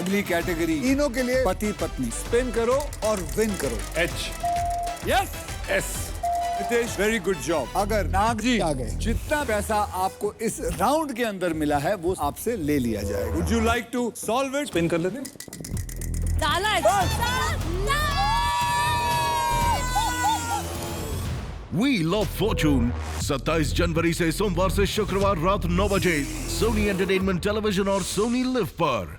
अगली category तीनों के लिए पति पत्नी। स्पिन करो और विन करो। H yes S Ritesh, very good job. अगर नाग जी आ गए, जितना पैसा आपको इस राउंड के अंदर मिला है वो आपसे ले लिया जाएगा। Would you like to solve it? Spin कर लेते हैं। व्हील ऑफ फॉर्चून 27 जनवरी से सोमवार से शुक्रवार रात 9 बजे सोनी एंटरटेनमेंट टेलीविजन और सोनी लिव पर।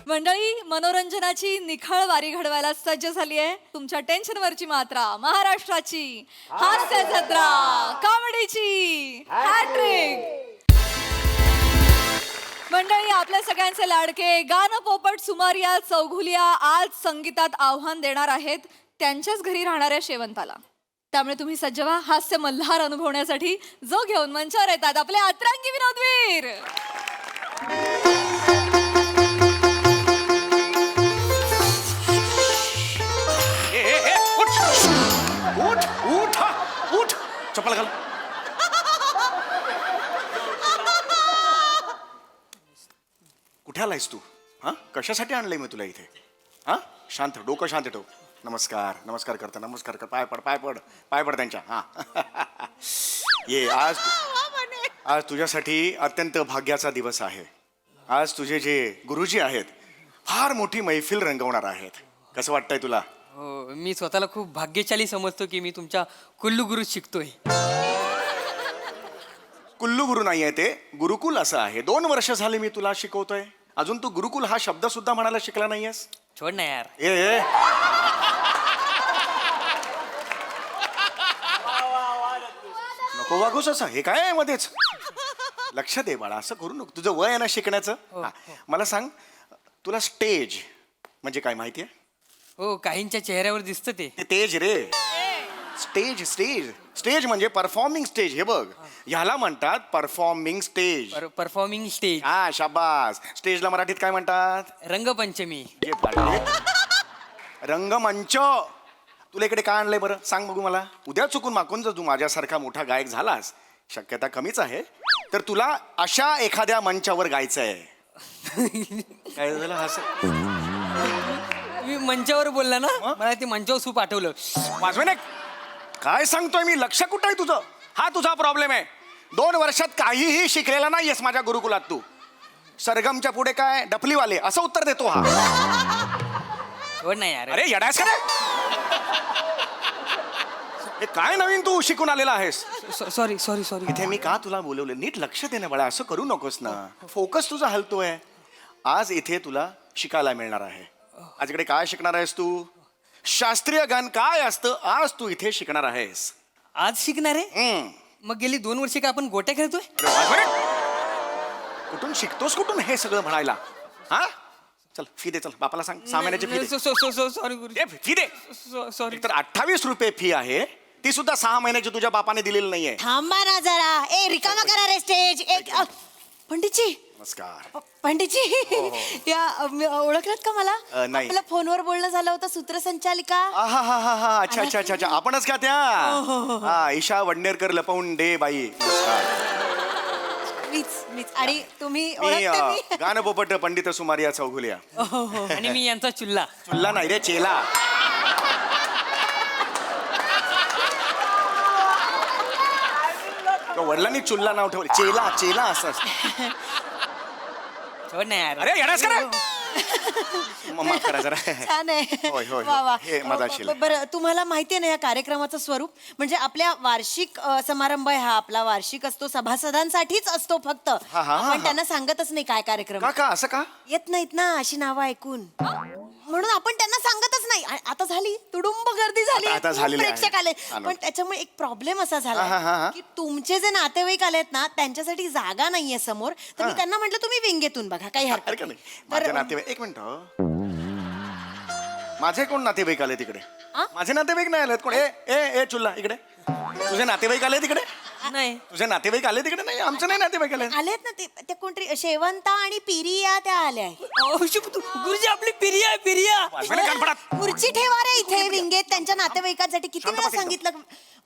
मंडळी, मनोरंजनाची निखळ वारी घडवायला सज्ज झाली आहे तुमच्या टेन्शनवरची मात्रा महाराष्ट्राची हास्य जत्रा, कॉमेडीची हॅट्रिक। मंडळी, आपल्या सगळ्यांचे लाडके गाणं पोपट सुमारिया चौघुलिया आज संगीतात आव्हान देणार आहेत त्यांच्याच घरी राहणाऱ्या शेवंताला। त्यामुळे तुम्ही सज्ज व्हा हास्य मल्हार अनुभवण्यासाठी, जो घेऊन मंचावर येतात आपले अतरंगी विनोदवीर। उठ चप्पल घाल। कुठे आलायस तू? हा, कशासाठी आणलंय मी तुला इथे? हा, शांत, डोकं शांत ठेव। नमस्कार नमस्कार करता, नमस्कार कर, पाय पड त्यांच्या। हा ये आज तुझ्यासाठी अत्यंत भाग्याचा दिवस आहे। आज तुझे जे गुरुजी आहेत फार मोठी मैफिल रंगवणार आहेत। कसं वाटतंय तुला? हो, मी स्वतःला खूप भाग्यशाली समजतो की मी तुमच्या कुल्लू गुरु शिकतोय। कुल्लू गुरु नाही आहे ते, गुरुकुल असं आहे। 2 वर्ष झाले मी तुला शिकवतोय, अजून तू गुरुकुल हा शब्द सुद्धा म्हणायला शिकला नाहीयेस। छोड ना यार। ए नको वागूस असं, हे काय आहे मध्येच? लक्ष दे बाळा, असं करू नको, तुझं वय आहे ना शिकण्याचं। हा, मला सांग, तुला स्टेज म्हणजे काय माहिती आहे? हो, काहींच्या चेहऱ्यावर दिसतं ते तेज रे। स्टेज स्टेज स्टेज म्हणजे परफॉर्मिंग स्टेज। हे बघ, ह्याला म्हणतात परफॉर्मिंग स्टेज। Performing stage. हा, शाबास। स्टेजला मराठीत काय म्हणतात? रंगपंचमी। जे पाडले, रंगमंच। तुला इकडे काय आणलंय बरं सांग बघू मला? उद्या चुकून माकून जर तू माझ्यासारखा मोठा गायक झालास, शक्यता कमीच आहे, तर तुला अशा एखाद्या मंचावर गायचं आहे। काय झालं हस? मी मंचावर बोलला ना, मला ते मंचावर सूप आठवलं। वाजवे नाही, काय सांगतोय मी? लक्ष कुठं आहे तुझं? हा तुझा प्रॉब्लेम आहे। 2 वर्षात काहीही शिकलेला नाहीयेस माझ्या गुरुकुलात तू। सरगमच्या पुढे काय डफलीवाले असं उत्तर देतो हा। छोड ना यार। अरे येडायस का रे? हे काय नवीन तू शिकून आलेला आहेस? Sorry sorry sorry. इथे मी का तुला बोलवलं? नीट लक्ष दे ना बाळा, असं करू नकोस ना। फोकस तुझा हलतोय। आज इथे तुला शिकायला मिळणार आहे। आज इकडे काय शिकणार आहेस तू? शास्त्रीय गान काय असतं आज तू इथे शिकणार आहेस। आज शिकणार आहे? मग गेली 2 वर्षे का आपण गोट्या खेळतोय? कुठून शिकतोस, कुठून हे सगळं म्हणायला? हा, चल फी दे, चल बापाला सांग 6 महिन्याची फी दे। सॉरी गुरु, फी दे। सॉरी। तर 28 रुपये फी आहे, ती सुद्धा 6 महिन्याची तुझ्या बापाने दिलेली नाहीये। थांबा ना जरा, ए रिकामा करा रे स्टेज। एक पंडितजी, नमस्कार। पंडितजी, या ओळखलात का मला? नाही। आपल्या फोनवर बोलणं झालं होतं, सूत्रसंचालिका। हा, अच्छा, आपणच का त्या? हा, ईशा वडनेरकर लपवून दे बाई। मीच आणि तुम्ही मी ओळखते मी? गाणपोपट पंडित सुमारिया चौघुलिया। आणि मी यांचा चुल्ला। चुल्ला नाही रे, चेला। वडिलांनी चुल्ला नाव ठेवलं, चेला चेला असं असतं। छोड ना यार। अरे येणारच का रे? माफ करा जरा। छान आहे। होय, होय, वा वा। हे माझा शिला. बरं, तुम्हाला माहिती आहे ना या कार्यक्रमाचं स्वरूप? म्हणजे आपल्या वार्षिक समारंभ आहे हा, आपला वार्षिक असतो, सभासदांसाठीच असतो फक्त। आपण त्यांना सांगतच नाही काय कार्यक्रम का असं का? येत नाहीत ना अशी नावं ऐकून, म्हणून आपण त्यांना सांगतच नाही। आता झाली तुडुंब गर्दी झाली, आता खूप झालेली आहे. प्रेक्षक आले, आलो. पण त्याच्यामुळे एक प्रॉब्लेम असा झाला की तुमचे जे नातेवाईक आलेत ना त्यांच्यासाठी जागा नाहीये समोर, तर मी त्यांना म्हटलं तुम्ही विंगेतून बघा, काही हरकत नाही। माझे नातेवाईक, एक मिनिट, माझे कोण नातेवाईक आले तिकडे? माझे नातेवाईक नाही आलेत कोण? ए चुल्ला इकडे, तुझे नातेवाईक आले तिकडे? नाही। तुझे नातेवाईक आले तिकडे? नाही, आमचे नाही नातेवाईक आले। आलेत ना ते कोणतरी शेवंता आणि पिरिया त्या आल्या। गुरुजी आपली पिरिया पिरिया। खुर्ची ठेवा रे इथे विंगेत त्यांच्या नातेवाईकांसाठी। किती वेळा सांगितलं?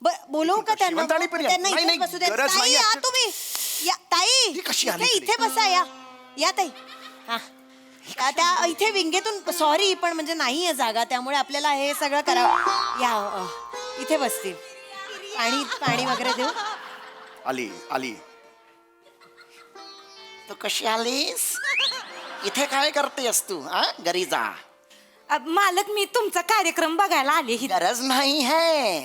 बोलवू का त्यांना? शेवंता आणि पिरिया? त्यांना नाही, इथेच नाही, बसू द्या। गरज नाही, नाहीये. या तुम्ही कशी आली इथे इकडे? इथे बसा या ताई हा त्या इथे विंगेतून सॉरी पण म्हणजे नाही आहे जागा त्यामुळे आपल्याला हे सगळं करावं या इथे बसतील पाणी वगैरे देऊ आली तू कशी आलीस इथे काय करतेस तू हा घरी जा मालक मी तुमचा कार्यक्रम बघायला आले गरज नाही है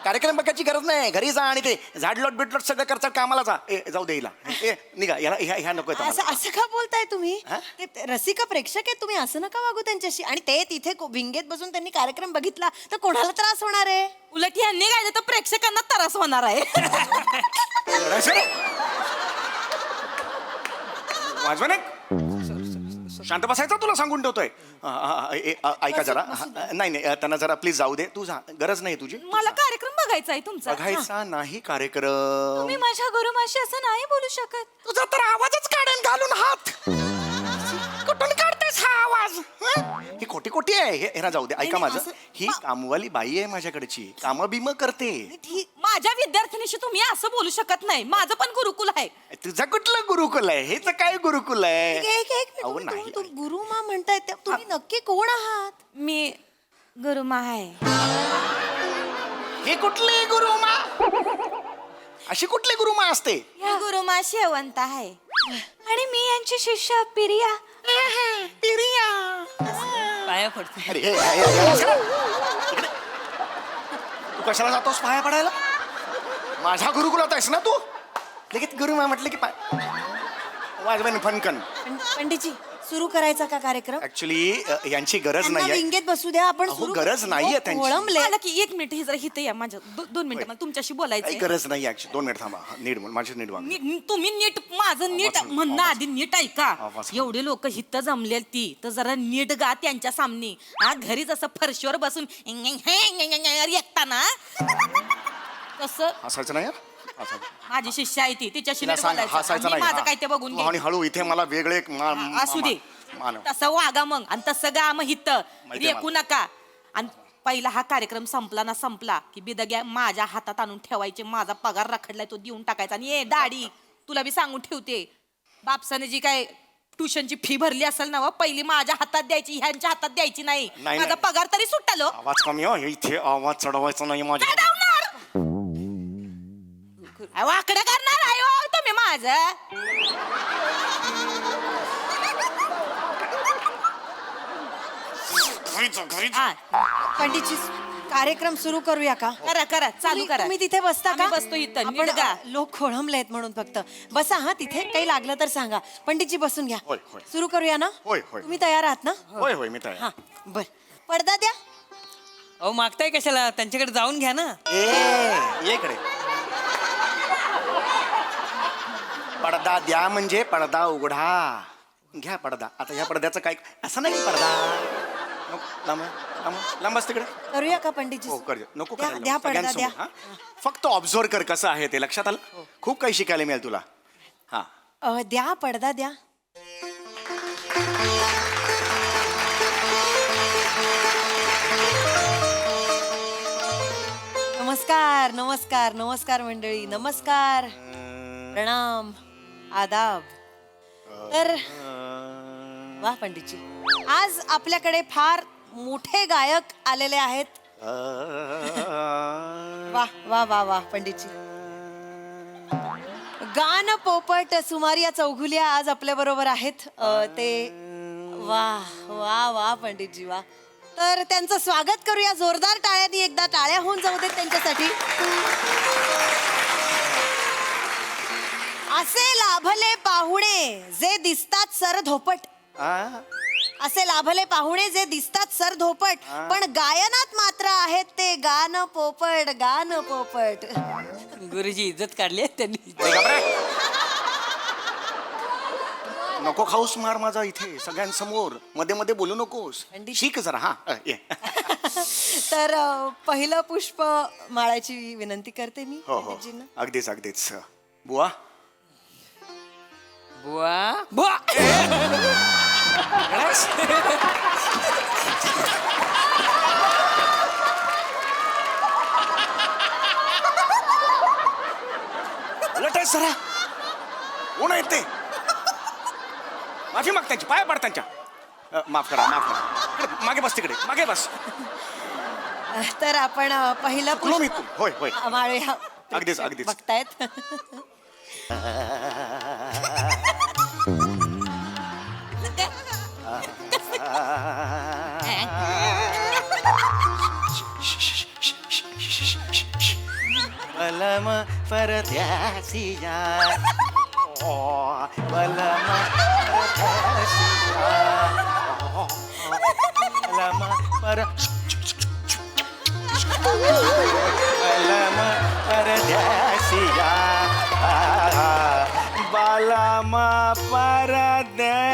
कार्यक्रम बघायची गरज नाही घरी जा आणि ते झाडलोट बिडलोट सगळं करतात कामाला जा जाऊ दे हिला निघा ह्या नको असं का बोलताय तुम्ही हा? ते रसिका प्रेक्षक आहे तुम्ही असं नका वागू त्यांच्याशी आणि ते तिथे विंगेत बसून त्यांनी कार्यक्रम बघितला तर कोणाला त्रास होणार आहे उलट यांनी गायलं तर प्रेक्षकांना त्रास होणार आहे वाजवा नाही शांत बसायचा तुला सांगून ठेवतोय ऐका जरा नाही त्यांना जरा प्लीज जाऊ दे तू जा गरज नाही तुझी मला कार्यक्रम बघायचा आहे तुमचा बघायचा नाही कार्यक्रम तुम्ही माझ्या गुरुमाशी असं नाही बोलू शकत तुझा तर आवाजच काढेन घालून हात कुठून काढतेस हा आवाज ही खोटी आहे हे ना जाऊ दे ऐका नाही, माझं असं- ही कामवाली बाई आहे माझ्याकडची काम बिम करते माझ्या विद्यार्थिनीशी तुम्ही असं बोलू शकत नाही माझं पण गुरुकुल आहे तुझं कुठलं गुरुकुल आहे हेच काय गुरुकुल आहे एक अहो, मिनिट नाही. तुम्ही गुरुमा म्हणताय तुम्ही नक्की कोण आहात मी गुरुमा आहे हे कुठले गुरुमा अशी कुठली गुरुमा असते गुरुमा शेवंत आहे आणि मी यांची शिष्य पिरिया पाया पडतो अरे इकडे. तू कशाला जातोस पाया पडायला माझ्या गुरुकुलात आहेस ना तू लगेच गुरुमा म्हटलं की पाय वाजवेन फनकन पंडितजी सुरू करायचा का कार्यक्रम ऍक्च्युली यांची गरज नाही विंगेत बसू द्या आपण अहो, गरज नाहीये त्यांची. वळंबले की एक मिनिट हे जरा इथे या माझ्या 2 मिनिटं मला तुमच्याशी काही बोलायचं गरज नाही ऍक्च्युली 2 मिनिट थांबा नीट बोल माझी नीट वाग तुम्ही नीट माझं नीट आवाज- म्हणणं आधी नीट ऐका आवाज- एवढे लोक हित जमले ती तर जरा नीट गा त्यांच्या सामने हा घरी जसं फरशीवर बसून एकताना तसं हसायचं नाही हं? हसायचं. माझी शिष्य आहे ती तिच्याशी तिला नीट सांग बोलायचं हसायचं आणि नाही माझं हा. काय ते बघून तू घे आणि हळू इथे मला वेगळे असू दे मानव तसं वागा मग आणि तसं गा मग हित माहितीये रेकू नका आणि पहिला हा कार्यक्रम संपला की बिदग्या माझ्या हातात आणून ठेवायचे माझा पगार रखडलाय तो देऊन टाकायचा आणि ए दाढी तुला बी सांगून ठेवते बापसाने जी काय ट्युशनची फी भरली असेल ना व, पहिली माझ्या हातात द्यायची ह्यांच्या हातात द्यायची नाही नाही, माझा नाही. पगार तरी सुटालो आवाज कमी हो इथे आवाज चढवायचा नाही माझ्या वाकडं करणार आहे हो तुम्ही माझं हा, पंडितजी कार्यक्रम सुरू करूया का करा करा चालू तुम्ही- करा तुम्ही तिथे बसता आम्ही का बसतो इथं, आपण, नीट गा. लोक खोळंबलेत म्हणून फक्त बसा हा तिथे काही लागलं तर सांगा पंडितजी बसून घ्या होय, होय. सुरू करूया ना होय, होय. तुम्ही तयार आहात ना होय होय मी तयार हा बर पडदा द्या अहो मागताय कशाला त्यांच्याकडे जाऊन घ्या ना ये इकडे पडदा द्या म्हणजे पडदा उघडा घ्या पडदा आता ह्या पडद्याचं काय असं नाही पडदा नको, लांब असं तिकडे करूया का पंडितजी हो कर नको द्या करायला द्या नको. पडदा द्या सगळ्यांसमोर, हा? फक्त ऑब्झर्व कर कसं आहे ते लक्षात आलं खूप काही शिकायला मिळेल तुला हा द्या पडदा द्या नमस्कार नमस्कार नमस्कार मंडळी नमस्कार प्रणाम आदाब तर वा पंडितजी आज आपल्याकडे फार मोठे गायक आलेले आहेत वा वा वा वा पंडितजी गान पोपट सुमारिया चौघुलिया आज आपल्या बरोबर आहेत ते वा वा वा पंडितजी वा तर त्यांचं स्वागत करूया जोरदार टाळ्यांनी एकदा टाळ्या होऊन जाऊ देत त्यांच्यासाठी असे लाभले पाहुणे जे दिसतात सर धोपट असे लाभले पाहुणे जे दिसतात सर धोपट पण गायनात मात्र आहेत ते गान पोपट गान पोपट गुरुजी इज्जत काढली आहे त्यांनी ए, घाबरे. नको खाऊस मार माझा इथे सगळ्यांसमोर मध्ये मध्ये बोलू नकोस पंडित. शिक जरा हा ये तर पहिलं पुष्प माळाची विनंती करते मी हो हो पंडितजींना. अगदीच अगदीच बुवा बुवा बुवा उलट आहे जरा कोण आहेत ते? माफी माग त्यांची, पाया पड त्यांच्या. माफ करा, माफ करा. इकडे, मागे बस तिकडे, मागे बस. तर आपण पहिलं चुकलो मी तू. होय होय. माळूया. अगदीच, अगदीच. बघतायत. बलम परद्यासी या, ओ, बलम परद्यासी या, ओ, बलम पर बलम परद्यासी या, बलम परद्या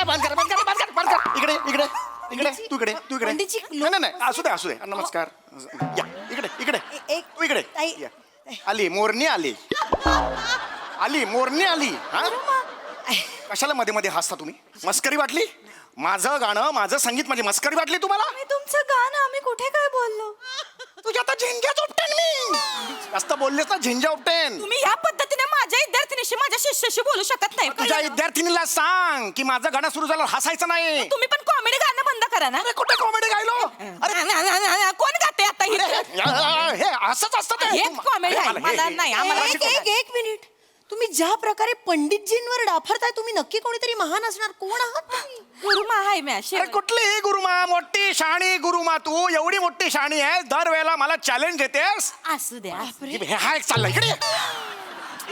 बंद कर, बंद कर, बंद कर, बंद कर. इकडे इकडे इकडे तू इकडे तू इकडे. पंडितजी, नाही नाही नाही, असू दे असू दे. नमस्कार. या इकडे इकडे एक तू इकडे ताई. या. आली मोरणी आली, आली मोरणी आली. हा कशाला मध्ये मध्ये हसता तुम्ही? मस्करी वाटली? माझं गाणं माझं संगीत म्हणजे मस्करी वाटली तुम्हाला? तुमचं गाणं आम्ही कुठे काय बोललो? तुझ्या आता झिंग्या उपटेन मी. जास्त बोललेस ना झिंग्या उपटेन. तुम्ही या पद्धतीने माझ्या विद्यार्थिनीशी माझ्या शिष्याशी बोलू शकत नाही. तुझ्या विद्यार्थिनीला सांग की माझं गाणं सुरू झालं हसायचं नाही. तुम्ही पण कॉमेडी गाणं बंद करा ना. अरे कुठे कॉमेडी गायलो? कोण गाते आता हे? हे असंच असतं ते. हेच comedy आहे. मला नाही, आम्हाला एक मिनिट. तुम्ही ज्या प्रकारे पंडितजींवर डाफरताय, तुम्ही नक्की कोणीतरी महान असणार. कोण आहात तुम्ही? गुरुमा आहे मी अरे कुठली गुरुमा? मोठी शाणी गुरुमा तू. एवढी मोठी शाणी आहे, दरवेळेला मला चॅलेंज देतेस. असू द्या. हे हा एक चाललाय इकडे.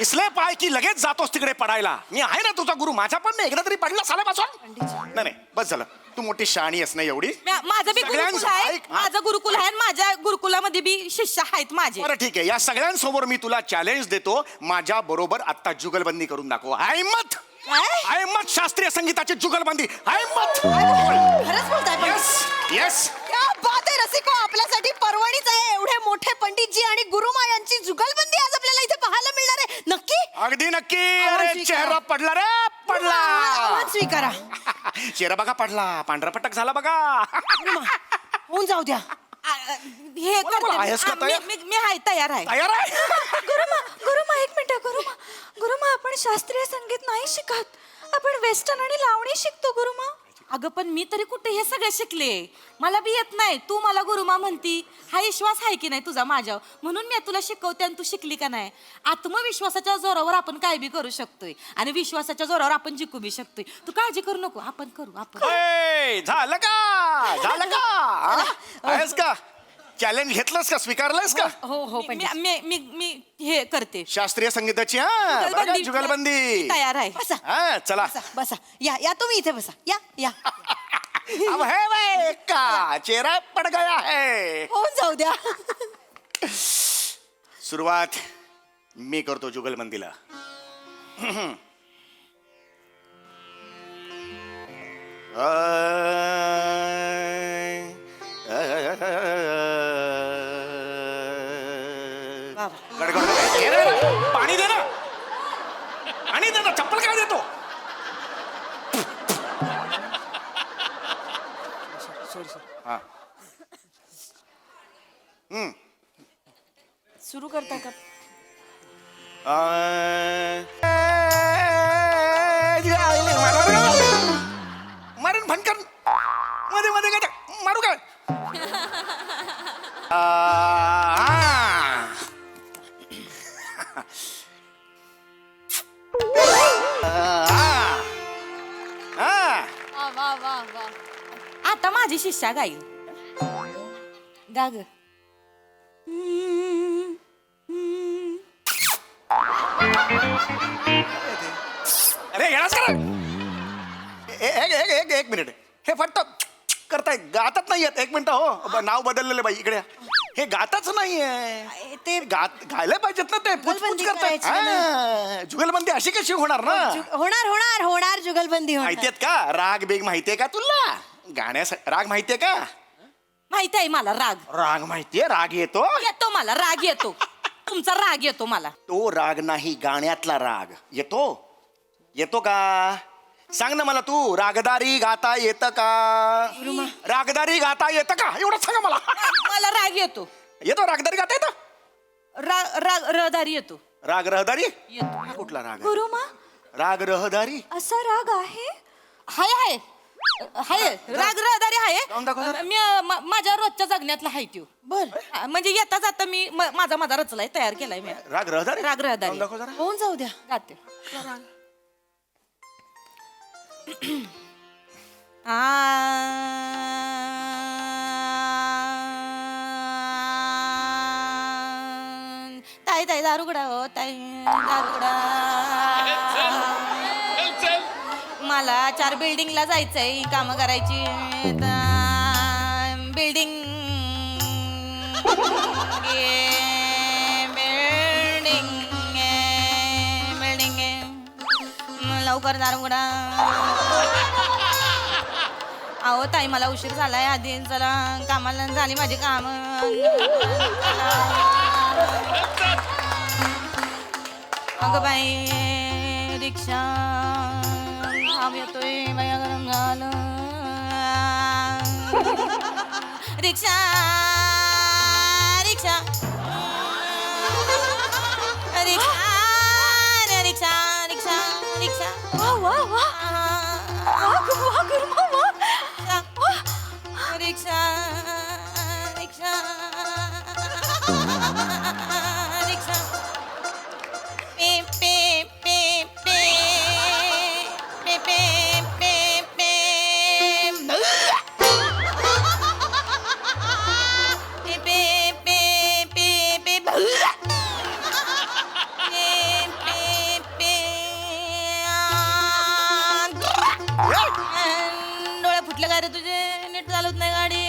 इसले पाय की लगेच जातोस तिकडे पडायला. मी आहे ना तुझा गुरु. माझ्या पण नाही एकदा तरी पडला साल्यापासून. नाही नाही बस झालं. तू मोठी शाणी आहेस ना एवढी. माझं बी सगळ्यांचं गुरुकुल आहे. ऐक, हा. माझं गुरुकुल आहे आणि माझ्या गुरुकुलामध्ये बी शिष्य आहेत माझे. बरं ठीक आहे. या सगळ्यांसमोर मी तुला चॅलेंज देतो. माझ्या बरोबर आता जुगलबंदी करून दाखव. हिम्मत, हिम्मत. शास्त्रीय संगीताची जुगलबंदी. हिम्मत. खरंच बोलताय पण? Yes yes. क्या बात आहे रसिको. आपल्यासाठी पर्वणीच आहे. एवढे मोठे पंडितजी आणि गुरुमा यांची जुगलबंदी आज आपल्याला इथे पाहायला मिळणार आहे. नक्की? अगदी नक्की. आवाज अरे स्वीकारा. चेहरा पडला रे, पडला. आवाज स्वीकारा. चेहरा बघा पडला, पांढरा पटक झाला बघा. होऊन जाऊ द्या. हे बोला, करते. आहेस का तयार? मी आहे तयार आहे. तयार आहे? गुरुमा एक मिनिट. गुरुमा आपण शास्त्रीय संगीत नाही शिकत. आपण वेस्टर्न आणि लावणी शिकतो गुरुमा. अगं पण मी तरी कुठे हे सगळं शिकले. मला बी येत नाही. तू मला गुरुमा म्हणती. हा विश्वास आहे की नाही तुझा माझ्यावर? म्हणून मी तुला शिकवते आणि तू शिकली का नाही? आत्मविश्वासाच्या जोरावर आपण काय बी करू शकतोय आणि विश्वासाच्या जोरावर आपण जिंकू बी शकतोय. तू काळजी करू नको. आपण करू. आपण ए, झालं का? झालं का? हा? आहेस का? चॅलेंज घेतलंस का? स्वीकारलंस का? हो मी हे करते. शास्त्रीय संगीताची हा बघा, जुगलबंदी. तयार आहे. बसा हा चला. बसा बसा. या या तुम्ही इथे बसा. या या. अब है भाई का चेहरा पड़ गया है. होऊन जाऊ द्या. सुरुवात मी करतो जुगलबंदीला. पाणी दे ना, पाणी दे ना. चप्पल काय देतो? हा. सुरू करता का? मारून भनकर मध्ये मध्ये काय मारू काय? वा वा वा. आता माझी शिष्या गाईल. गा ग. अरे येणार करा. एक मिनिट. हे फक्त करताय, गातच नाही येत. एक मिनिट हो. नाव बदललेलं बाई इकडे. हे गातच नाहीये. ते गायला पाहिजेत ना ते. जुगलबंदी करताय. करायची ना. हा, जुगलबंदी अशी कशी होणार ना? होणार होणार होणार जुगलबंदी होणार. माहितीयेत का? राग बेग माहितीये का तुला? गाण्यासाठी राग माहितीये का? माहिती आहे मला राग. राग माहितीये? राग येतो. येतो मला राग येतो. तुमचा राग येतो मला. तो राग नाही, गाण्यातला राग येतो. येतो का? सांग ना मला तू. रागदारी गाता येतं का? रागदारी गाता येतं का? एवढं सांगा मला. मला राग येतो. येतो रागदारी गाता येतो राग रहदारी येतो. राग रहदारी येतो. हा कुठला राग आहे? गुरुमा राग रहदारी असा राग आहे? हाय हाय हाय राग रहदारी जाऊन दाखव जरा. हाय. मी माझ्या रोजच्या जगण्यातला हाय त्यो. बर म्हणजे येता जाता मी माझा रचलाय तयार केलाय मी. राग रहदारी राग रहदारी. जाऊन दाखव जरा. होऊन जाऊ द्या. गाते. ताई ताई दारुगडा हो ताई दारुगडा. मला 4 बिल्डिंगला जायचंय काम करायची. बिल्डिंग बिल्डिंग लवकर दारुगडा. अहो ताई मला उशीर झालाय आधी चला कामाला झाली माझी काम. अगं बाई रिक्षा आम येतोय बाया गरम झालं. रिक्षा रिक्षा रिक्षा रिक्षा रिक्षा रिक्षा. वा वा वा वा गुरुमा वा. रिक्षा रिक्षा रिक्षा पे पे पे पे पे पे पे पे डोळे फुटले काय रे तुझे नीट चालत नाही गाडी.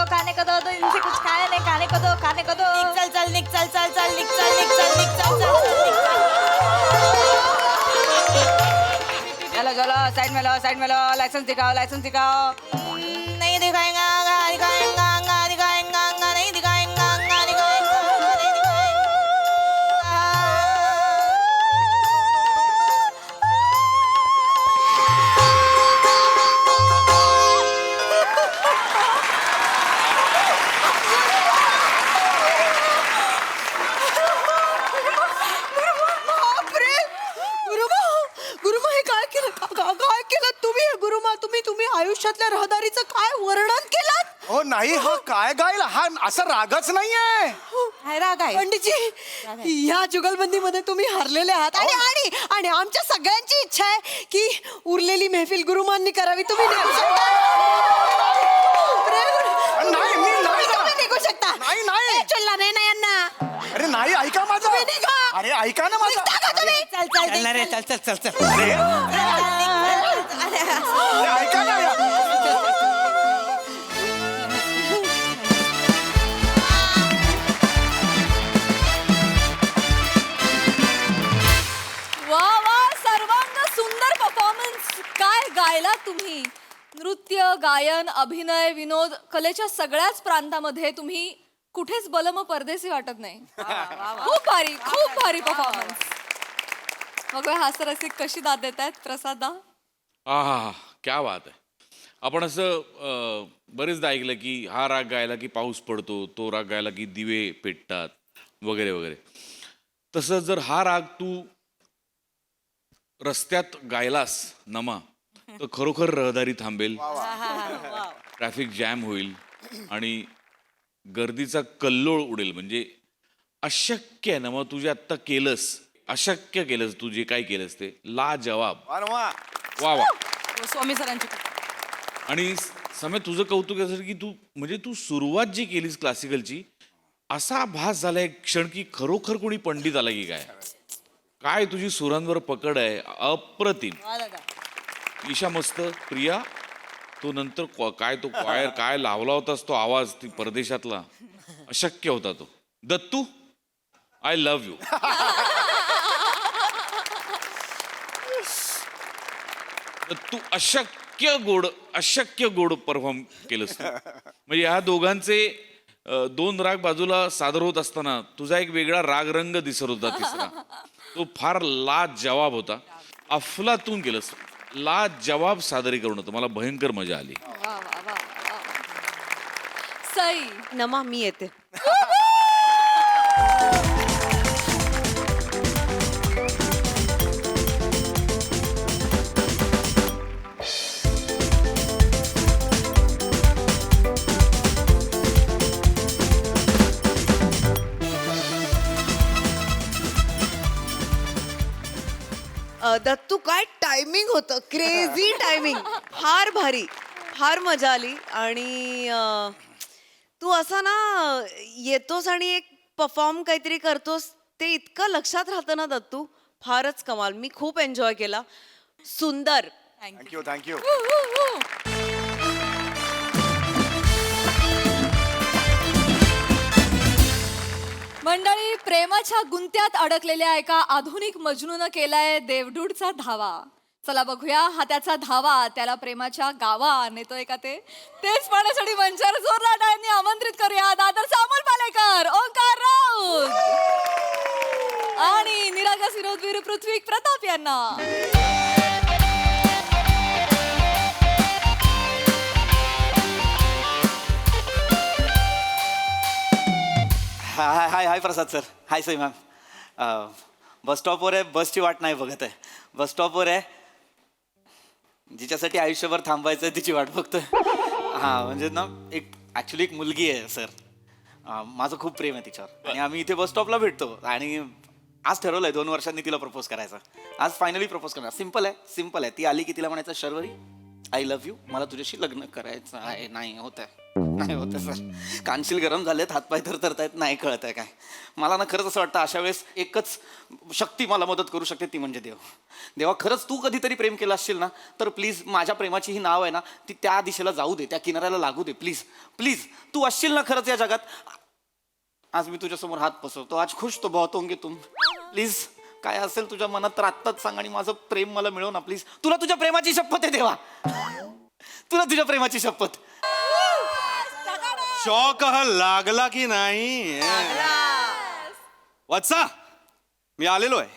खाने को दो 2 दिन से कुछ खाने को दो. चल चल निक चल चल चल निक चल निक चल निक चल चल. चलो चलो साइड में लो लाइसेंस दिखाओ नहीं दिखाएगा नहीं दिखाएगा. तुम्ही आयुष्यातल्या रहदारीचं काय वर्णन केलं? हो नाही हा काय गाईल हा असा रागच नाहीये. हाय राग आहे पंडितजी या जुगलबंदीमध्ये तुम्ही हरलेले आहात आणि आणि आणि आमच्या सगळ्यांची इच्छा आहे की उरलेली महफिल गुरुमांनी करावी. तुम्ही निघू शकता. नाही मी नाही तुम्ही निघू शकता. नाही चलला नाही ना यांना. अरे नाही ऐका माझं. तुम्ही निघा. अरे ऐका ना माझं. निघता का तुम्ही? चल चल चल ना रे चल चल चल चल. अरे ऐका ना वा वा सर्वांग सुंदर परफॉर्मन्स. काय गायला तुम्ही. नृत्य गायन अभिनय विनोद कलेच्या सगळ्याच प्रांतामध्ये तुम्ही कुठेच बलम परदेसी वाटत नाही. खूप भारी परफॉर्मन्स. मग हास्यरसिक कशी दाद देत आहेत प्रसादा? हा क्या बात आहे. आपण असं बरेचदा ऐकलं की हा राग गायला की पाऊस पडतो, तो राग गायला की दिवे पेटतात वगैरे वगैरे. तसं जर हा राग तू रस्त्यात गायलास नमा तर खरोखर रहदारी थांबेल, ट्रॅफिक जॅम होईल आणि गर्दीचा कल्लोळ उडेल. म्हणजे अशक्य आहे ना मग तुझे आत्ता केलंस, अशक्य केलंस तू जे काय केलंस ते लाजवाब. वा वा. स्वामी सरांची आणि समय तुझं कौतुक यासाठी की तू सुरुवात जी केलीस क्लासिकलची, असा भास झालाय क्षण की खरोखर कोणी पंडित आला की काय तुझी सुरांवर पकड आहे, अप्रतिम. ईशा मस्त, प्रिया तो नंतर काय तो क्वायर काय लावला होतास तो आवाज, ती परदेशातला अशक्य होता तो. Dattu, I love you. तू अशक्य गोड परफॉर्म केलंस तू. म्हणजे ह्या दोघांचे 2 राग बाजूला सादर होत असताना तुझा एक वेगळा राग रंग दिसत होता तिसरा. तो फार लाजवाब होता. अफलातून केलंस. लाजवाब सादरीकरण होतं. मला भयंकर मजा आली. सई. नमा मी येते. दत्तू काय टायमिंग होतं, क्रेझी टायमिंग. फार भारी, फार मजा आली. आणि तू असा ना येतोस आणि एक परफॉर्म काहीतरी करतोस, ते इतकं लक्षात राहतं ना दत्तू, फारच कमाल. मी खूप एन्जॉय केला. सुंदर. Thank you thank you. मंडळी, प्रेमाच्या गुंत्यात अडकलेल्या एका आधुनिक मजनूनं केलाय देवडूडचा धावा. चला बघूया हा त्याचा धावा त्याला प्रेमाच्या गावा नेतोय का ते. तेच पाहण्यासाठी मंचावर जोरदार टाळ्यांनी आमंत्रित करूया दादरचा अमोल पालेकर, ओंकार राऊत आणि निरागस विनोदवीर पृथ्वी प्रताप यांना. हाय हाय प्रसाद सर. हाय सई मॅम. बस स्टॉपवर आहे, बसची वाट नाही बघत आहे. बस स्टॉपवर आहे, जिच्यासाठी आयुष्यभर थांबायचं आहे तिची वाट बघतोय. हां म्हणजे ना एक ॲक्च्युली एक मुलगी आहे सर. माझं खूप प्रेम आहे तिच्यावर आणि आम्ही इथे बस स्टॉपला भेटतो. आणि आज ठरवलं आहे 2 वर्षांनी तिला प्रपोज करायचं. आज फायनली प्रपोज करणार. सिम्पल आहे. ती आली की तिला म्हणायचं शर्वरी आय लव्ह यू, मला तुझ्याशी लग्न करायचं आहे. नाही होत सर. कानशील गरम झालेत, हातपाय थरथरतायत, नाही कळत आहे काय. मला ना खरंच असं वाटतं अशा वेळेस एकच शक्ती मला मदत करू शकते, ती म्हणजे देव. देवा खरंच तू कधीतरी प्रेम केलं असशील ना तर प्लीज माझ्या प्रेमाची ही नाव आहे ना ती त्या दिशेला जाऊ दे, त्या किनाऱ्याला लागू दे. प्लीज प्लीज तू असशील ना खरंच या जगात. आज मी तुझ्यासमोर हात पसरतो. आज खुश तो बहुत होंगे तुम. प्लीज काय असेल तुझ्या मनात तर आत्ताच सांग आणि माझं प्रेम मला मिळव ना प्लीज. तुला तुझ्या प्रेमाची शपथ आहे देवा, तुला तुझ्या प्रेमाची शपथ. शॉक लागला की नाही? वत्सा मी आलेलो आहे.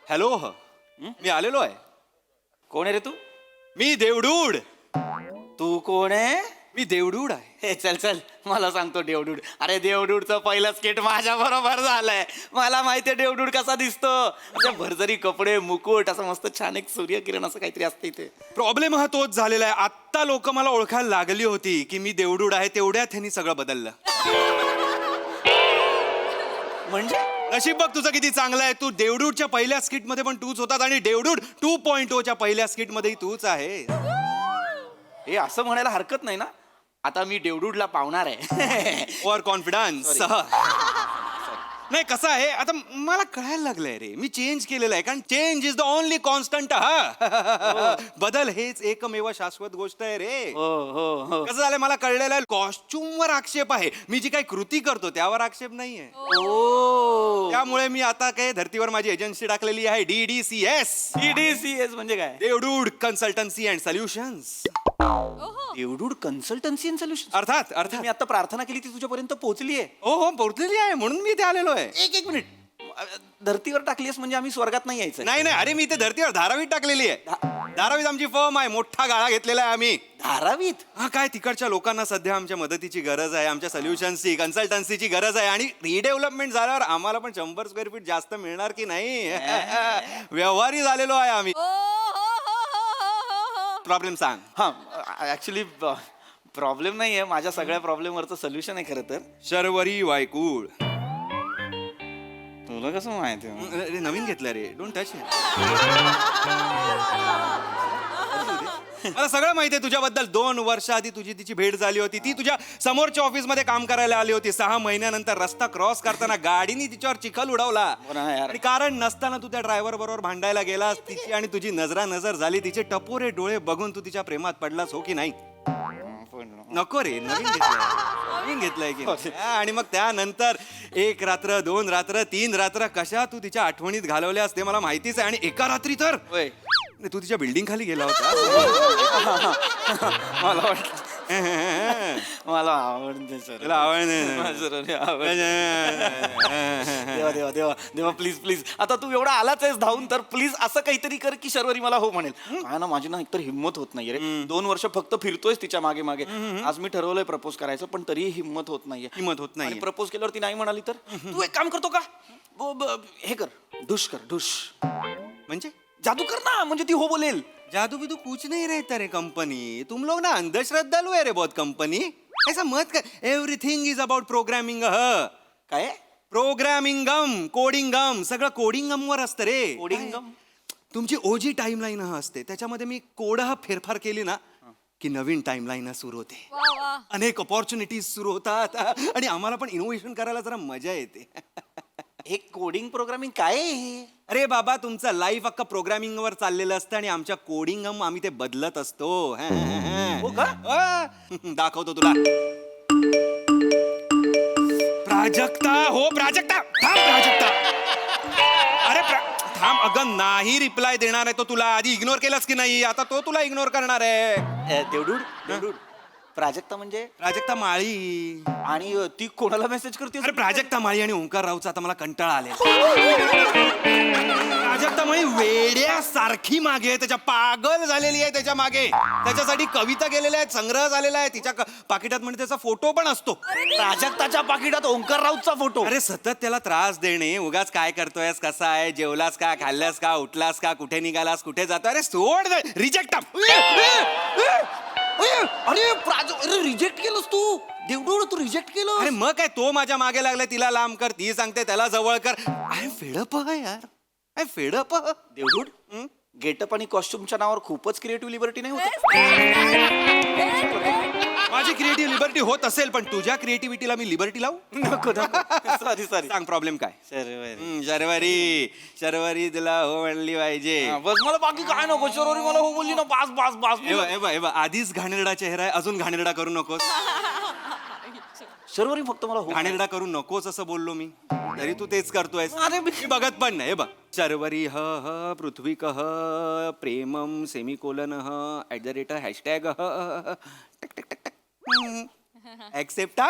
हॅलो, मी आलेलो आहे. कोण आहे रे तू? मी देवडूड. तू कोण आहे? मी देवडूड आहे. हे चल चल मला सांगतो देवडूड. अरे देवडूडचं पहिलं स्केट माझ्या बरोबर झालंय. मला माहितीये देवडूड कसा दिसतो. म्हणजे भरजरी कपडे, मुकुट, असं मस्त छान एक सूर्यकिरण असं काहीतरी असतं इथे. प्रॉब्लेम हा तोच झालेला आहे. आत्ता लोक मला ओळखायला लागली होती की मी देवडूड आहे, तेवढ्यात ह्यांनी सगळं बदललं. म्हणजे नशीब बघ तुझं किती चांगलं आहे. तू देवडूडच्या पहिल्या स्किट मध्ये पण तूच होतात आणि देवडूड 2.0च्या पहिल्या स्किट मध्येही तूच आहे. हे असं म्हणायला हरकत नाही ना. आता मी देवडूडला पावणार आहे. Over confidence. नाही कसं आहे आता मला कळायला लागलंय रे, मी चेंज केलेलं आहे. कारण change is the only constant. बदल हेच एकमेव शाश्वत गोष्ट आहे रे. हो कसं झालंय मला कळलेलं आहे, कॉस्ट्युम वर आक्षेप आहे, मी जी काही कृती करतो त्यावर आक्षेप नाहीये. त्यामुळे मी आता काय धर्तीवर माझी एजन्सी टाकलेली आहे, DDCS. DDCS म्हणजे काय? Devdude consultancy and solutions. Devdude consultancy and solution. अर्थात मी आता प्रार्थना केली ती तुझ्यापर्यंत पोहोचली आहे. हो पोहोचलेली आहे, म्हणून मी इथे आलेलो आहे. एक मिनिट. धर्तीवर टाकलीस म्हणजे आम्ही स्वर्गात नाही यायचं? नाही अरे मी इथे धर्तीवर धारावीत टाकलेली आहे. धारावीत आमची फर्म आहे, मोठा गाळा घेतलेला आहे आम्ही. धारावीत? हा काय तिकडच्या लोकांना सध्या आमच्या मदतीची गरज आहे, आमच्या सोल्युशन्सची कन्सल्टन्सीची गरज आहे. आणि रिडेव्हलपमेंट झाल्यावर आम्हाला पण 100 स्क्वेअर फीट जास्त मिळणार की नाही. व्यवहारी झालेलो आहे आम्ही. प्रॉब्लेम सांग. हा ऍक्च्युली प्रॉब्लेम नाही आहे, माझ्या सगळ्या प्रॉब्लेमवरचं सोल्युशन आहे खरं तर. शर्वरी वायकूळ. तुला कसं माहिती अरे, नवीन घेतलं रे, डोंट टच मला सगळं माहिती आहे तुझ्याबद्दल. 2 वर्ष आधी तुझी तिची भेट झाली होती. ती तुझ्या समोरच्या ऑफिसमध्ये काम करायला आली होती. 6 महिन्यानंतर रस्ता क्रॉस करताना गाडीने तिच्यावर चिखल उडवला आणि कारण नसताना तू त्या ड्रायव्हर बरोबर भांडायला गेलास. तिची आणि तुझी नजरानजर झाली. तिचे टपोरे डोळे बघून तू तिच्या प्रेमात पडलास, हो की नाही? नको रे, नवीन घेतलंय की नाही? आणि मग त्यानंतर 1 रात्र, 2 रात्र, 3 रात्र कशा तू तिच्या आठवणीत घालवल्यास ते मला माहितीच आहे. आणि एका रात्री तर तू तिच्या बिल्डिंग खाली गेला होता. मला वाटलं मला आवडते सर. तुला देवा देवा देवा देवा प्लीज प्लीज, आता तू एवढा आलाच आहेस धावून, तर प्लीज असं काहीतरी कर की शर्वरी मला हो म्हणेल. काय ना, माझी ना एकतर हिंमत होत नाहीये रे. 2 वर्ष फक्त फिरतोयस तिच्या मागे मागे. आज मी ठरवलंय प्रपोज करायचं, पण तरीही हिंमत होत नाहीये. प्रपोज केल्यावर ती नाही म्हणाली तर तू एक काम करतो का, हे कर, ढुश कर, ढुश. म्हणजे जादू कर ना, म्हणजे ती हो बोलेल. जादू बिदू कुछ नहीं रहता रे कंपनी. तुम लोग ना अंधश्रद्धालु है रे बहुत कंपनी. ऐसा मत कर. Everything is about programming. काय प्रोग्रामिंगम, कोडिंगम, सगळं कोडिंगम वर असतं रे. कोडिंगम? तुमची ओजी टाइमलाईन असते, त्याच्यामध्ये मी फेरफार केली ना की नवीन टाइमलाईन सुरू होते. अनेक ऑपॉर्च्युनिटीज सुरू होतात आणि आम्हाला पण इनोव्हेशन करायला जरा मजा येते. हे कोडिंग प्रोग्रामिंग काय आहे? अरे बाबा, तुमचं लाईफ अख्खा प्रोग्रामिंग वर चाललेलं असतं आणि आमच्या कोडिंग आम्ही ते बदलत असतो. हो का? दाखवतो तुला. प्राजक्ता, हो प्राजक्ता, थांब प्राजक्ता. अरे थांब, अगं नाही रिप्लाय देणार आहे तो तुला. आधी इग्नोर केलास की नाही? आता तो तुला इग्नोर करणार आहे. देवडूड प्राजक्ता म्हणजे? प्राजक्ता माळी. आणि ती कोणाला मेसेज करते? अरे प्राजक्ता माळी आणि ओंकार रावचा आता मला कंटाळा आले. प्राजक्ता माळी वेड्यासारखी मागे आहे, त्याच्या पागल झालेली आहे त्याच्या मागे. त्याच्यासाठी कविता गेलेल्या आहेत, संग्रह झालेला आहे. तिच्या पाकिटात म्हणजे त्याचा फोटो पण असतो. प्राजक्ताच्या पाकिटात ओंकार राऊतचा फोटो? अरे सतत त्याला त्रास देणे. उगाच काय करतोयस, कसा आहे, जेवलास का, खाल्लास का, उठलास का, कुठे निघालास, कुठे जातो. अरे सोड, रिजेक्ट. अरे रिजेक्ट केलंस तू? देवडूड, तू रिजेक्ट केलं? अरे मग काय, तो माझ्या मागे लागलाय. तिला लांब कर, ती सांगते त्याला जवळ कर. आय एम फेडअप यार, आय फेडअप. देवडूड, गेटअप आणि कॉस्ट्युमच्या नावावर खूपच क्रिएटिव्ह लिबर्टी नाही होत? माझी क्रिएटिव्ह लिबर्टी होत असेल, पण तुझ्या क्रिएटिव्हिटीला मी लिबर्टी लावू नको. सॉरी सांग प्रॉब्लेम काय? शर्वरी तुला हो म्हणली पाहिजे. बस, मला बाकी काय नको. शर्वरी मला हो बोलली ना, बास बास बास. आधीच घाणेरडा चेहरा आहे, अजून घाणेरडा करू नकोस. शर्वरी फक्त मला हो. घाणेरडा करू नकोस असं बोललो मी, तरी तू तेच करतोयस. अरे मी बघत पण नाही. बघ, शर्वरी ह पृथ्वी कह Premam semicolon @ hashtag accept.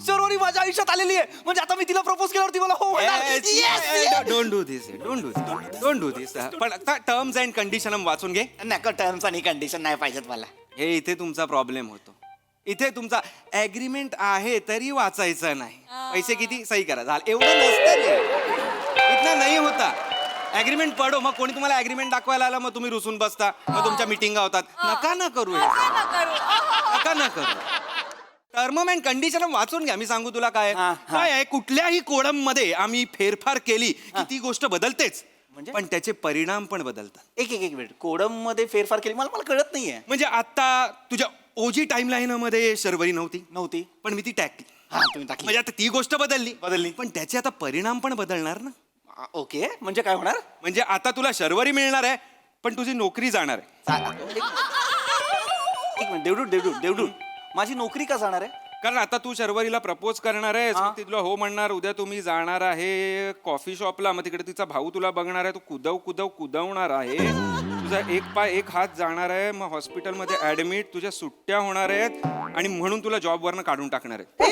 Sharvari माझ्या आयुष्यात आलेली आहे, म्हणजे आता मी तिला प्रपोज केल्यावरती मला हो म्हणणार. डोंट डू दिस. पण टर्म्स अँड कंडिशन वाचून घे. नका, टर्म्स आणि कंडिशन नाही पाहिजेत मला. हे इथे तुमचा प्रॉब्लेम होतो. इथे तुमचा ऍग्रीमेंट आहे तरी वाचायचं नाही. पैसे किती, सही करा, झालं. एवढं नसतं रे, इतना नाही होता. ऍग्रीमेंट पडो, मग कोणी तुम्हाला ऍग्रीमेंट दाखवायला आलं, मग तुम्ही रुसून बसता, मग तुमच्या मिटिंगा होतात. नका ना करू. टर्म अँड कंडिशन वाचून घ्या. मी सांगू तुला काय आहे. कुठल्याही कोडम मध्ये आम्ही फेरफार केली की ती गोष्ट बदलतेच, पण त्याचे परिणाम पण बदलतात. एक मिनिट, कोडम मध्ये फेरफार केली मला कळत नाहीये. म्हणजे आता तुझ्या ओजी टाइमलाईन मध्ये शर्वरी नव्हती, पण मी ती टाकली. तुम्ही टाकली म्हणजे आता ती गोष्ट बदलली, पण त्याचे आता परिणाम पण बदलणार ना. ओके, म्हणजे काय होणार? म्हणजे आता तुला शर्वरी मिळणार आहे, पण तुझी नोकरी जाणार आहे. एक मिनिट, देवडूड, माझी नोकरी का जाणार आहे? कारण आता तू शर्वरीला प्रपोज करणार आहे, ती तुला हो म्हणणार. उद्या तुम्ही जाणार आहे कॉफी शॉपला, मग तिकडे तिचा भाऊ तुला बघणार आहे. तू कुदवणार आहे. तुझा एक पाय एक हात जाणार आहे. मग हॉस्पिटलमध्ये ऍडमिट, तुझ्या सुट्ट्या होणार आहेत आणि म्हणून तुला जॉबवरनं काढून टाकणार आहे.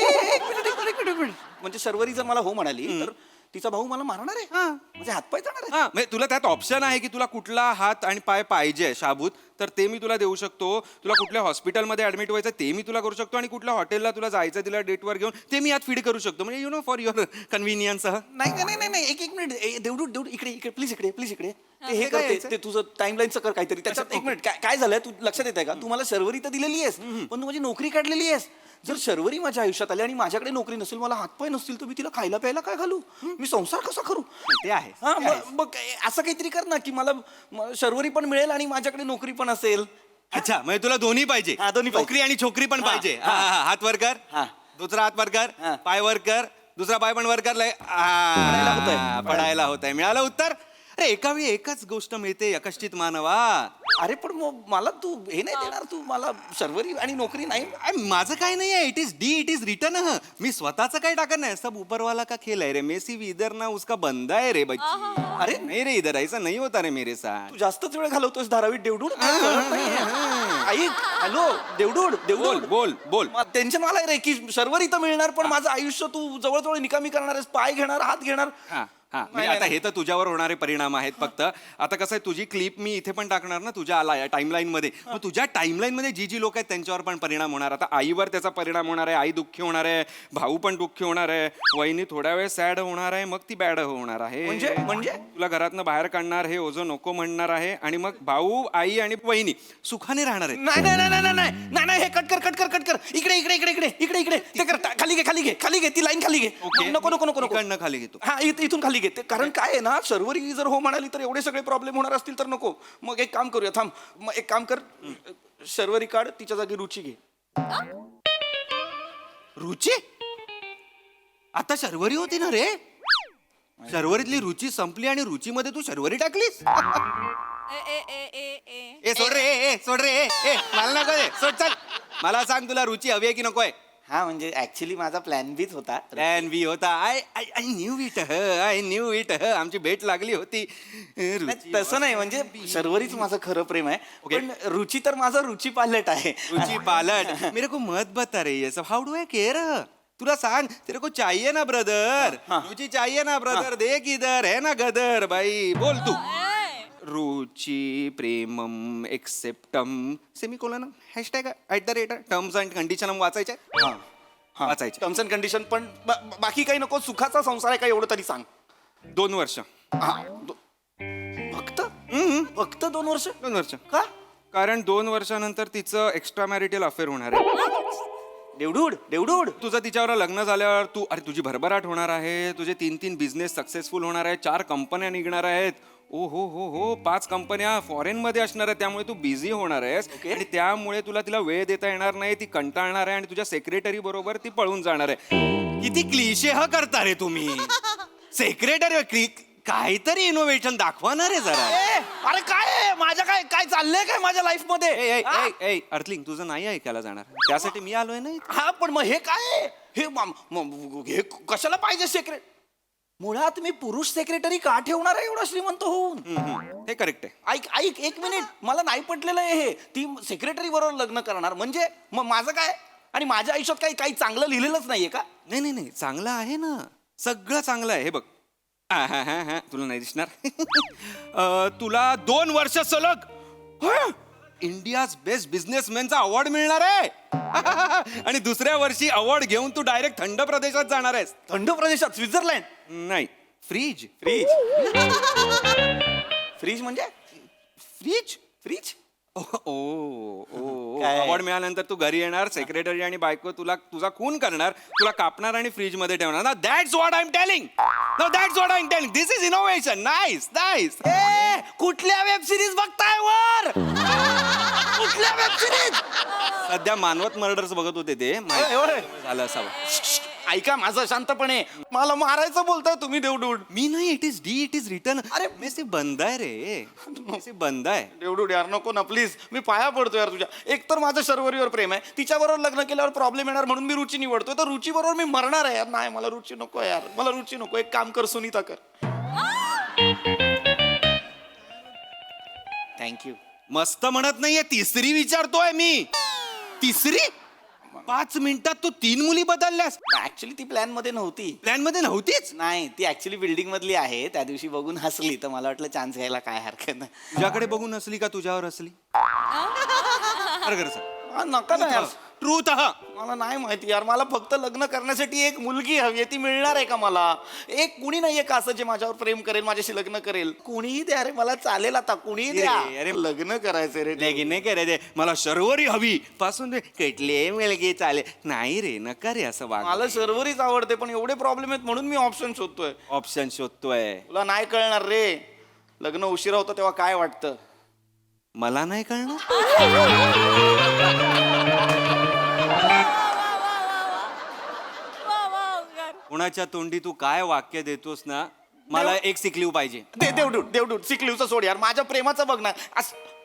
एक मिनिट. म्हणजे शर्वरी जर मला हो म्हणाली तर तिचा भाऊ मला मारणार आहे? म्हणजे हातपाय जाणार आहे? म्हणजे तुला त्यात ऑप्शन आहे की तुला कुठला हात आणि पाय पाहिजे शाबूत तर ते मी तुला देऊ शकतो. तुला कुठल्या हॉस्पिटलमध्ये ऍडमिट व्हायचं ते मी तुला करू शकतो आणि कुठल्या हॉटेलला तुला जायचं तिला डेटवर घेऊन ते मी यात फीड करू शकतो. म्हणजे you know for your convenience. नाही नाही नाही नाही एक मिनिट देवडू इकडे इकडे प्लीज इकडे ते हे करते ते तुझं टाइमलाईनचं कर काहीतरी त्याच्यात. एक मिनिट काय झालंय तू लक्षात येत आहे का? तू मला शर्वरी तर दिलेली आहेस पण तू माझी नोकरी काढलेली आहेस. जर शर्वरी माझ्या आयुष्यात आली आणि माझ्याकडे नोकरी नसेल, मला हातपाय नसतील, तर मी तिला खायला प्यायला काय घालू? मी संसार कसा करू? ते आहे. हा मग असं काहीतरी कर ना की मला शर्वरी पण मिळेल आणि माझ्याकडे नोकरी पण असेल. अच्छा म्हणजे तुला दोन्ही पाहिजे. हा, दोन्ही पाहिजे. नोकरी आणि छोकरी पण हा, पाहिजे. हा. हात वर कर. हा. दुसरा हात वर कर. हा. पाय वर कर. दुसरा पाय पण वर कर. पडायला होत आहे. मिळालं उत्तर. अरे एका वेळी एकच गोष्ट मिळते यकश्चित मानवा. अरे पण मग मला तू हे नाही देणार, तू मला शर्वरी आणि नोकरी नाही. माझं काय नाही आहे. It is return. मी स्वतःचं काय टाकत नाही. सब ऊपरवाला का खेल आहे रे. मेसी भी इधर ना उसका बंदा है रे बच्ची. अरे नाही रे इधर ऐसा नहीं होता रे मेरे साथ. तू जास्तच वेळ घालवतोस धारावीत देवडूड. ऐक हॅलो देवडूड बोल. टेन्शन मला रे की शर्वरी तर मिळणार पण माझं आयुष्य तू जवळजवळ निकामी करणार आहेस. पाय घेणार, हात घेणार. हा म्हणजे आता हे तर तुझ्यावर होणारे परिणाम आहेत फक्त. आता कसं आहे तुझी क्लिप मी इथे पण टाकणार ना तुझ्या टाइमलाईन मध्ये. मग तुझ्या टाइमलाईन मध्ये जी लोक आहेत त्यांच्यावर पण परिणाम होणार. आता आईवर त्याचा परिणाम होणार आहे. आई दुःखी होणार आहे, भाऊ पण दुःखी होणार आहे, वहिनी थोड्या वेळ सॅड होणार आहे, मग ती बॅड होणार आहे. म्हणजे तुला घरातनं बाहेर काढणार, हे ओझं नको म्हणणार आहे आणि मग भाऊ, आई आणि वहिनी सुखाने राहणार आहे. नाही हे कट कर. इकडे ते कर. खाली घे ती लाईन खाली घे. नको इकडनं खाली घेतो. हा इथून खाली घेते. कारण काय आहे ना, शर्वरी जर हो म्हणाली तर एवढे सगळे प्रॉब्लेम होणार असतील तर नको. मग एक काम करूया, थांब. मग एक काम कर, शर्वरी काढ, तिच्या जागी रुची घे. रुची आता शर्वरी होती ना रे. शर्वरीतली रुची संपली आणि रुचीमध्ये तू शर्वरी टाकलीस. सोड रे मला नको रे. सोड चल. मला सांग तुला रुची हवी आहे की नको आहे? हा म्हणजे ऍक्च्युली माझा प्लॅन बीच होता. प्लॅन बी होता. I knew it. आमची भेट लागली होती. तसं नाही म्हणजे शर्वरीच माझं खरं प्रेम आहे. पण रुची तर माझा रुची पालट आहे. रुची पालट. मेरे को मत बता रे ये सब. हाउ डू आई केयर? तुला सांग तेरे को चाहिए ना ब्रदर. रुची चाहिए ना ब्रदर. देख इधर है ना गदर. बाई बोल तू. रुची प्रेमम एक्सेप्टम semicolon hashtag @ terms and condition वाचायचे. वाचायचे टर्म्स अँड कंडिशन. पण बाकी काही नको. सुखाचा संसार आहे का एवढं तरी सांग. 2 वर्ष. फक्त 2 वर्ष. 2 वर्ष का? कारण 2 वर्षानंतर तिचं एक्स्ट्रा मॅरिटल अफेअर होणार आहे. देवडूड तुझं तिच्यावर लग्न झाल्यावर तुझी भरभराट होणार आहे. तुझे 3 बिझनेस सक्सेसफुल होणार आहे. 4 कंपन्या निघणार आहेत. ओ हो 5 कंपन्या फॉरेन मध्ये असणार आहे. त्यामुळे तू बिझी होणार आहेस आणि त्यामुळे तुला तिला वेळ देता येणार नाही. ती कंटाळणार आहे आणि तुझ्या सेक्रेटरी बरोबर ती पळून जाणार आहे. किती क्लिशे करता रे तुम्ही. सेक्रेटरी काहीतरी इनोव्हेशन दाखवणार आहे जरा. अरे काय माझ्या काय चाललंय काय माझ्या लाईफ मध्ये? अर्थलिंग तुझं नाही ऐकायला जाणार. त्यासाठी मी आलोय ना. हा पण मग हे काय हे कशाला पाहिजे सेक्रेट? मुळात मी पुरुष सेक्रेटरी का ठेवणार आहे एवढा श्रीमंत होऊन? हे करेक्ट आहे. ऐक 1 मिनिट. मला नाही पटलेलं आहे हे. ती सेक्रेटरी बरोबर लग्न करणार म्हणजे मग माझं काय? आणि माझ्या आयुष्यात काही चांगलं लिहिलेलंच नाहीये का? नाही चांगलं आहे ना. सगळं चांगलं आहे. हे बघ तुला नाही दिसणार. तुला 2 वर्ष सलग इंडियाज बेस्ट बिझनेसमॅनचा अवॉर्ड मिळणार आहे. आणि दुसऱ्या वर्षी अवॉर्ड घेऊन तू डायरेक्ट थंड प्रदेशात जाणार आहेस. थंड प्रदेशात? स्वित्झर्लंड? नाही फ्रीज म्हणजे फ्रीज. अवॉर्ड मिळाल्यानंतर तू घरी येणार. सेक्रेटरी आणि बायको तुझा खून करणार, तुला कापणार आणि फ्रीज मध्ये ठेवणार. ना that's what I am telling. This is innovation. Nice. कुठल्या वेब सिरीज बघताय वर? कुठल्या वेब सिरीज? सध्या मानवत मर्डर्स बघत होते ते. झालं असावं. ऐका माझं शांतपणे. मला मारायचं बोलताय तुम्ही देवडूड. मी नाही. It is return. अरे मेसे बंद आहे रे. मेसे बंद आहे. देवडूड यार नको ना प्लीज. मी पाया पडतो यार तुझ्या. एक तर माझं शर्वरीवर प्रेम आहे. तिच्याबरोबर लग्न केल्यावर प्रॉब्लेम येणार म्हणून मी रुची निवडतोय. तर रुची बरोबर मी मरणार आहे यार. नाही मला रुची नको यार. मला रुची नको. एक काम कर सुनीता कर. थँक्यू. मस्त म्हणत नाहीये. तिसरी विचारतोय मी. तिसरी 5 मिनिटात तू 3 मुली बदलल्यास? ऍक्च्युली ती प्लॅन मध्ये नव्हती. प्लॅन मध्ये नव्हतीच. नाही, ती ऍक्च्युली बिल्डिंग मधली आहे. त्या दिवशी बघून हसली तर मला वाटलं चान्स घ्यायला काय हरकत नाही. तुझ्याकडे बघून हसली का तुझ्यावर हसली? नका ना यार. ट्रूथ. मला नाही माहिती यार. मला फक्त लग्न करण्यासाठी एक मुलगी हवी आहे. ती मिळणार आहे का मला? एक कुणी नाहीये का असं जे माझ्यावर प्रेम करेल, माझ्याशी लग्न करेल? कुणीही द्या रे, मला चालेल आता. कुणीही द्या. अरे लग्न करायचंय रे. नाही करायचे. मला शर्वरी हवी पासून दे. कटले मुलगी चालेल. नाही रे, नका रे असं वाग. मला सर्वरीच आवडते, पण एवढे प्रॉब्लेम आहेत म्हणून मी ऑप्शन शोधतोय. ऑप्शन शोधतोय. तुला नाही कळणार रे. लग्न उशिरा होतं तेव्हा काय वाटतं. मला नाही कळणार. कुणाच्या तोंडी तू काय वाक्य देतोस ना, मला एक सिकलीव पाहिजे. देवडूट सिकलीवचं सोड यार. माझ्या प्रेमाचं बघ ना.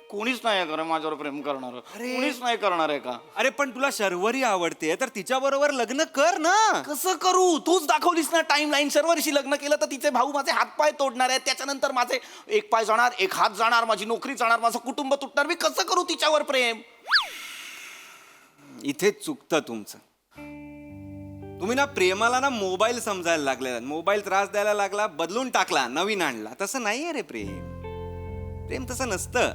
कोणीच नाही कर माझ्यावर प्रेम करणार. कोणीच नाही करणार आहे का? अरे पण तुला शर्वरी आवडते तर तिच्या बरोबर लग्न कर ना. कसं करू? तूच दाखवलीस ना टाइम लाईन. शर्वरीशी लग्न केलं तर तिचे भाऊ माझे हातपाय तोडणार आहेत. त्याच्यानंतर माझे एक पाय जाणार, एक हात जाणार, माझी नोकरी जाणार, माझं कुटुंब तुटणार. मी कसं करू तिच्यावर प्रेम? इथेच चुकतं तुमचं. तुम्ही ना प्रेमाला ना मोबाईल समजायला लागले. मोबाईल त्रास द्यायला लागला, बदलून टाकला, नवीन आणला. तसं नाहीये रे प्रेम. प्रेम तसं नसतं.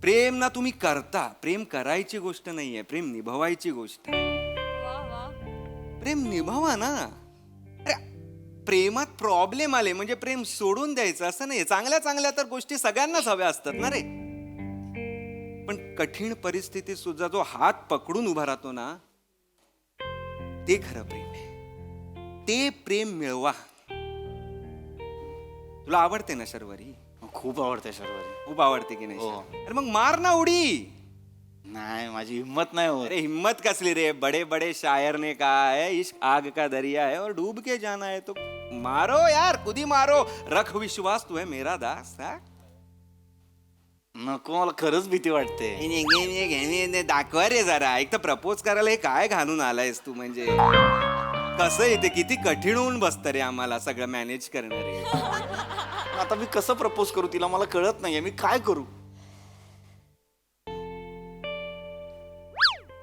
प्रेम ना तुम्ही करता. प्रेम करायची गोष्ट नाहीये, प्रेम निभवायची गोष्ट. प्रेम निभावा ना. अरे प्रेमात प्रॉब्लेम आले म्हणजे प्रेम सोडून द्यायचं असं नाही. चांगल्या चांगल्या तर गोष्टी सगळ्यांनाच हव्या असतात ना रे. पण कठीण परिस्थितीत सुद्धा जो हात पकडून उभा राहतो ना, ते खरं प्रेम आहे. ते प्रेम मिळवा. तुला आवडते ना शर्वरी? खूप आवडते शर्वरी. खूप आवडते की नाही? अरे मग मार ना उडी. नाही, माझी हिम्मत नाही होत. अरे हिम्मत कसली रे? बड़े बड़े शायर ने कहा है इश्क आग का दरिया है और डूब के जाना है तो मारो यार, खुदी मारो. रख विश्वास, तू है मेरा दास. नको, मला खरंच भीती वाटते. दाखवा रे जरा. एक तर प्रपोज करायला हे काय घालून आलायस तू? म्हणजे कसं येते? किती कठीण होऊन बसतं रे आम्हाला सगळं मॅनेज करणं रे. आता मी कसं प्रपोज करू तिला? मला कळत नाहीये. मी काय करू?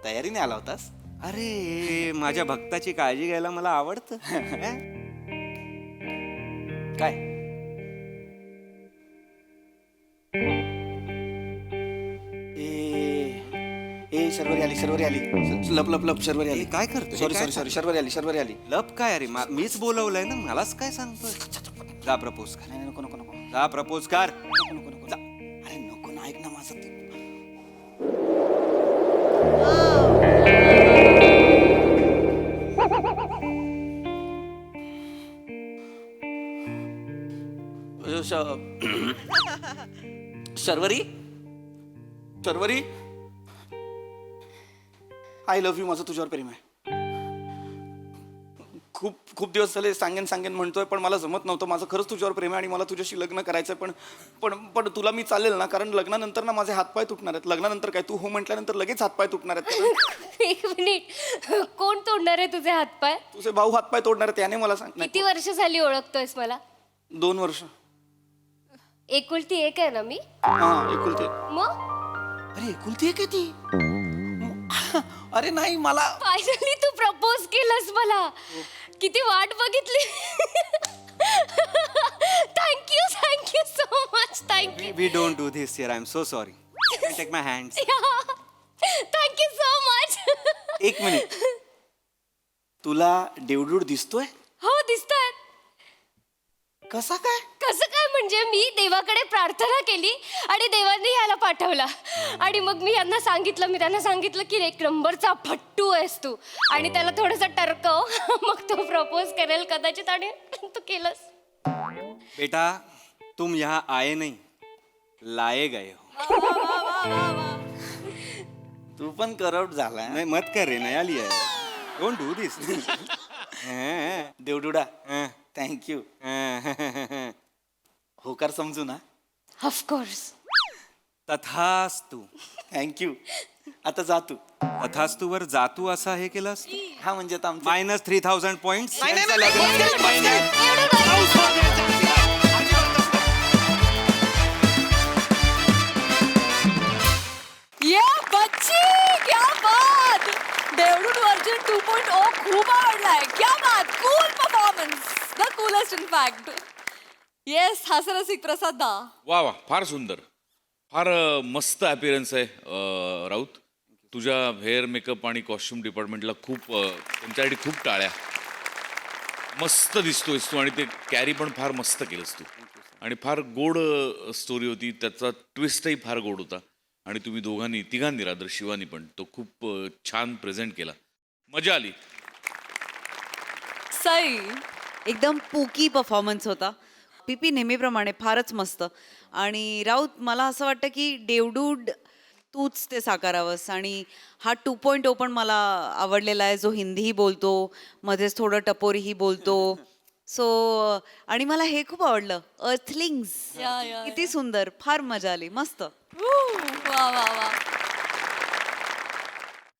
तयारीने आला होतास? अरे माझ्या भक्ताची काळजी घ्यायला मला आवडतं. काय? ए शर्वरी आली. लप शर्वरी आली. काय करतो? सॉरी शर्वरी आली. लप काय? अरे मीच बोलवलंय ना, मलाच काय सांगतोय? जा प्रपोज कर. नको जा प्रपोज कर. जा. अरे नको ना, ऐक ना माझं ते. Sharvari I love you. माझं तुझ्यावर प्रेम आहे. खूप दिवस झाले सांगेन म्हणतोय, पण मला जमत नव्हतं. माझं खरंच तुझ्यावर प्रेम आहे आणि मला तुझ्याशी लग्न करायचंय. पण तुला मी चालेल ना? कारण लग्नानंतर ना माझे हातपाय तुटणार आहेत. लग्नानंतर काय, तू हो म्हटल्यानंतर लगेच हातपाय तुटणार आहेत. एक मिनिट, कोण तोडणार आहे तुझे हातपाय? तुझे भाऊ हातपाय तोडणार आहेत. त्याने मला सांग. किती वर्ष झाली ओळखतोयस मला? 2 वर्ष. एकुलती एक आहे ना मी? हा, एकुलती. मग अरे एकुलती एक आहे ती? अरे नाही, मला फायनली तू प्रपोज केलंस मला. किती वाट बघितली. Thank you so much. Thank you. We don't do this here. I am so sorry. Take my hands. Thank you so much. एक मिनिट. तुला देवडूड दिसतोय? हो दिसतोय. कसा काय? कसं काय म्हणजे मी देवाकडे प्रार्थना केली आणि देवाने याला पाठवला. आणि मग मी त्यांना सांगितलं की एक नंबरचा फट्टू आहेस तू. आणि त्याला थोडंसं टरकव, मग तो प्रपोज करेल कदाचित. आणि तू केलंस. बेटा तुम यहाँ आए नहीं, लाए गए हो. तू पण करप्ट झाला. नहीं मत कर रे, नया लिया है. Don't do this. देवडुडा थँक्यू. होकार समजू ना? ऑफकोर्स. तथास्तु. थँक्यू. आता जा तू. तथास्तु वर जातू असा हे केलंस? हा म्हणजे -3000 पॉइंट्स. ये बच्ची, क्या बात. 2.0 खूप आवडलाय. क्या बात, cool performance, the coolest in fact. Yes, हास्यरसिक प्रसाद दा. वा वा, फार सुंदर, फार मस्त अपीअरन्स आहे राऊत. तुझ्या हेअर मेकअप आणि कॉस्ट्युम डिपार्टमेंटला खूप त्यांच्यासाठी खूप टाळ्या. मस्त दिसतोयस तू आणि ते कॅरी पण फार मस्त केलंस तू. आणि फार गोड स्टोरी होती, त्याचा ट्विस्टही फार गोड होता. आणि तुम्ही तिघांनी रादर शिवानी पण तो खूप छान प्रेझेंट केला. मजा आली. सई. एकदम पोकी परफॉर्मन्स होता. पीपी नेहमीप्रमाणे फारच मस्त. आणि राऊत, मला असं वाटतं की डेवडूड तूच ते साकारावंस. आणि हा 2.0 पण मला आवडलेला आहे, जो हिंदीही बोलतो, मध्येच थोडं टपोरीही बोलतो. सो आणि मला हे खूप आवडलं, अर्थलिंग्स. या, या, किती सुंदर, फार मजा आली, मस्त. वा वा वा.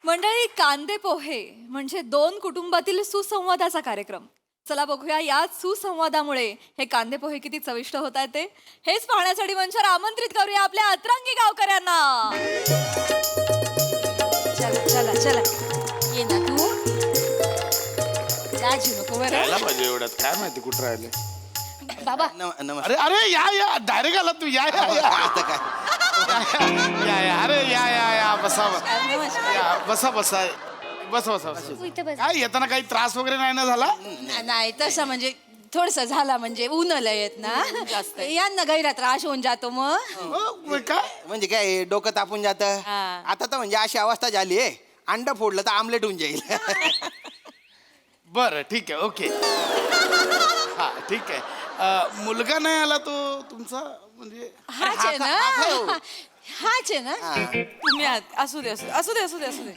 मंडळी, कांदे पोहे म्हणजे दोन कुटुंबातील सुसंवादाचा कार्यक्रम. चला बघूया याच सुसंवादामुळे हे कांदे पोहे किती चविष्ट होत आहेत ते. हेच पाहण्यासाठी मंचावर आमंत्रित करूया आपल्या अतरंगी गावकऱ्यांना. चला चला चला, ये ना तू, लाजू नको बरं. यायला पाहिजे एवढ्यात, काय माहिती कुठं राहिले. बाबा अरे अरे या या, डायरेक्ट आला तू. या या या, आता काय या या, अरे या या या, बसा या, बसा बसा बसा बसा बसा. तू इथे बस. काय येताना काही त्रास वगैरे नाही ना झाला? नाही तसं म्हणजे थोडस झाला, म्हणजे उन्हाला येत ना जास्त, यांना गैरा त्रास होऊन जातो मग. काय म्हणजे काय डोकं तापून जातं. आता तर म्हणजे अशी अवस्था झाली आहे, अंड फोडलं तर आमलेट होऊन जाईल. बरं ठीक आहे, ओके. हा ठीक आहे. मुलगा नाही आला तो तुमचा, म्हणजे हाच आहे ना, हाच आहे ना. तुम्ही असू दे असू दे असू दे असू दे असू दे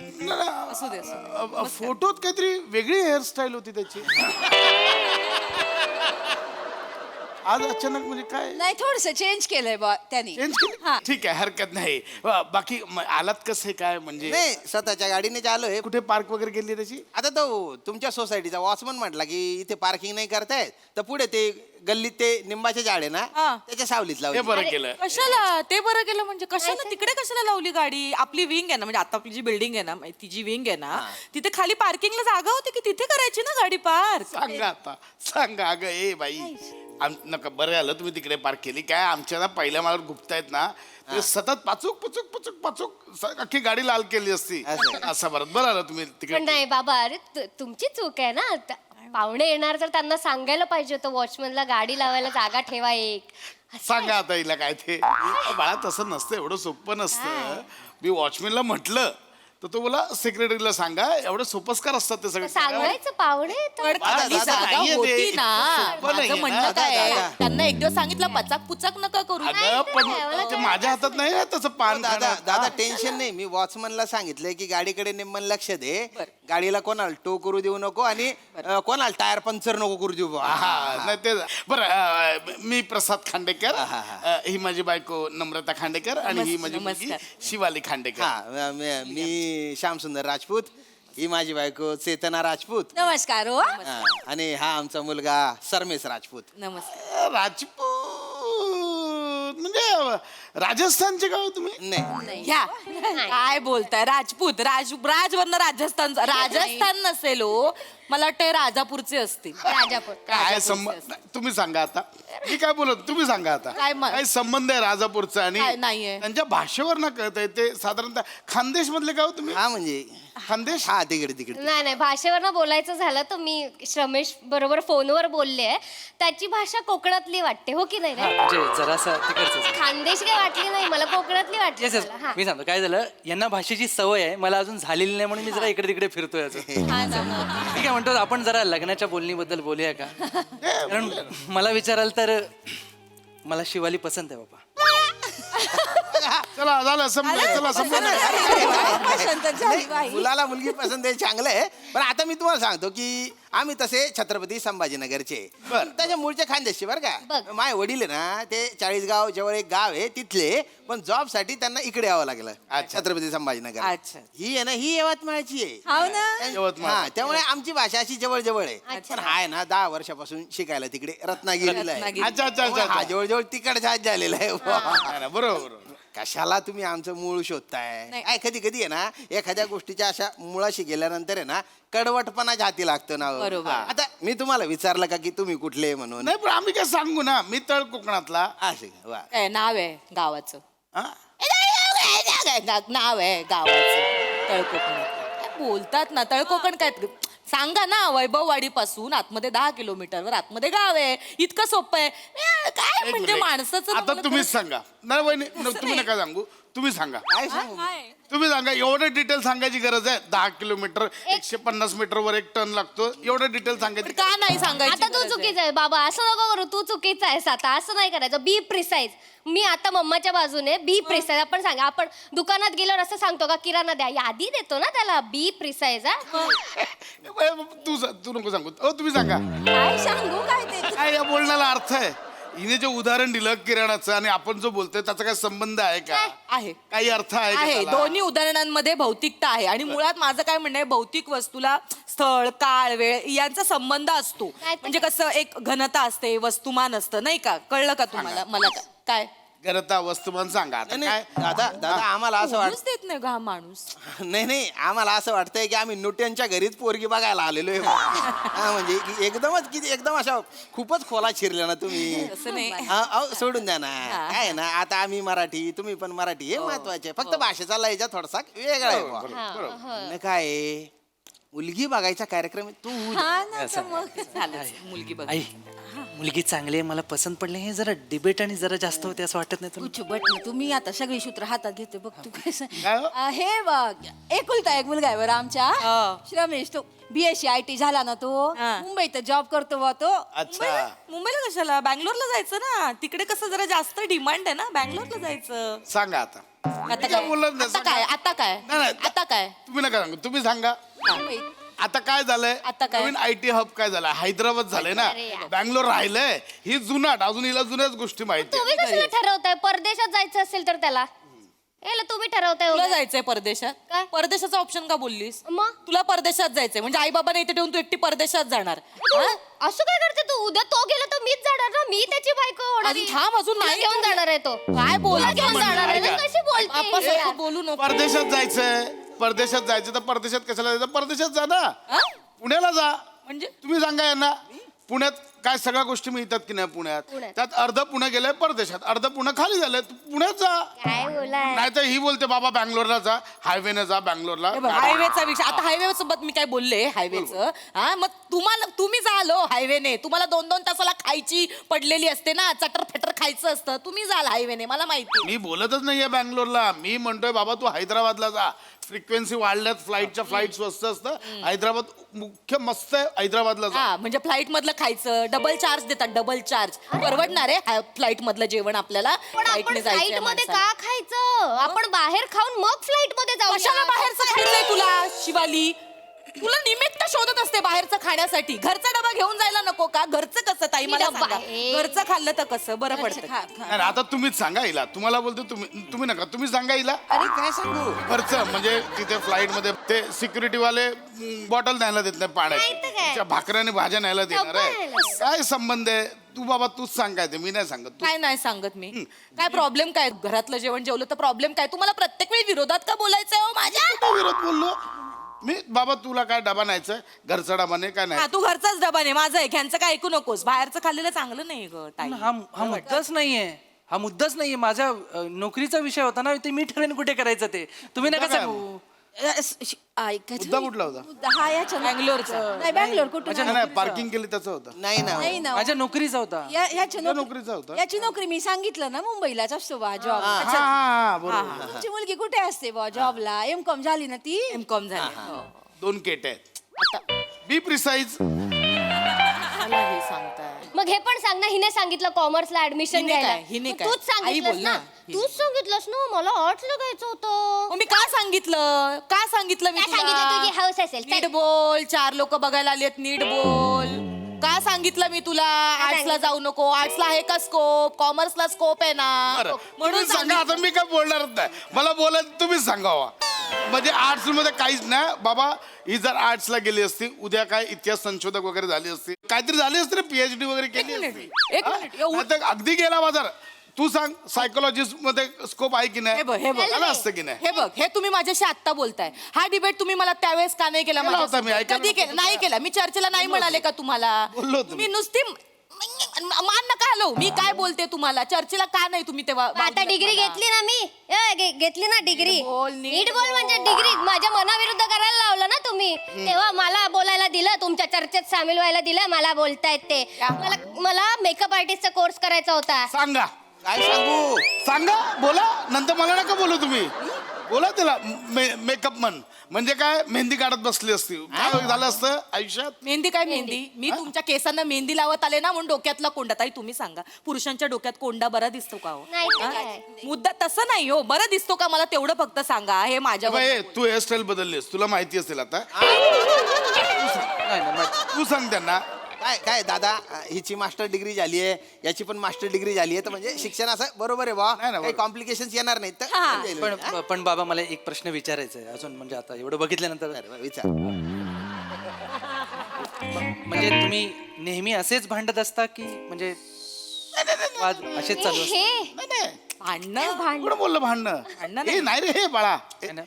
असू दे असू दे. फोटोत काहीतरी वेगळी हेअरस्टाईल होती त्याची. आज अचानक म्हणजे काय नाही, थोडस चेंज केलंय बा त्यांनी. चेंज केली? ठीक आहे, हरकत नाही. बाकी आलात कसं काय, म्हणजे नाही, स्वतःच्या गाडीने आलोय. कुठे पार्क वगैरे केली त्याची? आता तो तुमच्या सोसायटीचा वॉचमन म्हटला की इथे पार्किंग नाही करतायत, तर पुढे ते गल्लीत ते निंबाचे झाड आहे ना, त्याच्या सावलीत हे लावली. बरं केलं. कशाला ते बरं केलं म्हणजे? कशाला तिकडे कशाला लावली गाडी? आपली विंग आहे ना, म्हणजे आता आपली जी बिल्डिंग आहे ना, ती जी विंग आहे ना, तिथे खाली पार्किंगला जागा होती की तिथे करायची ना गाडी पार्क. सांगा आता, सांगा. अगं ए बाई, नका, बरं आलं तुम्ही तिकडे पार्क केली. काय आमच्या ना पहिल्या माळावर गुप्तायत ना, ते सतत पाचूक पचूक पचूक पाचूक अख्खी गाडी लाल केली असती. असं बरं आलं तुम्ही पण तिकडे. नाही बाबा, अरे तुमची चूक आहे ना. पाहुणे येणार तर त्यांना सांगायला पाहिजे होतं, वॉचमनला गाडी लावायला जागा ठेवा एक. सांगा आता हिला काय ते. बाळा तसं नसतं, एवढं सोपं नसतं. मी वॉचमॅनला म्हटलं तर तो बोला सेक्रेटरीला सांगा. एवढं सोपस्कार असतात ते सगळे. सांगायचं पाहुणे पण खाली जागा होती ना. माझं म्हणणं काय आहे, त्यांना एक दिवस सांगितलं पचाक पुचाक नका करू. अगं पण ते माझ्या हातात नाही ना तसं पान. दादा दादा टेन्शन नाही, मी वॉचमनला सांगितलंय की गाडीकडे निम्मन लक्ष दे, गाडीला कोणाला टो करू देऊ नको आणि कोणाला टायर पंक्चर नको करू देऊ. हा नाही ते बरं. मी प्रसाद खांडेकर, ही माझी बायको नम्रता खांडेकर आणि ही माझी मुलगी शिवाली खांडेकर. हा, मी श्यामसुंदर राजपूत, ही माझी बायको चेतना राजपूत. नमस्कार हो. हा, आणि हा आमचा मुलगा सरमेश राजपूत. नमस्कार. राजपूत म्हणजे राजस्थानचे गाव तुम्ही? नाही, घ्या काय बोलताय, राजपूत राजवरनं राजस्थान नसेल हो. मला वाटतं राजापूरचे असतील. राजापूर. काय संबंध? तुम्ही सांगा आता. मी काय बोलत, तुम्ही सांगा आता. काय संबंध आहे राजापूरचा आणि नाहीये. त्यांच्या भाषेवर ना कळत आहे ते. साधारणतः खानदेश मधले गाव तुम्ही? हा म्हणजे खानदेश. हा, तिकडे तिकडे. नाही भाषेवर बोलायचं झालं तर मी रमेश बरोबर फोनवर बोलले, त्याची भाषा कोकणातली वाटते, हो की नाही रे? म्हणजे जरासा तिकडचं. खानदेश काय वाटली नाही मला, कोकणातली वाटली Yes, yes. मला. हा. मी सांगतो काय झालं, यांना भाषेची सवय आहे, मला अजून झालेली नाही, म्हणून मी जरा इकडे तिकडे फिरतोय अजून. मी काय म्हणतो, आपण जरा लग्नाच्या बोलणीबद्दल बोलूया का? कारण मला विचाराल तर मला शिवाली पसंत आहे बाबा. चला झालं, चला मुलाला मुलगी पसंत आहे, चांगलं आहे. पण आता मी तुम्हाला सांगतो की आम्ही तसे छत्रपती संभाजीनगरचे, त्याच्या मूळचे खानदेशचे बरं का. माझे वडील आहे ना, ते 40 गाव जवळ एक गाव आहे तिथले, पण जॉब साठी त्यांना इकडे यावं लागलं, छत्रपती संभाजीनगर. अच्छा. ही आहे ना, ही यवतमाळची आहे. हा, त्यामुळे आमची भाषा अशी जवळ जवळ आहे. पण हा आहे ना 10 वर्षापासून शिकायला तिकडे रत्नागिरीला आहे. अच्छा अच्छा अच्छा. हा, जवळजवळ तिकडे झालेला आहे. बरोबर. कशाला तुम्ही आमचं मूळ शोधताय? नाही. काय कधी कधी आहे ना एखाद्या गोष्टीच्या अशा मुळाशी गेल्यानंतर आहे ना कडवटपणा हाती लागतो ना हो. बरोबर. आता मी तुम्हाला विचारलं का की तुम्ही कुठले म्हणून? नाही पण आम्ही काय सांगू ना, मी तळ कोकणातला. असे का? वा. काय नाव आहे गावाचं? हा? नाव आहे गावाचं तळकोकण. काय बोलतात ना तळकोकण काय सांगा ना. वैभववाडी पासून आतमध्ये 10 किलोमीटरवर आतमध्ये गाव आहे. इतकं सोपं आहे. काय एक म्हणजे मिनिट. माणसाचं आता मला तुम्हीच खरंच- सांगा. नाही वहिनी, तुम्ही नका सांगू, तुम्ही सांगा. काय सांगू? तुम्ही सांगा. एवढं डिटेल सांगायची गरज आहे? 10 किलोमीटर 150 मीटरवर 1 टन लागतो, एवढं डिटेल सांगायची? का नाही सांगायची आता तू गरज आहे? चुकीचा आहे बाबा, असं नको करू. तू चुकीचा आहेस आता, असं नाही करायचं. बी प्रिसाईज. मी आता मम्माच्या बाजूने. बी प्रिसाईज. आपण सांगा, आपण दुकानात गेल्यावर असं सांगतो का किराणा द्या, यादी देतो ना त्याला. बी प्रिसाईज. तू नको सांगू. तुम्ही सांगा. काय सांगू काय ते? काय या बोलण्याला अर्थ आहे? हिने जे उदाहरण दिलं किराणाचं आणि आपण जो बोलतोय त्याचा काय संबंध आहे का? आहे काही अर्थ आहे का आहे. त्याला? दोन्ही उदाहरणांमध्ये भौतिकता आहे आणि मुळात माझं काय म्हणणं आहे, भौतिक वस्तूला स्थळ काळ वेळ यांचा संबंध असतो. काय ते? म्हणजे कसं एक घनता असते, वस्तुमान असतं, नाही का? कळलं का तुम्हाला? मला काय घरता वस्तुमान सांगा आता नाही, काय? नाही, दादा आम्हाला असं बोलूच वाटत देत नाही का हा माणूस? नाही आम्हाला असं वाटतंय की आम्ही नुट्यांच्या घरीच पोरगी बघायला आलेलो आहे. हा, म्हणजे की एकदमच किती एकदम अशा खूपच खोला शिरल्या ना तुम्ही. असं नाही. हा, अहो, सोडून द्या ना. काय आहे ना, आता आम्ही मराठी, तुम्ही पण मराठी, हे महत्वाचे. फक्त भाषेचा लयचा थोडासा वेगळा आहे बुवा. न काय आहे, मुलगी बघायचा कार्यक्रम आहे. तू हा ना, तर मग. झालं मुलगी बघ. आई मुलगी चांगली आहे, मला पसंत पडले. हे जरा डिबेट आणि जरा जास्त होते असं वाटत नाही तुला? उचबट ना तुम्ही आता सगळी सूत्र हातात घेते बघ तू कसं. काय हो? हे बघ एकुलता एक मुलगा आहे बरं आमच्या श्रमेश. तो BSc IT झाला ना तो. हा. मुंबईत जॉब करतो बा तो. अच्छा. मुंबईला कशाला? बँगलोरला जायचं ना. तिकडे कसं जरा जास्त डिमांड आहे ना. बँगलोरला जायचं. सांगा आता. आता काय बोलत नाही, आता काय? आता काय? नाही, नाही. आता काय? तुम्ही नका सांगू, तुम्ही सांगा. मुंबईत. आता काय झालंय? आता काय? नवीन IT हब काय झालं? हैदराबाद झालंय ना. बँगलोर राहिलंय. ही जुनाट, अजून हिला जुन्याच गोष्टी माहिती तुम्ही कशाला ठरवताय? परदेशात जायचं असेल तर त्याला याला तुम्ही ठरवताय तुला उगाच. जायचंय परदेशात? काय? परदेशाचा ऑप्शन का बोललीस? मग? तुला परदेशात जायचंय म्हणजे आई बाबा इथे ठेवून तू एकटी परदेशात जाणार? हा? असं काय करते तू? उद्या तो गेला तर मीच जाणार ना. मी त्याची बायको होणार अजून आहे. थांब, अजून तुला नाही घेऊन जाणार आहे तो. काय बोल तुला घेऊन जाणार आहे ना. कशी बाप्पासारखं बोलते? बोलू नको. परदेशात जायचंय. परदेशात जायचं तर परदेशात कशाला जायचं? परदेशात जा ना. हा? पुण्याला जा. म्हणजे तुम्ही सांगा यांना. पुण्यात काय सगळ्या गोष्टी मिळतात की नाही पुण्यात? पुण्यात. त्यात अर्ध पुणे गेलंय परदेशात, अर्ध पुणे खाली झालंय. तू पुण्यात जा. काय बोलाय? नाही तर ही बोलते बाबा बँगलोरला जा, हायवेने जा बँगलोरला. हायवेचा विषय. आता हायवे सोबत मी काय बोलले हायवेचं? हा, मग तुम्ही जाल हायवेने. तुम्हाला 2-2 तासाला खायची पडलेली असते ना, चटर फेटर खायचं असतं. तुम्ही जाल हायवेने, मला माहिती. मी बोलतच नाहीये बँगलोरला. मी म्हणतोय बाबा तू हैदराबादला जा. फ्रिक्वेन्सी वाढल्यात, फ्लाईटच्या फ्लाईट स्वस्त असतं. हैदराबाद मुख्य मस्त आहे, हैदराबादला जा. हा, म्हणजे फ्लाईट मधलं खायचं. डबल चार्ज देतात, डबल चार्ज. परवडणार आहे फ्लाईट मधलं जेवण आपल्याला? पण Flight आपण ने जायचंय फ्लाईट मध्ये माणसाला. का खायचं? आपण बाहेर खाऊन मग फ्लाईट मध्ये जाऊ. कशाला बाहेरचं खायचंय तुला शिवाली? तुला निमित्त शोधत असते बाहेरचं खाण्यासाठी. घरचा डबा घेऊन जायला नको का? घरचं कसं ताई मला डबा सांगा. आहे. घरचं खाल्लं तर कसं बरं पडतं? नाही, आता तुम्हीच सांगा हिला. तुम्हाला बोलतो तुम्ही नका. तुम्ही सांगा हिला. अरे काय सांगू? खर्च म्हणजे तिथे फ्लाईट मध्ये ते सिक्युरिटी वाले बॉटल न्यायला देत नाही नाही तर पाण्याची. काय? तिच्या भाकऱ्याने भाज्या न्यायला देणार आहे. नको काय संबंध आहे? तू बाबा तूच सांगायचं, मी नाही सांगत. तू काय नाही सांगत मी. काय प्रॉब्लेम काय? घरातलं जेवण जेवलं तर प्रॉब्लेम काय? तुम्हाला प्रत्येक वेळी विरोधात का बोलायचंय हो माझ्या? कुठं विरोध बोललो मी? बाबा तुला काय डबा न्यायचं? घरचा डबा नाही काय हा, नाही? तू घरचाच डबा नाही माझं आहे. ह्यांचं काय ऐकू नकोस. बाहेरचं खाल्लेलं चांगलं नाही ग ताई. हा मुद्दाच नाहीये. हा मुद्दाच नाहीये. माझ्या नोकरीचा विषय होता ना. ते मी ठरेन कुठे करायचं ते. तुम्ही नका काय? सांगू. मुद्दा कुठला होता? हा याच्या बँगलोरचा. नाही बँगलोर कुठून? नाही, पार्किंग केली त्याचा होता. नाही ना. नाही ना. माझ्या नोकरीचा होता. याची तुझ्या नोकरीचा होता? याची नोकरी मी सांगितलं ना, मुंबईलाच असतो बा जॉब. हा बरोबर. तुमची मुलगी कुठे असते बा जॉबला? M.Com झाली ना ती? M.Com झाले. 2 केट आहेत. बी प्रिसाईज. मला हे सांगताय. मग हे पण सांग ना. हिने सांगितलं कॉमर्सला ऍडमिशन हिने घ्यायला. काय? हिने मग काय? तूच आई सांगितलंस बोल ना. ना. तूच सांगितलंस ना. मला आर्ट्सला घ्यायचं होतं. मग मी का सांगितलं? का सांगितलं मी काय सांगितलं? तुझी तुला? हौस असेल. नीट बोल. 4 लोक बघायला आलेत, नीट बोल. का सांगितलं मी तुला आर्ट्सला जाऊ नको? आर्ट्सला आहे का स्कोप? कॉमर्सला स्कोप आहे ना. बरं म्हणून म्हणून सांगा. आता मी काय बोलणारच नाही. मला बोलायला तुम्हीच सांगावा. म्हणजे आर्ट्स मध्ये काहीच नाही बाबा. ही जर आर्ट्सला गेली असती, उद्या काय इतिहास संशोधक वगैरे झाली असती, काहीतरी झाली असती ना, PhD वगैरे केली असती. एक मिनिट, एवढं- नाहीतर अगदी गेला बाजार. तू सांग सायकोलॉजिस्ट मध्ये स्कोप आहे की नाही हे बघ, हे बघ. झालं असतं की नाही हे बघ, हे तुम्ही माझ्याशी आत्ता बोलताय. हा डिबेट तुम्ही मला त्यावेळेस का नाही केला? केला होता मी, ऐकायला कधी केला? नाही केला. मी चर्चेला नाही म्हणाले का तुम्हाला? बोललो होतो मी. मी नुसती मान नका हलवू. मी काय बोलते तुम्हाला? चर्चेला का नाही तुम्ही तेव्हा? आता डिग्री घेतली ना मी घेतली ना डिग्री बोल, नीट बोल. म्हणजे डिग्री माझ्या मनाविरुद्ध करायला लावलं ना तुम्ही. तेव्हा मला बोलायला दिलं, तुमच्या चर्चेत सामील व्हायला दिलं. मला बोलतायत ते. मला मेकअप आर्टिस्टचा कोर्स करायचा होता. सांगा काय सांगू सांगा बोला नंतर मला नका बोलू तुम्ही बोला त्याला मेकअप म्हणजे काय मेहंदी काढत बसली असती काय झालं असतं आयुष्यात मेहंदी काय मेहंदी? मी तुमच्या केसांना मेहंदी लावत आले ना, म्हणून डोक्यातला कोंडा. ताई तुम्ही सांगा, पुरुषांच्या डोक्यात कोंडा बरा दिसतो का हो? नाही तर हा? काय. मुद्दा तसं नाही हो. बरं दिसतो का मला तेवढं फक्त सांगा. हे माझ्या बाई, तू हेअरस्टाईल बदललीस तुला माहिती असेल आता तू सांग त्यांना काय काय दादा हिची मास्टर डिग्री झाली आहे, याची पण मास्टर डिग्री झाली आहे, तर म्हणजे शिक्षण असं बरोबर आहे बा. नाही, काही कॉम्प्लिकेशन्स येणार नाहीत तर पण बाबा मला एक प्रश्न विचारायचा आहे अजून. म्हणजे आता एवढं बघितल्यानंतर विचार. म्हणजे तुम्ही नेहमी असेच भांडत असता की म्हणजे वाद असेच चालू असतात? भांडणं कोण बोललं भांडणं हे नाही रे हे बाळा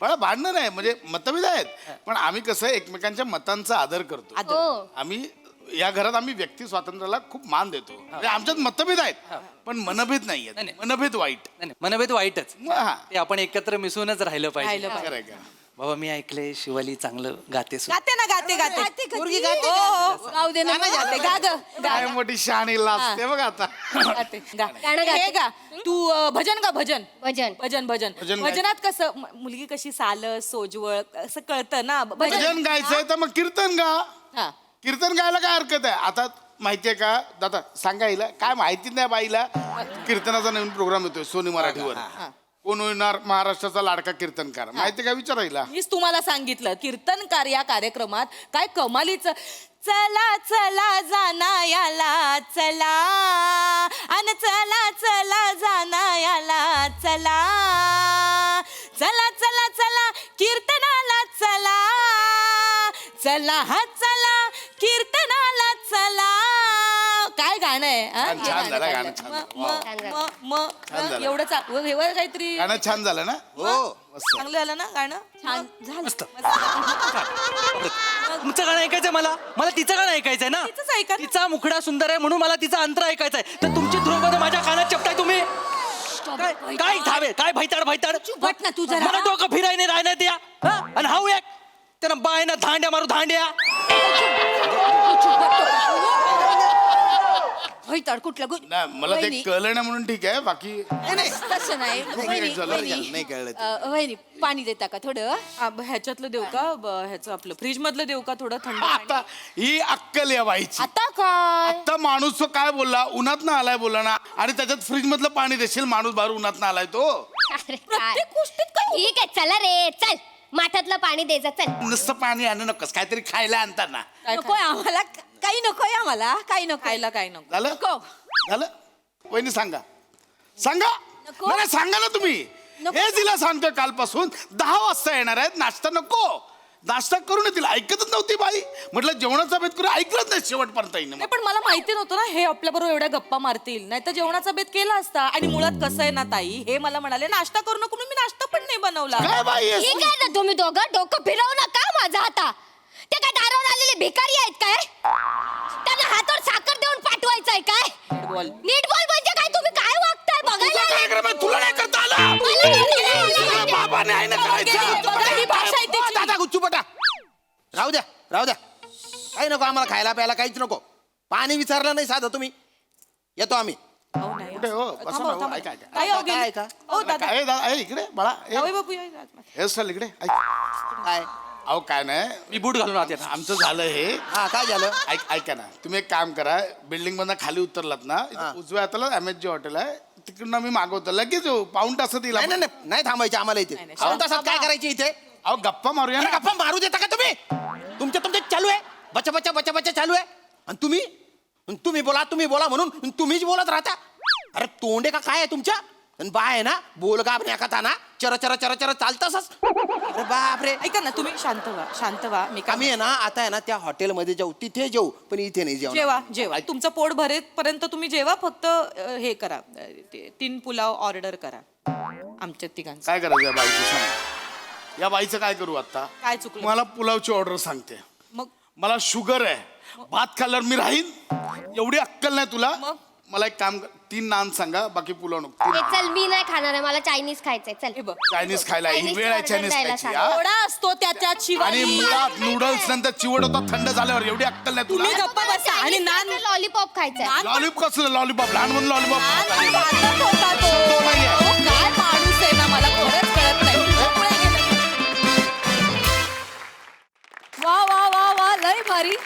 बाळा भांडणं नाही म्हणजे मतभेद आहेत पण आम्ही कसं एकमेकांच्या मतांचा आदर करतो. आम्ही या घरात आम्ही व्यक्ती स्वातंत्र्याला खूप मान देतो. म्हणजे आमच्यात मतभेद आहेत पण मनभेद नाही आहेत. मनभेद वाईट नाही, मनभेद वाईटच. हा. ते आपण एकत्र मिसळूनच राहिलं पाहिजे. खरं आहे का? बाबा मी ऐकलंय शिवाली चांगलं गाते सुद्धा. गाते ना, गाते गाते. पोरगी गाते हो, का? हो. गाऊ दे ना. गाते, गा ग, गा. काय मोठी शहाणी लाजते बघ आता गाते, गा. हे गा तू भजन गा. भजन भजन भजन भजन भजन गाय. भजनात कसं मुलगी कशी सालस सोजवळ असं कळतं ना. भजन गायचंय तर मग कीर्तन गा. हा. कीर्तन गायला काय हरकत आहे. आता माहितीये का दादा सांगा हिला काय माहिती नाही बाईला कीर्तनाचा नवीन प्रोग्राम येतोय सोनी मराठीवर. कोण होणार महाराष्ट्राचा लाडका कीर्तनकार माहिती का विचारायला. मीच तुम्हाला सांगितलं कीर्तनकार या कार्यक्रमात काय कमालीच. चला चला जानायाला चला अन चला चला जानायाला चला चला चला चला कीर्तनाला चला चला हा चला कीर्तनाला चला. काय गाणं आहे हा? छान, हे छान झालं गाणं गाणं, काढलं. छान. मग झालं. एवढं हेवर काहीतरी गाणं छान झालं ना. हो चांगलं झालं ना गाणं. छान झालं. तुमचं गाणं ऐकायचंय मला. मला तिचं गाणं ऐकायचंय ना. तिचंच ऐका ना. तिचा मुखडा सुंदर आहे म्हणून मला तिचा अंतर ऐकायचंय. तर तुमची ध्रुवपद माझ्या कानात चपताय तुम्ही. काय काय धावे काय भैताड भैताड. बट ना तू जरा. मला डोकं फिरायने राहण्यात द्या. आणि हाऊ एक त्यांना बायना धांड्या मारू धांड्या. कुठलं नाही मला ते कळलं ना म्हणून ठीक आहे बाकी तसं नाही. नाही कळलं वहिनी पाणी देता का थोडं? ह्याच्यातलं देऊ का? ह्याचं आपलं फ्रीज मधलं देऊ का थोडं थंड पाणी? आता ही अक्कल या बाईची. आता काय आता माणूस तो काय बोलला उन्हात ना आलाय बोलला ना आणि त्याच्यात फ्रीज मधलं पाणी देशील माणूस बाहेर उन्हात ना आलाय तो. अरे काय. प्रत्येक गोष्टीत काय ठीक आहे चला रे चल माठातलं पाणी द्यायचं चल. नुसतं पाणी आणू नकोस काहीतरी खायला आणताना. नकोय आम्हाला. काही नकोय आम्हाला. काही नको खायला. काही नको. झालं झालं वहिनी सांगा सांगा नाही सांगा ना तुम्ही. हे तिला सांगतोय कालपासून 10 वाजता येणार आहेत नाश्ता नको. नाश्ता करून तिला ऐकतच नव्हती बाई. म्हटलं जेवणाचा बेत करून ऐकलंच नाही शेवटपर्यंत. नाही पण मला माहिती नव्हतं ना हे आपल्या बरोबर एवढ्या गप्पा मारतील. नाही तर जेवणाचा बेत केला असता. आणि मुळात कसं आहे ना ताई हे मला म्हणाले नाश्ता करू नको म्हणून मी नाश्ता पण नाही बनवला. काय बाई आहेस? ठीक आहे ना तुम्ही दोघं डोकं फिरवू नका माझा हाता. ते काय दारावर आलेले भिकारी आहेत काय? त्यांना हातावर साखर देऊन पाठवायचंय काय? बोल. नीट बोल म्हणजे काय तुम्ही काय वागताय बघायला तुझा आले? कार्यक्रम आहे, तुला नाही करता आलं. मला बघायला आले. बाबाने आहे ना करायचं. बघा, ही भाषा आहे त्याची. दादा गुच्चूपटा राहू द्या राहू द्या. काही नको आम्हाला खायला प्यायला काहीच नको. पाणी विचारलं नाही साधं तुम्ही येतो आम्ही. हो, नाही. कुठे हो बसा थांबा, ना, हो, थांबा. ऐका ऐका काय हो, काय गेली? ऐका? हो, दादा. काय दादा ए, इकडे बाळा जावई बापू या. हेअरस्टाईल इकडे ऐक. काय अहो काय नाही मी बूट घालून आत येतो. आमचं झालं हे. हा काय झालं ऐका ना तुम्ही एक काम करा बिल्डिंग मधनं खाली उतरलात ना इथं उजव्या हाताला MSG हॉटेल आहे तिकडनं मी मागवतो लगेच येऊ पाऊण तासात येईल नाही आपण. नाही नाही, नाही थांबायचे आम्हाला इथे. नाही, पाऊण तासात काय करायचे इथे? अहो गप्पा मारूया अरे ना. गप्पा मारू देता का तुम्ही? तुमच्या चालू आहे बच्चा बच्चा बच्चा बच्चा चालू आहे आणि तुम्ही बोला म्हणून तुम्हीच बोलत राहता. अरे तोंडे का काय आहे तुमच्या? आणि बा आहे ना बोल गाबण्या कथा ना चर चर चर चर चालतसच. अरे बापरे. ऐका ना तुम्ही शांत व्हा मी आम्ही आहे ना आता आहे ना त्या हॉटेलमध्ये जाऊ तिथे जेऊ पण इथे नाही जेवू. जेवा तुमचं पोट भरेपर्यंत तुम्ही जेवा. फक्त हे करा 3 पुलाव ऑर्डर करा आमच्या तिघांचं. काय करायचं या बाईचं सांग. या बाईचं काय करू आता. काय चुकलं मला पुलावची ऑर्डर सांगते. मग मला शुगर आहे भात खाल्ल्यावर मी राहीन एवढी अक्कल नाही तुला. मला एक काम कर 3 नान सांगा बाकी पुलाव नको. चल मी नाही खाणार आहे मला चायनीज खायचंय चल चायनीज खायला ही वेळ आहे चायनीज खायची हा? थोडा असतो त्याच्यात आणि शिवाय मुळात नूडल्स नंतर चिवट होतात थंड झाल्यावर एवढी अक्कल नाही तुला. तुम्ही गप्पा बसा आणि नान लॉलीपॉप खायचंय. लॉलीपॉप कसलं लॉलीपॉप लहान म्हणून लॉलीपॉप बांधत होता तो. काय माणूस आहे ना मला खरंच कळत नाही. तुझ्यामुळे गेलं. वा वा वा वा लय भारी.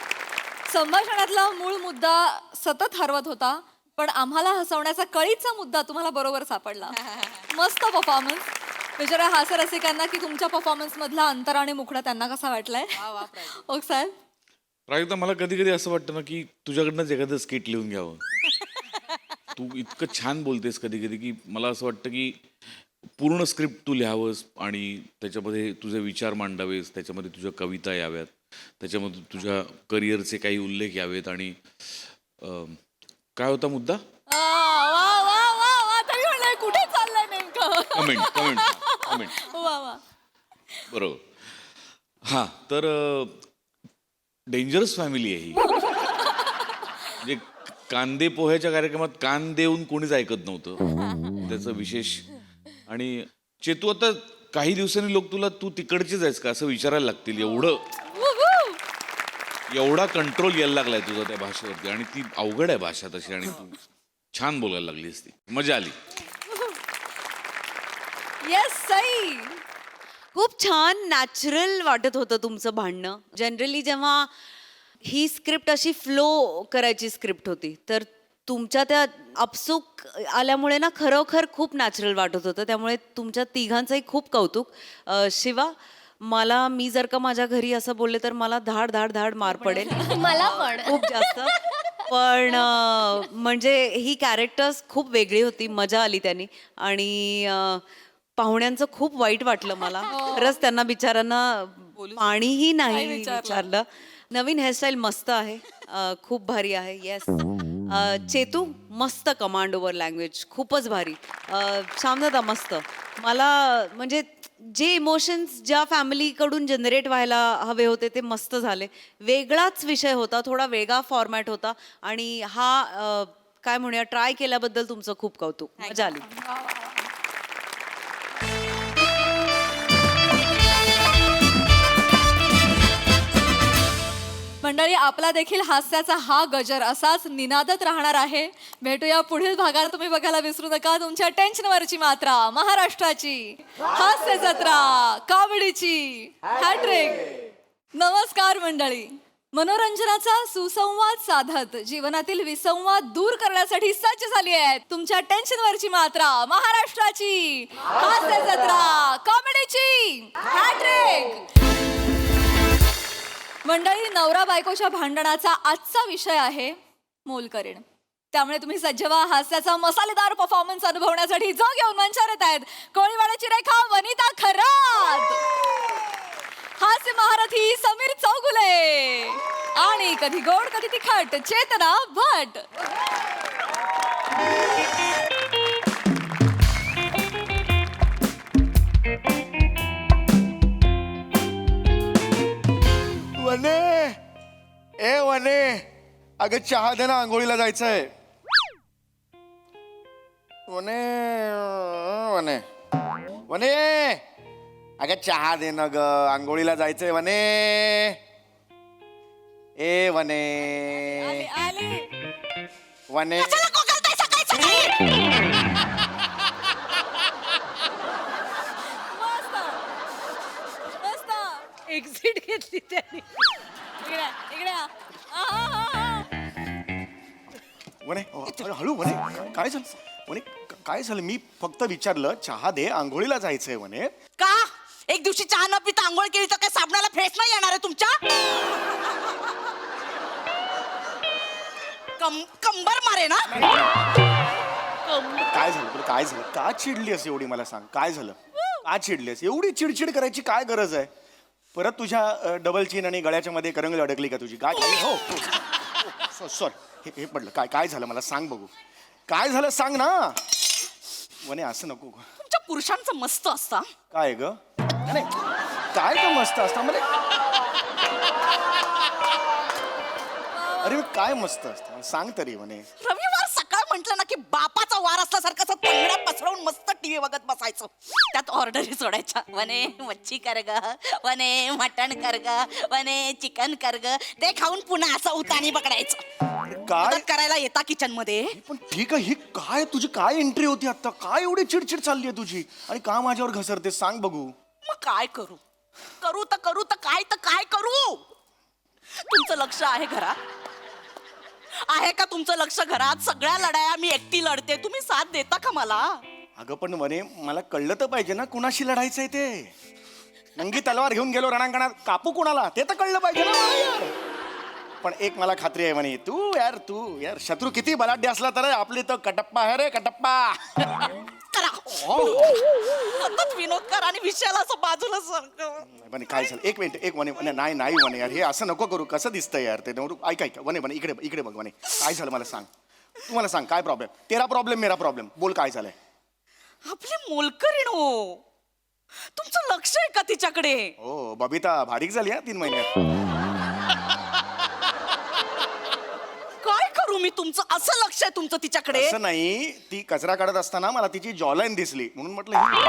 संभाषणातला मूळ मुद्दा सतत हरवत होता पण आम्हाला हसवण्याचा कळीचा मुद्दा तुम्हाला बरोबर सापडला. मस्त परफॉर्मन्स. बिचारा हास्यरसिकांना की तुमच्या परफॉर्मन्स मधला अंतर आणि मुखडा त्यांना कसा वाटलाय. ओक साहेब. प्राजक्ता मला कधी कधी असं वाटतं ना की तुझ्याकडनंच एखादं स्किट लिहून घ्यावं. तू इतकं छान बोलतेस कधी कधी की मला असं वाटतं की पूर्ण स्क्रिप्ट तू लिहावंस आणि त्याच्यामध्ये तुझे विचार मांडावेस, त्याच्यामध्ये तुझ्या कविता याव्यात, त्याच्यामध्ये तुझ्या करिअरचे काही उल्लेख यावेत. आणि काय होता मुद्दा. वा वा वा वा तरी म्हणलंय कुठे चाललंय नेमकं. कमेंट वा वा. बरोबर. हां तर डेंजरस फॅमिली आहे ही. म्हणजे कांदे पोह्याच्या कार्यक्रमात कान देऊन कोणीच ऐकत नव्हतं त्याचं विशेष. आणि चेतू आता काही दिवसांनी लोक तुला तू तिकडचीच आहेस का असं विचारायला लागतील. एवढा कंट्रोल यायला लागलाय तुझा त्या भाषेवरती. आणि ती अवघड आहे भाषा तशी आणि तू छान बोलायला लागलीस. ती मजा आली. येस सई. खूप छान नॅचरल वाटत होतं तुमचं भांडणं. जनरली जेव्हा ही स्क्रिप्ट अशी फ्लो करायची स्क्रिप्ट होती तर तुमच्या त्या अपसूक आल्यामुळे ना खरोखर खूप नॅचरल वाटत होतं. त्यामुळे तुमच्या तिघांचंही खूप कौतुक. शिवा मला मी जर का माझ्या घरी असं बोलले तर मला धाड धाड धाड मार पडेल. मला पण खूप जास्त. पण म्हणजे ही कॅरेक्टर्स खूप वेगळी होती. मजा आली त्यांनी. आणि पाहुण्यांचं खूप वाईट वाटलं मला. खरंच त्यांना बिचारांना पाणीही नाही विचारलं. नवीन हेअरस्टाईल मस्त आहे. खूप भारी आहे. येस. चेतू मस्त कमांड ओव्हर लँग्वेज खूपच भारी. शांतता मस्त. मला म्हणजे जे इमोशन्स ज्या फॅमिलीकडून जनरेट व्हायला हवे होते ते मस्त झाले. वेगळाच विषय होता, थोडा वेगळा फॉर्मॅट होता आणि हा काय म्हणूया ट्राय केल्याबद्दल तुमचं खूप कौतुक. मजा आली. मंडळी आपला देखील हास्याचा हा गजर असाच निनादत राहणार आहे. भेटूया पुढील भागात. तुम्ही बघायला विसरू नका तुमच्या टेन्शनवरची मात्रा, महाराष्ट्राची हास्य जत्रा, कॉमेडीची हॅट्रिक. नमस्कार मंडळी. मनोरंजनाचा सुसंवाद साधत जीवनातील विसंवाद दूर करण्यासाठी सज्ज झाली आहे तुमच्या टेन्शनवरची मात्रा, महाराष्ट्राची हास्य जत्रा, कॉमेडीची हॅट्रिक. मंडळी नवरा बायकोच्या भांडणाचा आजचा विषय आहे मोलकरीण. त्यामुळे तुम्ही सज्ज व्हा हास्याचा मसालेदार परफॉर्मन्स अनुभवण्यासाठी. जो घेऊन मंचावर येत आहेत कोळीवाड्याची रेखा वनिता खरात, हास्य महारथी समीर चौगुले आणि कधी गोड कधी तिखट चेतना भट. वने ए वने अगं चहा दे ना आंघोळीला जायचंय. वने वने वने अगं चहा दे ना ग आंघोळीला जायचंय वने. ए वने वने एक्झिट घेतली त्यांनी. वने अरे हळू वने काय झालं वने काय झालं. मी फक्त विचारलं चहा दे आंघोळीला जायचंय वने. का एक दिवशी चहा न पिता आंघोळ केली तर काय साबणाला फेस नाही येणार आहे तुमच्या. कंबर मारे ना. काय झालं तुला? काय झालं? का चिडलीस एवढी मला सांग? काय झालं? का चिडलीस? एवढी चिडचिड करायची काय गरज आहे? परत तुझ्या डबल चीन आणि गळ्याच्या मध्ये करंगळी अडकली का तुझी? काय हो सॉरी, हे पडलं. काय काय झालं मला सांग बघू. काय झालं सांग ना. वने असं नको. तुमच्या पुरुषांचं मस्त असतं. काय ग? नाही काय का मस्त असतं मला. अरे काय मस्त असतं सांग तरी म्हणे. रविवार सकाळ म्हटलं ना की बापाचा वार असल्यासारखं असं तंगड्या पसरवून मस्त टीव्ही बघत बसायचं. त्यात ऑर्डरी सोडायच्या. वने मच्छी कर ग, वने मटण कर ग, वने चिकन कर ग. ते खाऊन पुन्हा असं उतानी पकडायचं. काय करायला येता किचन मध्ये. पण ठीक आहे, ही काय तुझी काय एंट्री होती आता? काय एवढी चिडचिड चालली आहे तुझी? आणि का माझ्यावर घसरते सांग बघू. मग काय करू? करू तर काय करू? तुमचं लक्ष आहे घरात? आहे का तुमचं लक्ष घरात? सगळ्या लढाया मी एकटी लढते, तुम्ही साथ देता का मला? अगं पण म्हणे मला कळलं तर पाहिजे ना कुणाशी लढायचंय ते. नंगी तलवार घेऊन गेलो रणांगणात, कापू कुणाला ते तर कळलं पाहिजे ना. पण एक मला खात्री आहे म्हणे, तू यार शत्रू किती बलाढ्य असला तर आपली तर कटप्पा आहे रे, कटप्पा. सतत विनोद कर आणि विषयाला असं बाजूला सरकव. म्हणे काय झालं? एक मिनिट म्हणे नाही म्हणे यार, हे असं नको करू. कसं दिसतंय यार ते? ऐक म्हणे इकडे बघ म्हणे. काय झालं मला सांग. तू मला सांग काय प्रॉब्लेम? तेरा प्रॉब्लेम मेरा प्रॉब्लेम. बोल काय झालंय? आपली मोलकरीण हो, तुमचं लक्ष आहे का तिच्याकडे? हो बबिता बारीक झाली हा 3 महिन्यात. काय करू मी? तुमचं असं लक्ष आहे तुमचं तिच्याकडे? असं नाही, ती कचरा काढत असताना मला तिची जॉलाईन दिसली म्हणून म्हटलं ही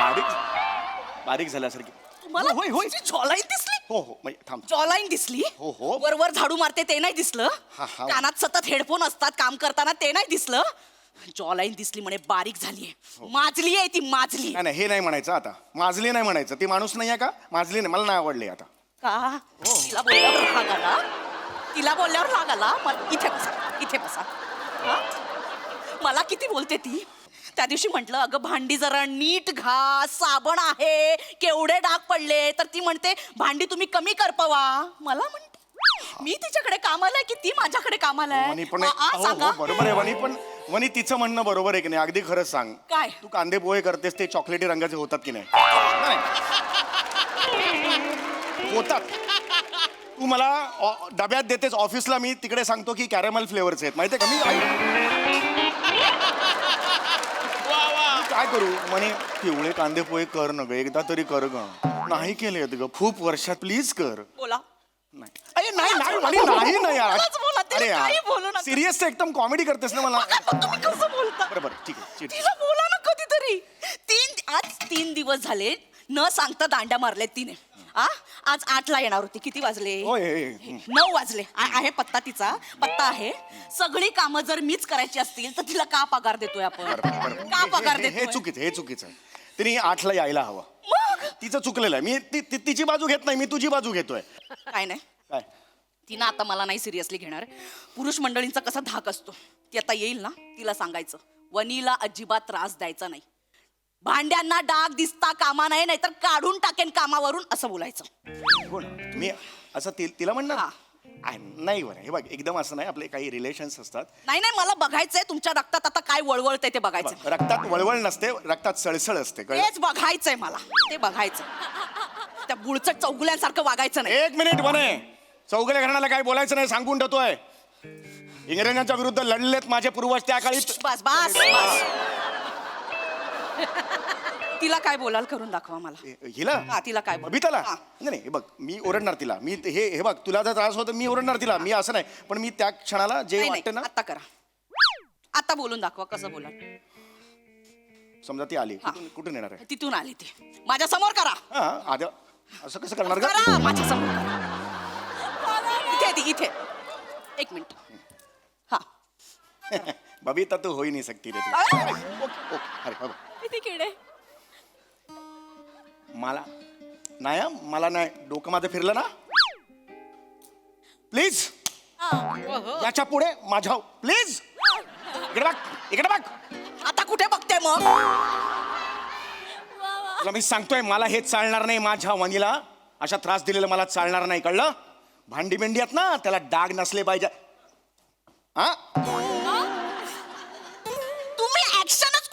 बारीक झाल्यासारखी. तुम्हाला तिची जॉलाईन दिसली? हो म्हणजे थांब. जॉलाईन दिसली? हो. वर झाडू मारते ते नाही दिसलं? हा. कानात सतत हेडफोन असतात काम करताना ते नाही दिसलं? जॉलाईन दिसली म्हणे बारीक झालीये. माजली आहे ती, माजली. नाही हे नाही म्हणायचं आता. माजली नाही म्हणायचं. ती माणूस नाही आहे का? माजली नाही. मला नाही आवडली आता. का? तिला बोलल्यावर राग आला? तिला बोलल्यावर राग आला? इथे बसा. हा? मला किती बोलते ती. त्या दिवशी म्हटलं अगं भांडी जरा नीट घास, साबण आहे, केवढे डाग पडले. तर ती म्हणते भांडी तुम्ही कमी करपवा. मला म्हणते मी तिच्याकडे कामाला आहे की ती माझ्याकडे कामाला आहे? सांगा. बरोबर आहे वनी, पण वनी तिचं म्हणणं बरोबर आहे की नाही? अगदी खरंच सांग. काय? तू कांदे पोहे करतेस ते चॉकलेटी रंगाचे होतात की नाही? होतात. तू मला डब्यात देतेस ऑफिसला, मी तिकडे सांगतो की कॅरेमल फ्लेवरचे आहेत माहितीये का? मी काय करू म्हणे पिवळे कांदे पोहे कर न ग, एकदा तरी कर ग. नाही केले ग खूप वर्षात, प्लीज कर. बोला. नाही यार. अरे यार सिरियस एकदम कॉमेडी करतेस ना मला. तुम्ही कसं बोलता? बरोबर ठीक आहे. तिला बोला ना कधीतरी. आज 3 दिवस झाले न सांगता दांड्या मारल्यात तिने. आज 8ला येणार होती. किती वाजले? 9 वाजले. आहे पत्ता, तिचा पत्ता आहे. सगळी कामं जर मीच करायची असतील तर तिला का पगार देतोय आपण? का पगार देतोय? हे चुकीचं. तिने 8ला यायला हवं. तिचं चुकलेलं आहे. मी तिची बाजू घेत नाही, मी तुझी बाजू घेतोय. काय नाही काय तिनं आता मला नाही सिरियसली घेणार. पुरुष मंडळींचा कसा धाक असतो. ती आता येईल ना, तिला सांगायचं वनीला अजिबात त्रास द्यायचा नाही. भांड्यांना डाग दिसता कामा नाही, नाहीतर काढून टाकेन कामावरून असं बोलायचं. हो ना, मी असं तिला म्हणणार नाही. बरं हे बघ, एकदम असं नाही. आपले काही रिलेशन्स असतात. नाही मला बघायचंय तुमच्या रक्तात आता काय वळवळतंय ते बघायचं. रक्तात वळवळ नसते, रक्तात सळसळ असते. तेच बघायचंय मला, ते बघायचं. त्या बुळचट चौगुल्यांसारखं वागायचं नाही. 1 मिनिट म्हणे. चौगुले घराण्याला काय बोलायचं नाही सांगून ठेवतोय. इंग्रजांच्या विरुद्ध लढलेत माझे पूर्वज त्या काळी. बस तिला काय बोलाल करून दाखवा मला. हिला? तिला काय बबिताला? नाही हे बघ, मी ओरडणार तिला. मी हे बघ, तुला जर त्रास होतो मी ओरडणार तिला. मी असं नाही, पण मी त्या क्षणाला जे वाटतं ना. आता करा, आता बोलून दाखवा कसं बोला. समजा ती आली, कुठून येणार आहे? तिथून आली ती माझ्या समोर करा. असं कसं करणार करा माझ्या समोर. इथे 1 मिनिट. बबिता तू होई नाही सकती रे. अरे बाबा किती किडे. मला नाही डोकं माझं फिरलं ना. प्लीज याच्या पुढे माझ्या प्लीज. इकडे बघ. आता कुठे बघते मग? तुला मी सांगतोय मला हे चालणार नाही. माझ्या वनीला अशा त्रास दिलेला मला चालणार नाही, कळलं? भांडी बिंडी आहेत ना, त्याला डाग नसले पाहिजे. तुम्ही ऍक्शनच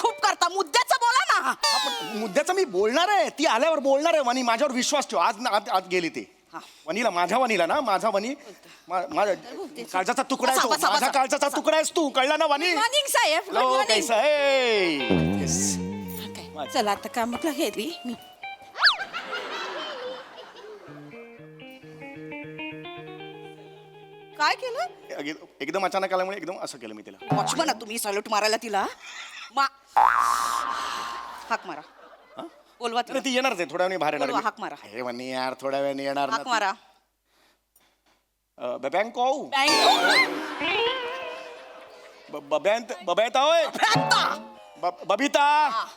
मुद्द्याचं मी बोलणार आहे, ती आल्यावर बोलणार आहे. वनी माझ्यावर विश्वास ठेव. आज आत गेली ती वनीला, माझ्या वनीला ना, माझा वनी माझा काळजाचा तुकडा आहे तो. बसा, बसा, माझा बसा. काळजाचा तुकडा आहेस तू, कळला ना वनी? मॉर्निंग साहेब, गुड हो, मॉर्निंग. कैसा आहे? Yes. चला आता कामाला घेतली मी. काय केलं? एकदम अचानक आल्यामुळे एकदम असं केलं मी तिला. वॉचमन तुम्ही सॅल्यूट मारायला तिला हाक मारा. बोलवा अरे ती येणारच आहे, थोड्या वेळाने बाहेर बोलवा, येणार. हाक मारा. अरे वनी यार, थोड्या वेळाने येणार हाक मारा. बँको बबैता होय, बबिता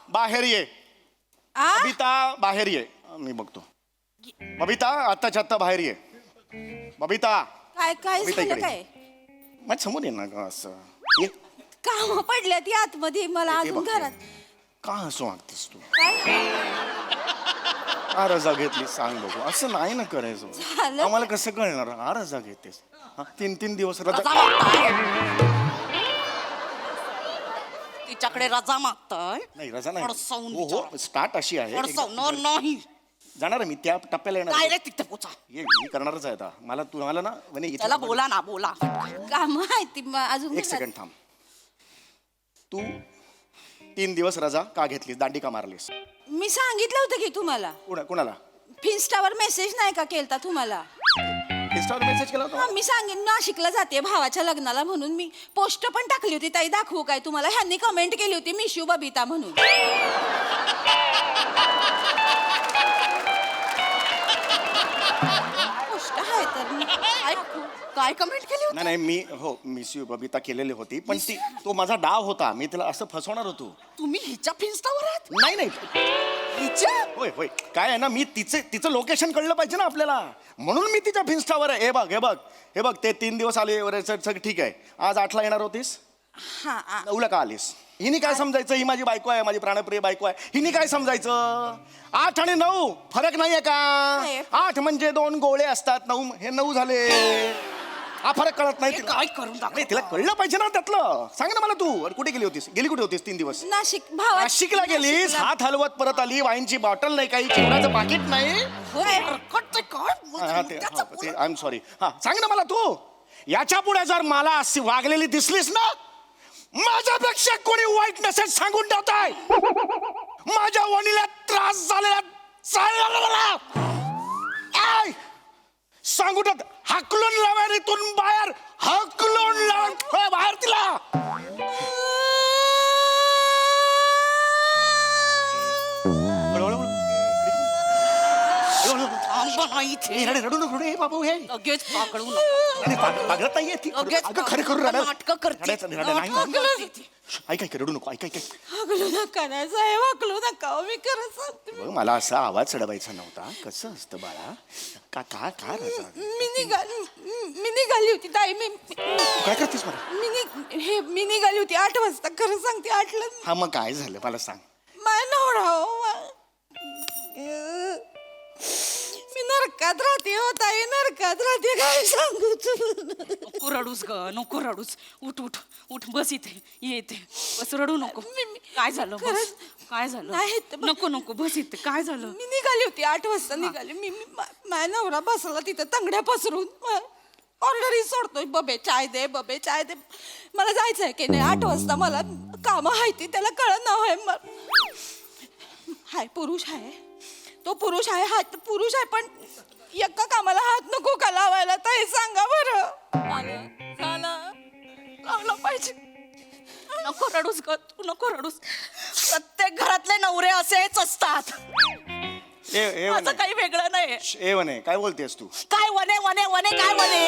बाहेर ये. बबिता बाहेर ये, मी बघतो. बबिता आत्ताच्या आत्ता बाहेर ये. बबिता काय काय बबिता झालं इकडे. काय? माझ्या समोर ये ना ग असं. ये. काम पडल्या ती आतमध्ये मला ये अजून बघ. घरात. का असं वागतेस तू? काय हा रजा घेतली सांग बघू. असं नाही ना करायचं. झालं? आम्हाला कसं कळणार? हा रजा घेतेस. 3 दिवस रजा. तिच्याकडे रजा मागताय? नाही रजा पडसावून नाही. हो स्टार्ट अशी आहे. पडसावणार नाही. जाणार आहे मी त्या टप्प्याला येणार. डायरेक्ट तिथे पोचा. ये मी करणारच आहे आता. मला तुम्हाला ना म्हणे इथे- त्याला बोला ना, बोला. काम आहे ती अजून. एक सेकंड थांब. तू 3 दिवस रजा का घेतलीस? दांडी का मारलीस? मी सांगितलं होतं की तुम्हाला. कुणाला? फिन्स्टावर मेसेज नाही का केलता तुम्हाला? इंस्टावर मेसेज केला होता? हा, मी सांगेन नाशिकला जाते भावाच्या लग्नाला म्हणून मी पोस्ट पण टाकली होती. ताई दाखवू काय तुम्हाला? ह्यांनी कमेंट केली होती मिशू बबिता म्हणून. पोस्ट आहे तर मी काय कमेंट केली होती? नाही मी हो मिस यू बबिता केलेली होती, पण ती तो माझा डाव होता. मी तिला असं फसवणार होतो. तुम्ही हिच्या फिन्स्टावर आहात? नाही नाही हिच्या? होय होय. काय आहे ना, मी तिचं लोकेशन कळलं पाहिजे ना आपल्याला, म्हणून मी तिच्या फिन्स्टावर आहे. हे बघ ते 3 दिवस आले सगळं ठीक आहे. आज 8ला येणार होतीस, हा 9ला का आलीस? हिनी काय समजायचं? ही माझी बायको आहे, माझी प्राणप्रिय बायको आहे. हिनी काय समजायचं? 8 आणि 9 फरक नाहीये का? 8 म्हणजे 2 गोळे असतात, 9 हे 9 झाले. हा फरक कळत नाही तिला. काय करून टाकलं? तिला कळलं पाहिजे ना त्यातलं. सांग ना मला तू. अरे कुठे गेली होतीस? कुठे होतीस 3 दिवस? नाशिक भावा. नाशिकला गेलीस, हात हलवत परत आली. वाईनची बॉटल नाही, काही चिवडाचं पाकिट नाही. I am sorry. हा सांग ना मला तू. याच्या पुढे जर मला अशी वागलेली दिसलीस ना, माझ्यापेक्षा कोणी वाईट नसेल सांगून ठेवताय. माझ्या वणीला त्रास झालेला मला सांगून ठेवत. हाकलून लावा इथून बाहेर, हाकलून लावा बाहेर तिला. रडू नको रे बाबू. हे लगेच पाकळू नको. पागलत नाहीये ती. अगं खरं करू नाटकं करते. ऐक रडू नको. ऐक हाकलू नका ना साहेब, हाकलू नका. मी खरं सांगते. बघ, मला असा आवाज चढवायचा नव्हता. कसं असतं बाळा? का रजा? मी निघाली होती ताई. काय करतेस मला? मी निघाली होती 8 वाजता. खरं सांगते 8ला. हा मग काय झालं मला सांग. माझा नवरा मी नरकात राहते हो ताई, नरकात राहते. काय सांगू तुला? नको रडूस ग, नको रडूस. उठ उठ उठ, बस इथे, ये इथे बस. रडू नको. काय झालं? बस. काय झालं? नको नको, बस इथे. काय झालं? मी निघाली होती 8 वाजता निघाली. माझा नवरा बसला तिथं तंगड्या पसरून. ऑर्डरही सोडतोय, बबे चाय दे, बबे चाय दे. मला जायचंय की नाही 8 वाजता. मला कामं आहे त्याला कळत नाव हाय पुरुष आहे. तो पुरुष आहे, हात पुरुष आहे, पण एका कामाला हात नको का लावायला? ताई सांगा बरं. लावला पाहिजे. नको रडूस ग, तू नको रडूस. प्रत्येक घरातले नवरे असेच असतात. माझं काही वेगळं नाही. ए वने, काय बोलतेस तू? काय वने वने वने काय वने?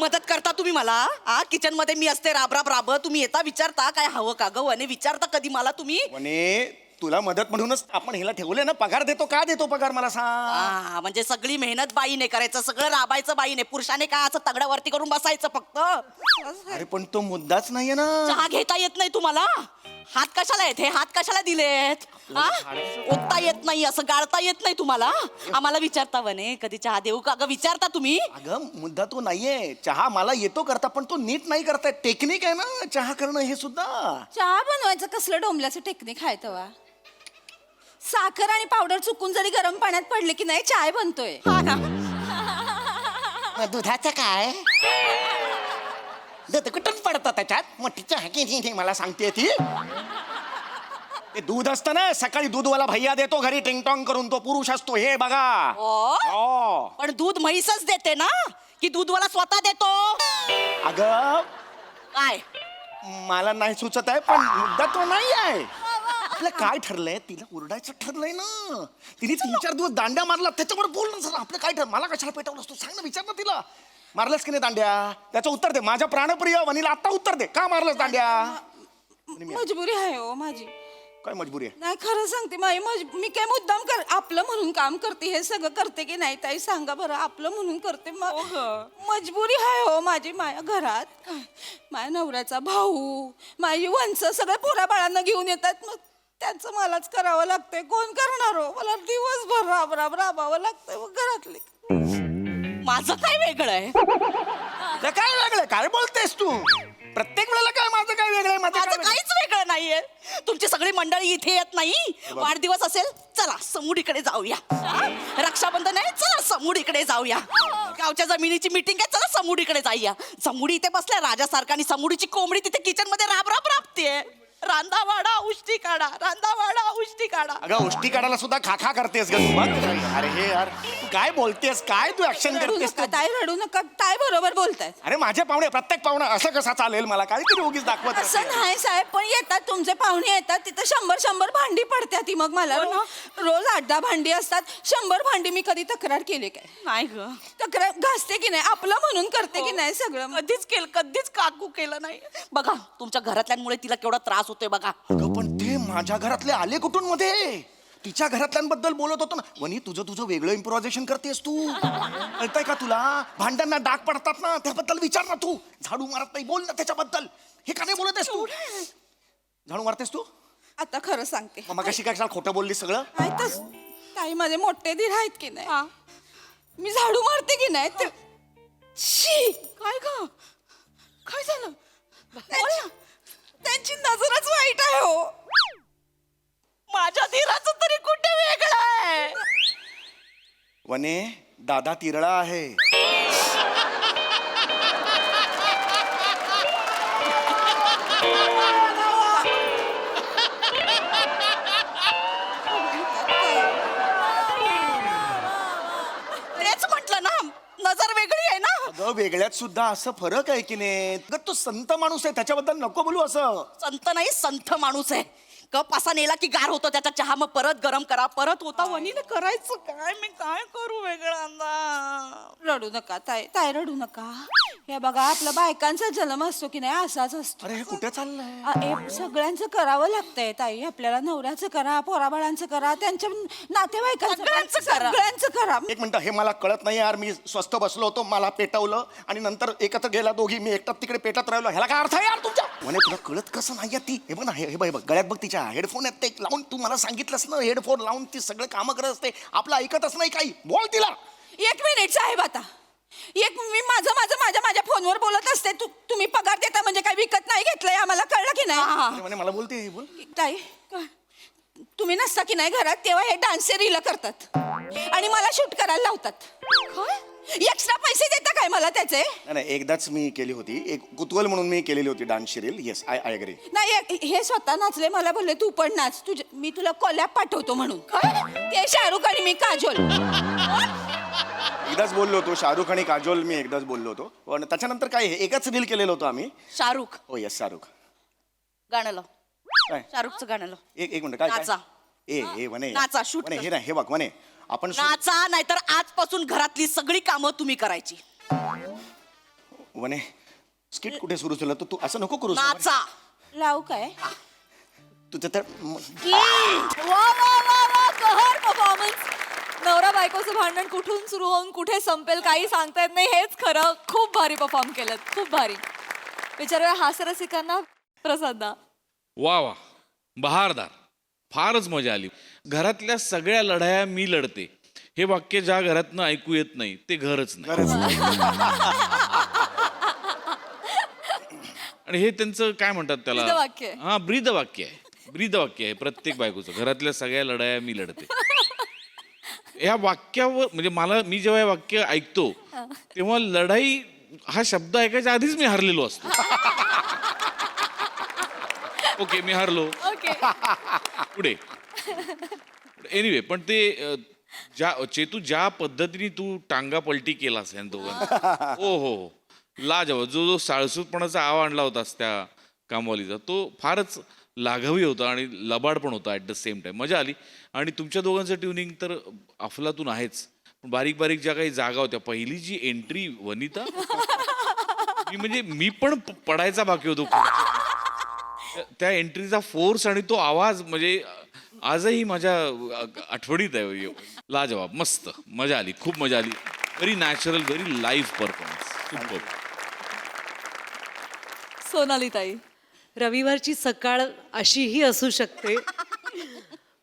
मदत करता तुम्ही मला? किचन मध्ये मी असते राब. तुम्ही येता विचारता काय हवं का ग? वने विचारता कधी मला तुम्ही? वने तुला मदत म्हणूनच आपण हिला ठेवले ना. पगार देतो का देतो पगार मला सांग. म्हणजे सगळी मेहनत बाईने करायचं, सगळं राबायचं बाईने. पुरुषाने काय असं तगड्यावरती करून बसायचं फक्त? अरे पण तो मुद्दाच नाहीये ना. चहा घेता येत नाही तुम्हाला? हात कशाला येत? हे हात कशाला दिलेत? ओतता येत नाही, असं गाळता येत नाही तुम्हाला? आम्हाला विचारता वने कधी चहा देऊ का ग? विचारता तुम्ही? अगं मुद्दा तो नाहीये. चहा मला येतो करता, पण तो नीट नाही करताय. टेक्निक आहे ना चहा करणं हे सुद्धा. चहा बनवायचं कसलं डोंबल्याचं टेक्निक आहे तेव्हा? साखर आणि पावडर चुकून जरी गरम पाण्यात पडले की नाही चाय बनतोय. दुधाचं काय दूध कुठून पडतं त्याच्यात मोठीच्या हाकी मला सांगते ती. ते दूध असतं ना सकाळी दूधवाला भैया देतो घरी टिंगटॉंग करून, तो पुरुष असतो हे बघा. हो. पण दूध म्हैसच देते ना की दूधवाला स्वतः देतो? अगं काय मला नाही सुचत आहे पण मुद्दा तो नाही आहे. आपलं काय ठरलंय तिला ओरडायचं ठरलंय ना. तिने 3-4 दिवस दांड्या मारला त्याच्यावर बोल ना जरा. आपलं काय ठरलं? मला कशाला पेटवलंस तू सांग ना, विचार ना तिला. मारलंस की नाही दांड्या त्याचं उत्तर दे. माझ्या प्राणप्रिय वनीला आता उत्तर दे, का मारलंस दांड्या? मजबुरी आहे हो माझी. काय मजबुरी आहे? नाही खरं सांगते मी काय मुद्दाम आपलं म्हणून काम करते, हे सगळं करते की नाही ताई सांगा बरं. आपलं म्हणून करते, मजबुरी आहे हो माझी. माझ्या घरात माझ्या नवऱ्याचा भाऊ माझी वंश सगळ्या पोरा बाळांना घेऊन येतात, मग त्यांचं मलाच करावं लागतंय. कोण करणार हो? मला दिवसभर राबावं लागतंय मग घरातले. माझं काय वेगळं आहे? काय वेगळं? काय बोलतेस तू? प्रत्येक वेळेला काय माझं काय वेगळं? माझं काहीच वेगळं नाहीये. तुमची सगळी मंडळी इथे येत नाही. वाढदिवस असेल चला समुडीकडे जाऊया. रक्षाबंधन आहे चला समुडीकडे जाऊया. गावच्या जमिनीची मीटिंग आहे चला समुडीकडे जाऊया. समुडी इथे बसल्या राजासारखा आणि समुडीची कोंबडी तिथे किचन मध्ये राबते. रांदा वाडा उष्टी काढा, रांदा वाडा उष्टी काढा. अगं उष्टी काढायला सुद्धा खा करतेस ग तू. अरे हे यार तू काय बोलतेस? काय तू ऍक्शन करतेस? ताई रडू नका, ताई बरोबर बोलताय. अरे माझे पाहुणे प्रत्येक पाहुणा असं कसं चालेल? मला काहीतरी उगीच दाखवत असं नाही साहेब, पण येतात तुमचे पाहुणे येतात तिथं 100 भांडी पडतात. ती मग मला रोज 8-10 भांडी असतात. 100 भांडी मी कधी तक्रार केली काय? नाही ग. तक्रार घासते की नाही, आपलं म्हणून करते की नाही सगळं. कधीच काकू केलं नाही. बघा तुमच्या घरातल्यांमुळे तिला केवढा त्रास होतोय बघा. अगं पण ते माझ्या घरातले आले कुठून मध्ये? तिच्या घरातल्यांबद्दल बोलत होतो ना. वनी तुझं वेगळं इम्प्रोव्हायझेशन करतेस तू. कळतंय का तुला? भांड्यांना डाग पडतात ना त्याबद्दल विचार ना तू. झाडू मारत नाही बोल ना त्याच्याबद्दल. हे का नाही बोलतेस तू? झाडू मारतेस तू? आता खरं सांगते. मग कशी काय खोटं बोललीस सगळं? माहितच ताई माझे मोठे दीर आहेत की नाही, मी झाडू मारते की नाही तर शी काय ग? काय झालं? त्यांची नजरच वाईट आहे हो. माझ्या धीराचं तरी कुठे वेगळं आहे? वने दादा तिरळा आहे. तेच म्हटलं ना नजर वेगळी आहे ना. अगं वेगळ्यात सुद्धा असं फरक आहे की नाही? अगं तो संत माणूस आहे त्याच्याबद्दल नको बोलू असं. संत नाही संथ माणूस आहे. कप असा नेला की गार होतो त्याचा चहा, मग परत गरम करा, परत होता. वनीने करायचं काय? मी काय करू वेगळा? रडू नका ताई रडू नका. हे बघा आपला बायकांचा जन्म असतो की नाही असाच असतो. अरे हे कुठे चाललंय? सगळ्यांचं करावं लागतंय ताई. आपल्याला नवऱ्याचं करा, पोराबाळांचं करा, त्यांच्या नातेवाईकांचं सगळ्यांचं करा. एक मिनिट, हे मला कळत नाही यार. मी स्वस्त बसलो होतो, मला पेटवलं आणि नंतर एकत्र गेला दोघी. मी एकटाच तिकडे पेटत राहिलो. ह्याला काय अर्थ आहे यार तुमच्या? म्हणे तुला कळत कसं नाही? ती हे बघ ना, हे बघ गळ्यात बघ तिच्या हेडफोन आहेत ते लावून. तू मला सांगितलंस ना हेडफोन लावून ती सगळं कामं करत असते. आपलं ऐकतच नाही काही. बोल तिला. 1 मिनिट साहेब. आता मी माझ्या फोनवर बोलत असते. तुम्ही पगार देता म्हणजे काय विकत नाही घेतलंय आम्हाला, कळलं की नाही? म्हणे मला बोलते बोल. ताई तुम्ही नसता की नाही घरात तेव्हा हे डान्स रील करतात आणि मला शूट करायला लावतात. एक्स्ट्रा पैसे देता काय मला त्याचे? नाही एकदाच मी केली होती, एक कुतूहल म्हणून मी केलेली होती dance reel. Yes I agree. नाही हे स्वतः नाचले, मला बोलले तू पण नाच, मी तुला कोलॅब पाठवतो म्हणून. ते शाहरुख आणि मी काजोल. एकदाच बोललो होतो शाहरुख आणि काजोल, मी एकदाच बोललो होतो. पण त्याच्यानंतर काय एकच रील केलेलं होतं आम्ही. शाहरुख. हो येस शाहरुख. गाणं लाव. काय? शाहरुखचं गाणं लाव. एक मिनिट काय? नाचा. ए वने नाचा, शूट वने कर. हे नाही हे बघ वने आपण नाचा, नाहीतर आजपासून घरातली सगळी कामं तुम्ही करायची. वने स्किट कुठे सुरू झालं? तू असं नको करू. नाचा. लावू काय? तुझं तर वा कहर परफॉर्मन्स. नवरा बायकोचं भांडण कुठून सुरू होऊन कुठे संपेल काही सांगता येत नाही. हेच खरं. खूप भारी परफॉर्म केलं, खूप भारी. विचारूया हास्यरसिकांना. प्रसाद दा. वा बहारदार. फारच मजा आली. घरातल्या सगळ्या लढाया मी लढते हे वाक्य ज्या घरातनं ऐकू येत नाही ते घरच नाही. आणि हे त्यांचं काय म्हणतात त्याला? ब्रीदवाक्य. हा ब्रीदवाक्य आहे. ब्रीदवाक्य आहे प्रत्येक बायकोचं. घरातल्या सगळ्या लढाया मी लढते. या वाक्यावर म्हणजे मी जेव्हा हे वाक्य ऐकतो तेव्हा लढाई हा शब्द ऐकायच्या आधीच मी हरलेलो असतो. ओके, मी हरलो. पुढे एनिवे, पण ते चेतू ज्या पद्धतीने तू टांगा पलटी केलास या दोघांना, हो, लाजवाब. जो साळसूतपणाचा आव आणला होतास त्या कामवालीचा, तो फारच लाघवी होता आणि लबाड पण होता ॲट द सेम टाइम. मजा आली. आणि तुमच्या दोघांचं ट्युनिंग तर अफलातून आहेच. पण बारीक बारीक ज्या काही जागा होत्या, पहिली जी एंट्री वनिता, मी पण पडायचा बाकी होतो. त्या एंट्रीचा फोर्स आणि तो आवाज म्हणजे आजही माझ्या आठवणीत आहे. लाजवाब, मस्त, मजा आली, खूप मजा आली. Very natural, very live performance. Super. Sonali ताई, रविवारची सकाळ अशीही असू शकते.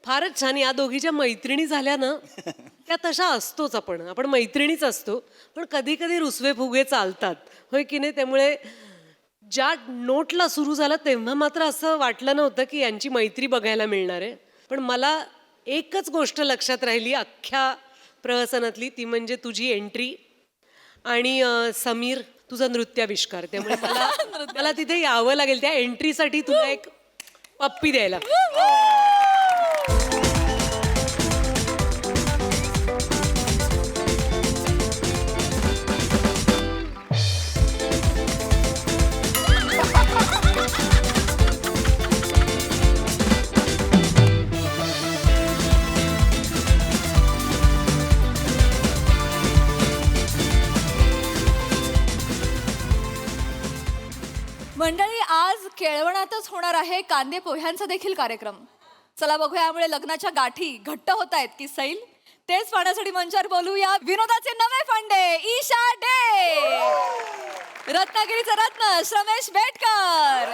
फारच छान. या दोघीच्या मैत्रिणी झाल्या ना, त्या तशा असतोच. आपण मैत्रिणीच असतो. पण कधी कधी रुसवे फुगे चालतात, होय की नाही? त्यामुळे ज्या नोटला सुरू झाला तेव्हा मात्र असं वाटलं नव्हतं की यांची मैत्री बघायला मिळणार आहे. पण मला एकच गोष्ट लक्षात राहिली अख्ख्या प्रहसनातली, ती म्हणजे तुझी एंट्री आणि समीर तुझा नृत्याविष्कार. त्यामुळे मला तिथे यावं लागेल त्या एंट्रीसाठी, तुला एक पप्पी द्यायला. मंडळी, आज केळवणातच होणार आहे कांदे पोह्यांचा देखील कार्यक्रम. चला बघूया यामुळे लग्नाच्या गाठी घट्ट होत आहेत की सैल. तेच पाहण्यासाठी मंचावर बोलूया विनोदाचे नवे फंडे ईशा डे, रत्नागिरीचा रत्न श्रमेश बेटकर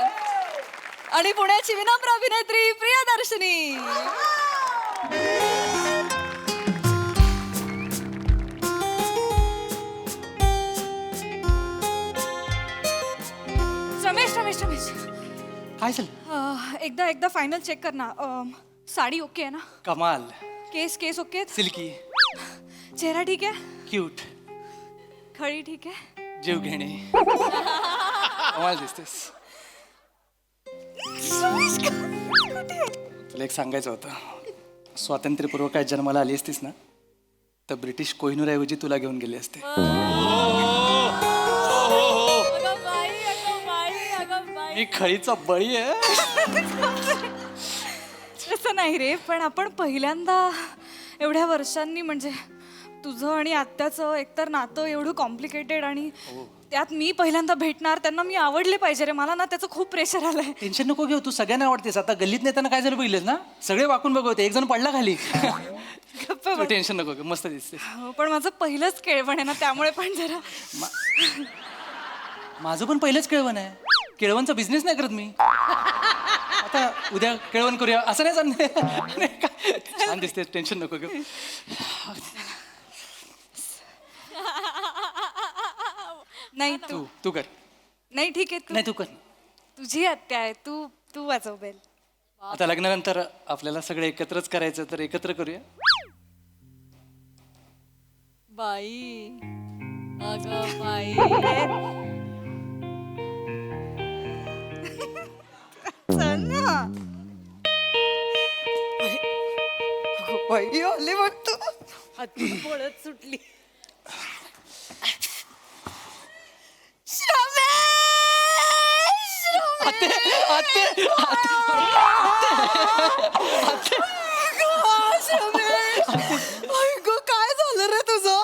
आणि पुण्याची विनम्र अभिनेत्री प्रियदर्शनी. रमेश रमेश रमेश, काय झालं? एकदा फायनल चेक कर ना. साडी ओके आहे ना? कमाल. केस ओके? सिल्की. चेहरा ठीक आहे? क्यूट. खळी ठीक आहे? जीव घेणे. कमाल दिसतेस. तुला एक सांगायचं होतं. स्वातंत्र्यपूर्व काय जन्माला आली असतीस ना, तर ब्रिटिश कोहिनूर ऐवजी तुला घेऊन गेले असते. मी खळीचा बळी आहे. तसं नाही रे, पण आपण पहिल्यांदा एवढ्या वर्षांनी, म्हणजे तुझं आणि आत्याचं एकतर नातं एवढं कॉम्प्लिकेटेड आणि त्यात मी पहिल्यांदा भेटणार, त्यांना मी आवडले पाहिजे रे. मला ना त्याचं खूप प्रेशर आलंय. टेन्शन नको घेऊ, तू सगळ्यांना आवडतेस. आता गल्लीत नेताना काय झालं बघितलेस ना, सगळे वाकून बघवते, एक जण पडला खाली. टेन्शन नको घेऊ, मस्त दिसते. पण माझं पहिलंच केळवण आहे ना, त्यामुळे पण जरा. माझं पण पहिलंच केळवण आहे. केळवणचा बिझनेस नाही करत मी. आता उद्या केळवण करूया असं नाही चालणार. छान दिसते, टेन्शन नको घेऊ. नाही तू कर. नाही ठीक आहे, नाही तू कर. तुझी आत्या आहे, तू वाजव बेल. आता लग्नानंतर आपल्याला सगळे एकत्रच करायचं, तर एकत्र करूया. बाई अगं बाई, बाई आले वाटतं. पळत सुटली. काय झालं रे तुझं?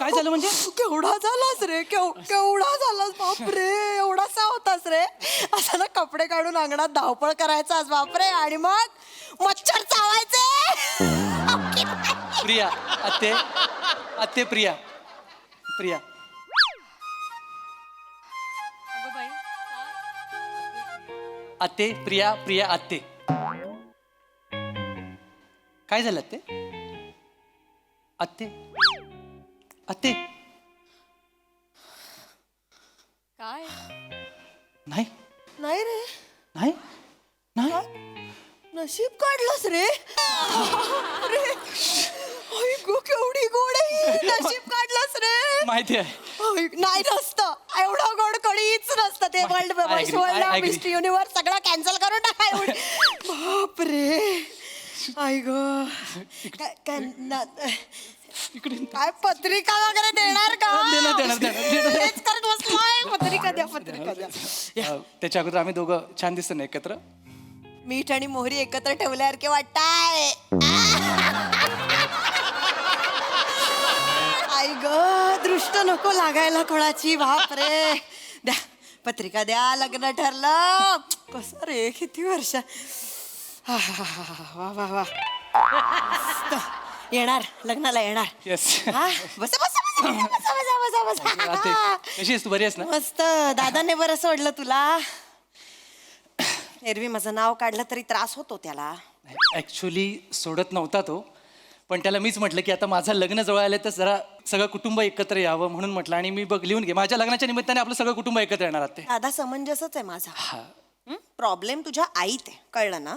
काय झालं म्हणजे? केवढा झालास रे, केवढा झालास. बापरे, एवढासा होतास रे. असं ना कपडे काढून अंगणात धावपळ करायचास बापरे, आणि मग मच्छर चावायचे. प्रिया, आत्ते प्रिया. आत्ते प्रिया आत्ते. काय झालं आत्ते? काय? नाही नाही रे, नाही नाही नशीब काढलंस रे अरे आई गो केवढी गोड आहे ही. नशीब काढलंस रे माहिती आहे. आई, नाही नसतं एवढं गोड कधीच नसतं ते world I agree. Mister universe सगळं कॅन्सल करून टाका एवढी बापरे आई ग काय पत्रिका वगैरे देणार का देणार. तेच करत बसलोय. पत्रिका द्या पत्रिका द्या त्याच्या अगोदर आम्ही दोघं छान दिसतो ना एकत्र. मीठ आणि मोहरी एकत्र ठेवल्यासारखे वाटताय आई ग दृष्ट नको लागायला कोणाची बापरे द्या पत्रिका द्या लग्न ठरलं कसं रे किती वर्ष वा वा वा मस्त. येणार लग्नाला येणार येस. हा बसा बसा बसा बसा बसा बसा बसा कशी आहेस तू? बरी आहेस ना? मस्त दादाने बरं सोडलं तुला एरवी माझं नाव काढलं तरी त्रास होतो त्याला ऍक्च्युली सोडत नव्हता तो, पण त्याला मीच म्हटलं की आता माझं लग्न जवळ आलं तर जरा सगळं कुटुंब एकत्र यावं म्हणून म्हटलं. आणि मी बघ लिहून घे माझ्या लग्नाच्या निमित्ताने आपलं सगळं कुटुंब एकत्र येणार आहात ते. दादा समंजसच आहे माझा प्रॉब्लेम तुझ्या आईत आहे कळलं ना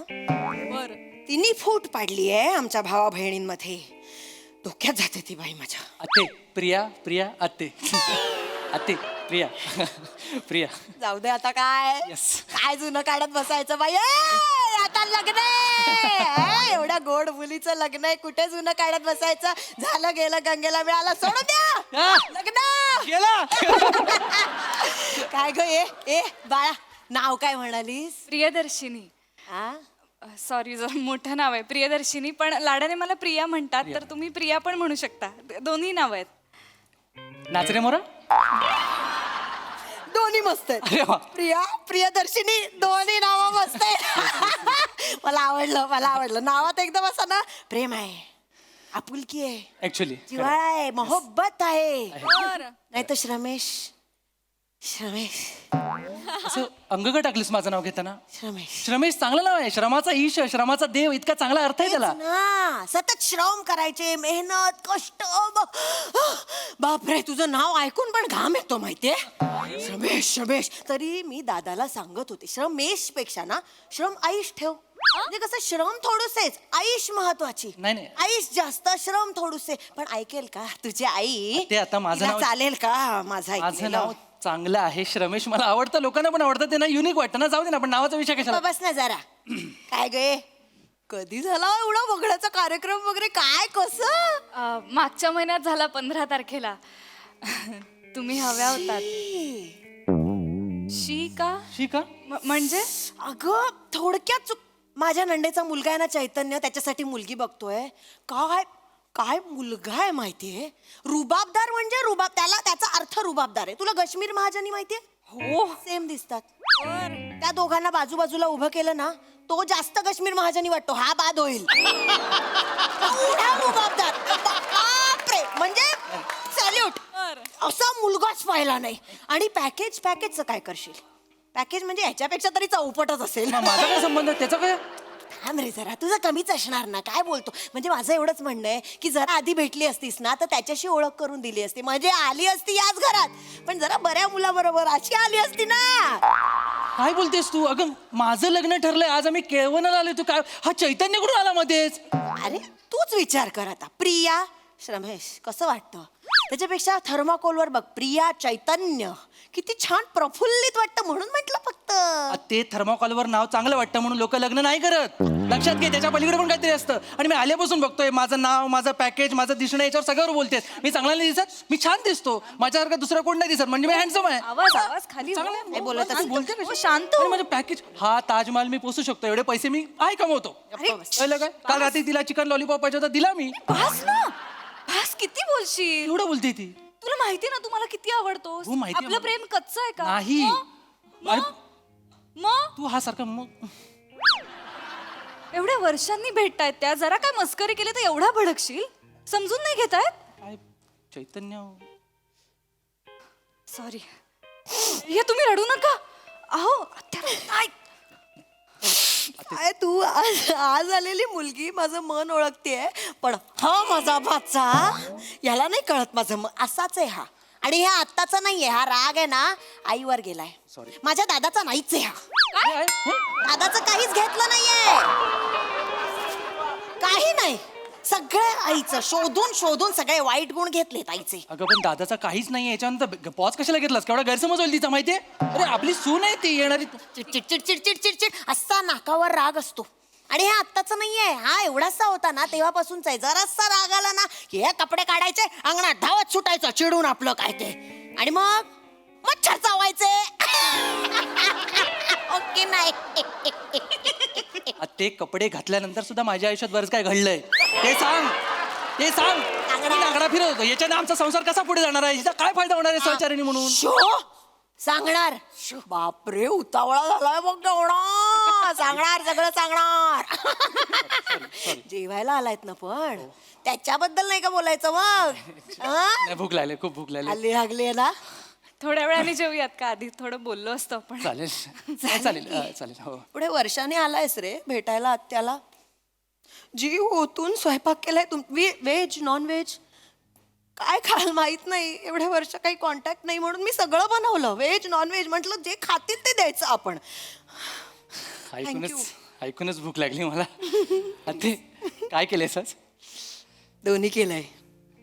तिने फूट पाडली आहे आमच्या भावा बहिणींमध्ये डोक्यात जाते ती बाई माझ्या. आते प्रिया प्रिया आते आते प्रिया प्रिया. जाऊ दे आता काय काय जुनं काढत बसायचं बाई आता लग्न आहे एवढ्या गोड मुलीचं लग्न आहे कुठे जुनं काढत बसायचं झालं गेलं गंगेला मिळालं सोडून द्या लग्न गेला. काय ग ए बाळा नाव काय म्हणालीस? प्रियदर्शिनी. सॉरी जरा मोठं नाव आहे प्रियदर्शिनी, पण लाडाने मला प्रिया म्हणतात तर तुम्ही प्रिया पण म्हणू शकता. दोन्ही नाव आहेत. नाच रे मोरा. दोन्ही मस्त आहेत. प्रिया प्रियदर्शिनी दोन्ही नाव मस्त आहे. मला आवडलं नावात एकदम असं ना प्रेम आहे आपुलकी आहे ऍक्च्युली जिव्हाळा आहे मोहब्बत आहे नाही तर श्रमेश असं अंगग टाकलीस माझं नाव घेताना. श्रमेश श्रमेश चांगलं नाव आहे. श्रमाचा ईश श्रमाचा देव इतका चांगला अर्थ आहे त्याला. ना सतत श्रम करायचे मेहनत कष्ट बापरे तुझं नाव ऐकून पण घाम येतो माहितीये श्रमेश तरी मी दादाला सांगत होते श्रमेश पेक्षा ना श्रम आयुष ठेव म्हणजे कसं श्रम थोडुसेच आयुष महत्वाची नाही आयुष जास्त श्रम थोडुसे पण ऐकेल का तुझी आई ते आता माझं तिला नाव चालेल का माझं नाव चांगलं आहे श्रमेश मला आवडतं लोकांना पण आवडतं ते ना युनिक वाटतं ना. जाऊ दे ना पण नावाचा विषय कशाला. बस ना जरा काय गे कधी झाला एवढा बघण्याचा कार्यक्रम वगैरे काय कसं? मागच्या महिन्यात झाला 15 तारखेला. तुम्ही हव्या होतात. शी का म्हणजे अगं थोडक्यात माझ्या नंडेचा मुलगा आहे ना चैतन्य त्याच्यासाठी मुलगी बघतोय. काय काय मुलगा आहे माहितीये रुबाबदार म्हणजे रुबाब त्याचा अर्थ रुबाबदार आहे. तुला कश्मीर महाजनी माहितीये? हो सेम दिसतात. त्या दोघांना बाजूबाजूला उभं केलं ना तो जास्त कश्मीर महाजनी वाटतो हा बाद होईल. एवढा रुबाबदार बापरे म्हणजे सॅल्यूट असा मुलगाच पाहिला नाही. आणि पॅकेजचं काय करशील? पॅकेज म्हणजे ह्याच्यापेक्षा तरी चौपटच असेल. माझा काय संबंध त्याचा काय? थांब रे जरा तुझं कमीच असणार ना काय बोलतो म्हणजे माझं एवढंच म्हणणं आहे की जरा आधी भेटली असतीस ना तर त्याच्याशी ओळख करून दिली असती म्हणजे आली असती याच घरात पण जरा बऱ्या मुलाबरोबर अशी आली असती ना. काय बोलतेस तू? अगं माझं लग्न ठरलंय आज आम्ही केळवणाला आलोय. तू काय हा चैतन्य कुठून आला मध्येच? अरे तूच विचार कर आता प्रिया श्रमेश कसं वाटतं त्याच्यापेक्षा थर्माकोलवर बघ प्रिया चैतन्य किती छान प्रफुल्लित वाटतं म्हणून म्हटलं फक्त. ते थर्माकॉलवर नाव चांगलं वाटतं म्हणून लोक लग्न नाही करत. लक्षात घे त्याच्या पलीकडे पण काहीतरी असतं. आणि मी आल्यापासून बघतोय माझं नाव माझं पॅकेज माझं दिसणं याच्यावर सगळ्यावर बोलतेस. मी चांगला नाही दिसत? मी छान दिसतो माझ्यासारखा दुसरा कोण नाही दिसत म्हणजे मी हँडसम आहे. आवाज खाली शांत माझं पॅकेज हा ताजमहल मी पोसू शकतो एवढे पैसे मी आहे कमवतो. कळलं काय? काल रात्री तिला चिकन लॉलीपॉप पाहिजे होता दिला मी. बस किती बोलशील एवढं बोलते ती. तुला माहिती ना तुम्हाला किती आवडतो. हो, माहिती आपलं प्रेम कच्चं आहे का? नाही मग तू हा सारखा मग एवढ्या वर्षांनी भेटतायत त्या जरा काय मस्करी केली तर एवढा भडकशील? समजून नाही घेतायत? चैतन्य सॉरी हे तुम्ही रडू नका. अहो काय तू आज आलेली मुलगी माझं मन ओळखतेय पण हा माझा भाचा याला नाही कळत माझं मन असाच आहे हा. आणि हे आत्ताचा नाहीये हा राग आहे ना आईवर गेलाय. माझ्या दादाचा नाहीच आहे हा. दादाचं काहीच घेतलं नाहीये काही नाही, सगळं आईचं शोधून शोधून सगळे वाईट गुण घेतलेत आईचे. अगं पण दादाचा काहीच नाही याच्यानंतर पॉज कशाला घेतलास? केवढा गैरसमज होईल तिचा माहितीये? अरे आपली सून आहे ती येणारी. चिडचिड चिडचिड चिडचिड चिड असा नाकावर राग असतो. आणि हे आत्ताच नाहीये, हा एवढासा होता ना तेव्हापासूनचा आहे. जरासा राग आला ना की हे कपडे काढायचे, अंगणात धावत सुटायचं चिडून आपलं काय ते, आणि मग मच्छर चावायचे. ओके नाही. ते कपडे घातल्यानंतर सुद्धा माझ्या आयुष्यात बरंच काय घडलंय ते सांग. ते सांग. नागडा फिरवतो याच्याने आमचा संसार कसा पुढे जाणार आहे? हिचा काय फायदा होणार आहे सहचारिणी म्हणून? सांगणार. बापरे उतावळा झालाय बघ एवढा. सांगणार, सगळं सांगणार. जेवायला आलायत ना पण त्याच्याबद्दल नाही का बोलायचं मग? नाही, भूक लागली, खूप भूक लागली. हल्ली लागली ना. थोड्या वेळाने जेऊयात का? आधी थोडं बोललो असतो आपण. चालेल चालेल चालेल. हो पुढे वर्षाने आलायस रे भेटायला आत्याला. जीव ओतून स्वयंपाक केलाय व्हेज नॉन व्हेज काय खाल माहित नाही. एवढ्या वर्ष काही कॉन्टॅक्ट नाही म्हणून मी सगळं बनवलं. व्हेज नॉन व्हेज म्हटलं जे खातील ते द्यायचं आपण. ऐकूनच भूक लागली मला. ते काय केलंय सर? दोन्ही केलंय.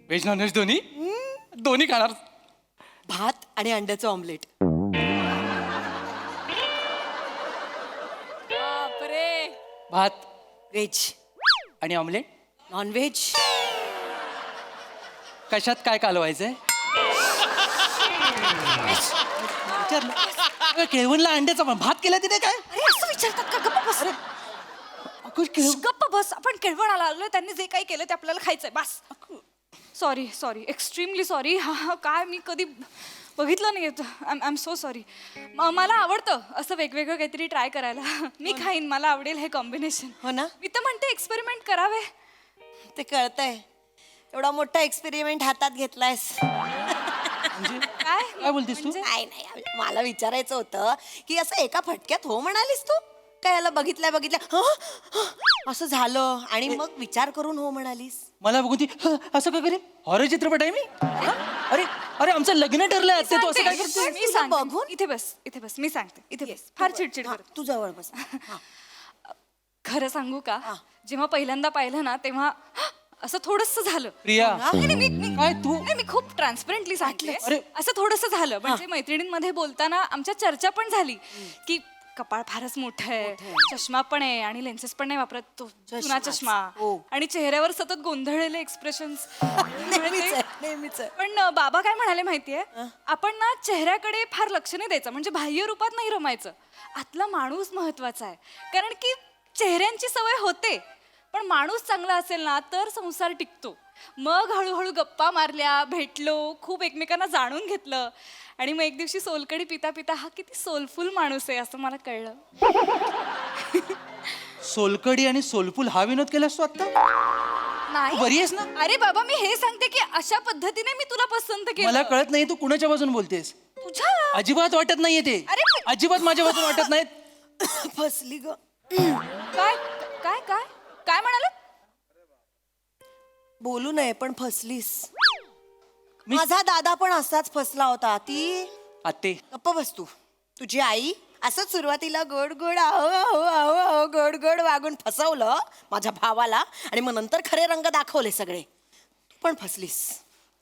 व्हेज नॉन व्हेज दोन्ही? दोन्ही खाणार? भात आणि अंड्याचं ऑमलेट. बापरे. भात व्हेज आणि ऑमलेट नॉन व्हेज. कशात काय कालवायचंय? विचारलं. केळवणला अंड्याचा पण भात केला तिने काय? अरे असं विचारतात का? गप्प बस. गप्प बस. आपण केळवणाला आलोय, त्यांनी जे काही केलं ते आपल्याला खायचंय बस. Sorry sorry, extremely sorry. हा काय मी कधी बघितलं नाही. I am so sorry. मला आवडतं असं वेगवेगळं काहीतरी ट्राय करायला. मी खाईन, मला आवडेल हे कॉम्बिनेशन. हो ना. मी तर म्हणते एक्सपेरिमेंट करावे. ते कळतंय. एवढा मोठा एक्सपेरिमेंट हातात घेतलायस. काय काय बोलतेस तू? नाही नाही, मला विचारायचं होतं की असं एका फटक्यात हो म्हणालीस तू काय? याला बघितल्या असं झालं आणि मग विचार करून हो म्हणालीस? मला बघून ती असं काय करेल? हॉरर चित्रपट आहे मी? अरे अरे आमचं लग्न ठरलंय. तू असं काय करते? मी सांग बघून. इथे बस, इथे बस. मी सांगते. इथे बस. फार चिडचिड करत. तू जवळ बस. खरं सांगू का? जेव्हा पहिल्यांदा पाहिलं ना तेव्हा असं थोडस झालं. प्रिया काय तू? मी खूप ट्रान्सपरंटली सांगते. असं थोडस झालं. म्हणजे मैत्रिणींमध्ये बोलताना आमच्या चर्चा पण झाली की कपाळ फारच मोठं आहे, चष्मा पण आहे आणि लेन्सेस पण नाही वापरत तो जुना चष्मा, आणि चेहऱ्यावर सतत गोंधळलेले एक्सप्रेशन्स. नेहमीच. पण बाबा काय म्हणाले माहितीये? आपण ना चेहऱ्याकडे फार लक्ष नाही द्यायचं, म्हणजे बाह्य रूपात नाही रमायचं. आतला माणूस महत्वाचा आहे. कारण की चेहऱ्यांची सवय होते, पण माणूस चांगला असेल ना तर संसार टिकतो. मग हळूहळू गप्पा मारल्या, भेटलो, खूप एकमेकांना जाणून घेतलं, आणि मग एक दिवशी सोलकढी पिता पिता हा किती सोलफुल माणूस आहे असं मला कळलं. सोलकढी आणि सोलफुल हा विनोद केलास तू आता? नाही. बरी आहेस ना? अरे बाबा, मी हे सांगते की अशा पद्धतीने मी तुला पसंत केलं. मला कळत नाही तू कुणाच्या बाजून बोलतेस. तुझ्या. अजिबात वाटत नाहीये ते. अजिबात माझ्या बाजून वाटत नाहीत. फसली ग. काय काय काय काय म्हणाले? बोलू नये पण फसलीस. माझा दादा पण असाच फसला होता. ती आते गप्प बस तू. तुझी आई असंच सुरुवातीला गोड गोड आहो आहो आहो आहो गोड गोड वागून फसवलं माझ्या भावाला, आणि मग नंतर खरे रंग दाखवले सगळे. तू पण फसलीस.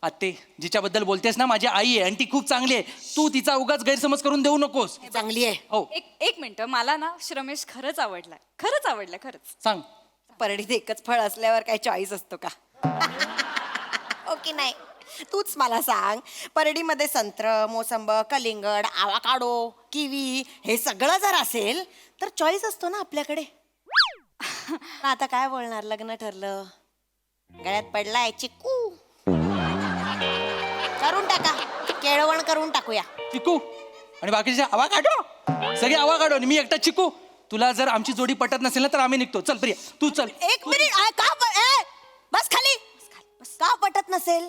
आते जिच्याबद्दल बोलतेस ना माझी आई आहे आणि ती खूप चांगली आहे. तू तिचा उगाच गैरसमज करून देऊ नकोस. चांगली आहे. हो. एक मिनिट, मला ना श्रमेश खरंच आवडलाय. खरंच आवडलाय. खरंच सांग. परडीत एकच फळ असल्यावर काही चॉईस असतो का? ओके नाही, तूच मला सांग. परडीमध्ये संत्र, मोसंब, कलिंगड, आवाकाडो, किवी हे सगळं जर असेल तर चॉईस असतो ना आपल्याकडे. आता काय बोलणार? लग्न ठरलं, गळ्यात पडलाय चिक्कू, करून टाका. केळवण करून टाकूया. चिकू आणि बाकीचे आवाकाडो, सगळे आवाकाडो आणि मी एकटा चिकू. तुला जर आमची जोडी पटत नसेल ना तर आम्ही निघतो. चल प्रिया तू चल. एक मिनिट. बस खाली. का पटत नसेल?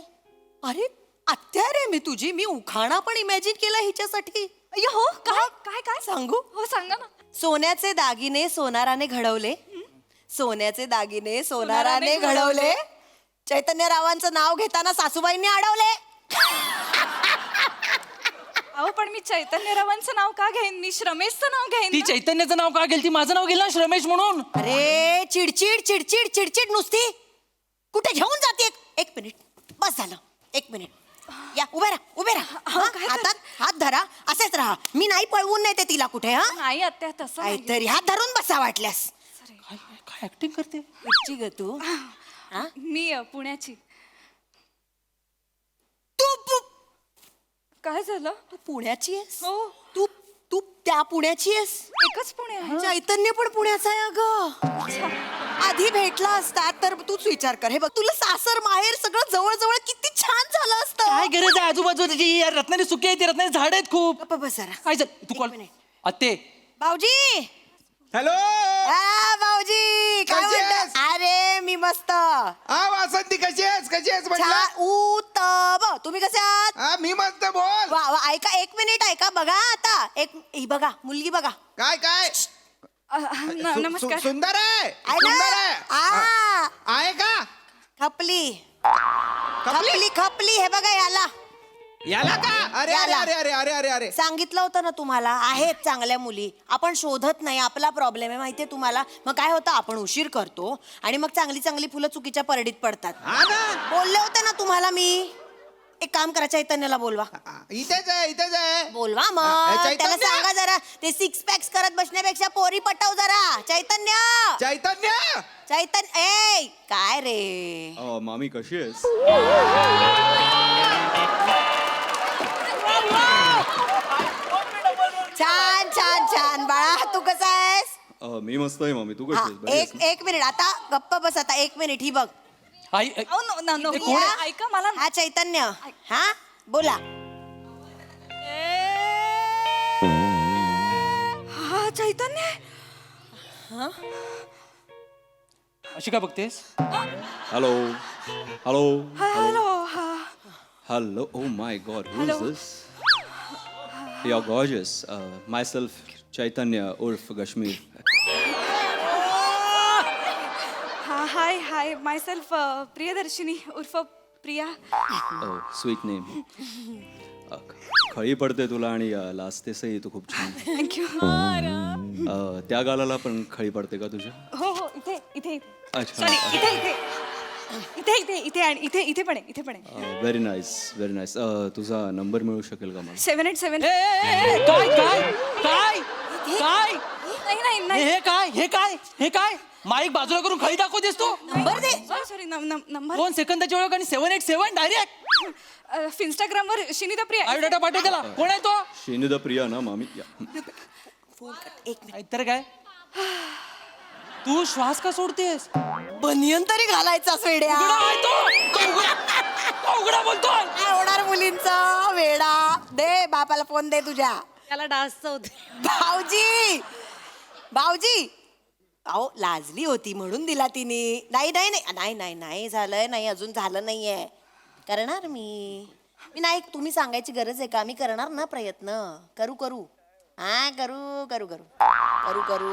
अरे आत्या रे मी तुझी. मी उखाणा पण इमॅजिन केला हिच्यासाठी. हो. काय काय काय सांगू? हो सांगा ना. सोन्याचे दागिने सोनाराने घडवले, सोन्याचे दागिने सोनाराने घडवले, चैतन्यरावांचं नाव घेताना सासूबाईंनी अडवले. अहो पण मी चैतन्यरावांचं नाव का घेईन? मी श्रमेशचं नाव घेईन ती ना. चैतन्याचं नाव का घेईल? ती माझं नाव घेईल ना श्रमेश म्हणून. अरे चिडचिड चिडचिड चिडचिड नुसती कुठे घेऊन जाते. एक मिनिट बस झालं. एक मिनिट या उभे राहा उभे राहा. हातात हात धरा. असेच राहा. मी नाही पळवून नेते तिला कुठे. हा नाही आत्या तसं नाही. काहीतरी हात धरून बसा वाटल्यास. काय ऍक्टिंग करते? कुठची ग तू? मी पुण्याची. तू काय झालं? तू पुण्याची आहेस? हो. तू तू त्या पुण्याची आहेस? एकच पुणे आहे. चैतन्य पण पुण्याचा आहे अगं. आधी भेटला असता तर तूच विचार कर. हे बघ तुला सासर माहेर सगळं जवळ जवळ किती छान झालं असतं. काय गरज आहे आजूबाजूची? यार रत्नागिरी सुकी आहे ती, रत्नागिरी झाड आहेत खूप. गप्प बस जरा. काय तू कॉल अत्ते. भाऊजी. हॅलो भाऊजी काय कशी आहेस? म्हणतात? अरे मी मस्त. वासंती कशी आहेस म्हटलं? छान उत्तम. तुम्ही कसे आहात? मी मस्त बोल. वा वा. ऐका एक मिनिट ऐका. बघा आता ही बघा मुलगी बघा. काय काय नमस्कार. सुंदर आहे आहे सुंदर ना? आहे. आहे का? खपली खपली खपली. हे बघा याला याला का? अरे अरे अरे अरे अरे अरे अरे सांगितलं होतं ना तुम्हाला. आहेत चांगल्या मुली. आपण शोधत नाही. आपला प्रॉब्लेम आहे माहितीये तुम्हाला. मग काय होतं आपण उशीर करतो आणि मग चांगली चांगली फुलं चुकीच्या परडीत पडतात. बोलले होते ना तुम्हाला मी. एक काम करा चैतन्याला बोलवा. इथेच आहे बोलवा मग. चैतन्य! त्याला सांगा जरा ते सिक्स पॅक्स करत बसण्यापेक्षा पोरी पटव जरा. चैतन्य चैतन्य ए काय रे. मामी कशी आहेस? छान छान छान बाळा. तू कसा आहेस? मी मस्त आहे मामी, तू हा, एक मिनिट आता गप्प बस. आता एक मिनिट ही बघ. अहो, नो. ऐका मला. हा चैतन्य. हा बोला. हा चैतन्य. अशी का बघतेस? Hello hello hello. हा hello. Oh my god, who is Hello. This? You are gorgeous. Myself Chaitanya उर्फ Kashmir. Hi hi myself Priyadarshini उर्फ प्रिया. Oh sweet name. खळी पडते तुला आणि लाजतेसही तू खूप छान. थँक्यू. त्या गालाला पण खळी पडते का तुझ्या? हो हो इथे इथे. अच्छा. सॉरी इथे इथे इथे इथे इथे आणि इथे इथे पण आहे. इथे पण आहे. Very nice very nice. तुझा नंबर मिळू शकेल का मला? 787. काय काय काय काय? नाही नाही हे काय हे काय हे काय? माईक बाजूला करून खळी दाखवतेस तू? नंबर दे. Sorry number. 2 सेकंदाची ओळख आणि 787 डायरेक्ट. इंस्टाग्रामवर शिनिदा प्रिया. बायोडाटा पाठव त्याला. कोण आहे तो? शेनिद प्रिया ना मामी? फोन कर. एक मिनिट. तर काय तू श्वास का सोडतेस? बनियन तरी घालायचा वेड्या. उघडा आहे तो उघडा बोलतोय. काय होणार मुलींचा वेडा. दे बापाला फोन दे तुझ्या. त्याला डान्सचं होते. भाऊजी भाऊजी. अहो लाजली होती म्हणून दिला तिने. नाही नाही नाही नाही नाही नाही झालंय. नाही अजून झालं नाहीये. करणार मी नाही. तुम्ही सांगायची गरज आहे का? मी करणार ना प्रयत्न. करू करू. हा करू करू करू करू करू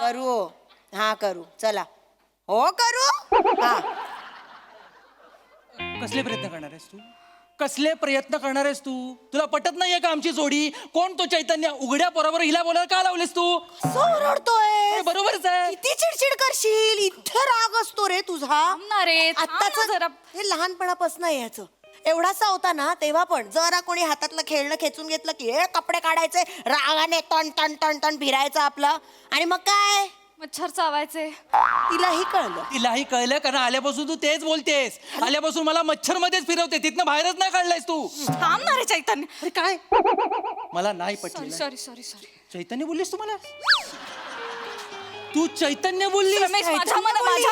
करू. हा करू. चला हो करू. हा कसले प्रयत्न करणार आहेस तू? कसले प्रयत्न करणार आहेस तू? तुला पटत नाहीये का आमची जोडी? कोण तो चैतन्य? उघड्या बरोबर हिला बोलायला का लावलेस तू? ओरडतोय. बरोबरच आहे. किती चिडचिड करशील. इथं राग असतो रे तुझा. रे आत्ताच जरा. हे लहानपणापासून आहे याचं. एवढासा होता ना तेव्हा पण जरा कोणी हातातलं खेळणं खेचून घेतलं की हे कपडे काढायचे रागाने टन टन टन टन फिरायचं आपलं. आणि मग काय मच्छर चावायचे. तिलाही कळलं. तिलाही कळलं कारण आल्यापासून तू तेच बोलतेस. आल्यापासून मला मच्छर मध्येच फिरवते. तिथनं बाहेरच नाही काढलायस तू. थांबणार आहे चैतन्य. अरे काय? मला नाही सॉरी पटलं. Sorry sorry sorry. चैतन्य बोललीस तू मला? तू चैतन्य बोललीस? रमेश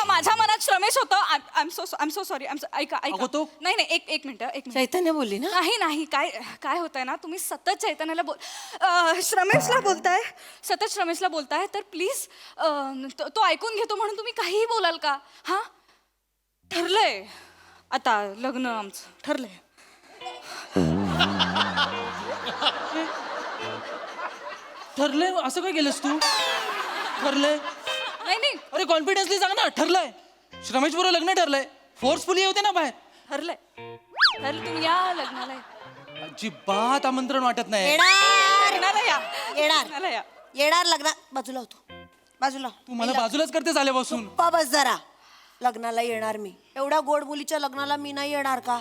माझ्या मनात श्रमेश होतं. I am so sorry. ऐका अगं तो- नाही नाही एक मिनिट. चैतन्य बोलली ना? नाही नाही काय काय होतंय ना तुम्ही सतत चैतन्याला श्रमेशला बोलताय. सतत श्रमेशला बोलताय तर प्लीज तो ऐकून घेतो म्हणून तुम्ही काहीही बोलाल का? हा ठरलंय आता लग्न आमचं ठरलंय. ठरलंय असं काय केलंस तू? ठरलंय? नाही नाही अरे कॉन्फिडन्सली सांग ना. ठरलंय. श्रमेश बरोबर लग्न ठरलंय. फोर्सफुली होते ना बाहेर. ठरलंय. तुम्ही या लग्नाला. अजिबात आमंत्रण वाटत नाही. येणार लग्नात. बाजूला होतो, बाजूला. तू मला बाजूलाच करते झाल्यापासून. बस जरा. लग्नाला येणार मी. एवढ्या गोड मुलीच्या लग्नाला मी नाही येणार का?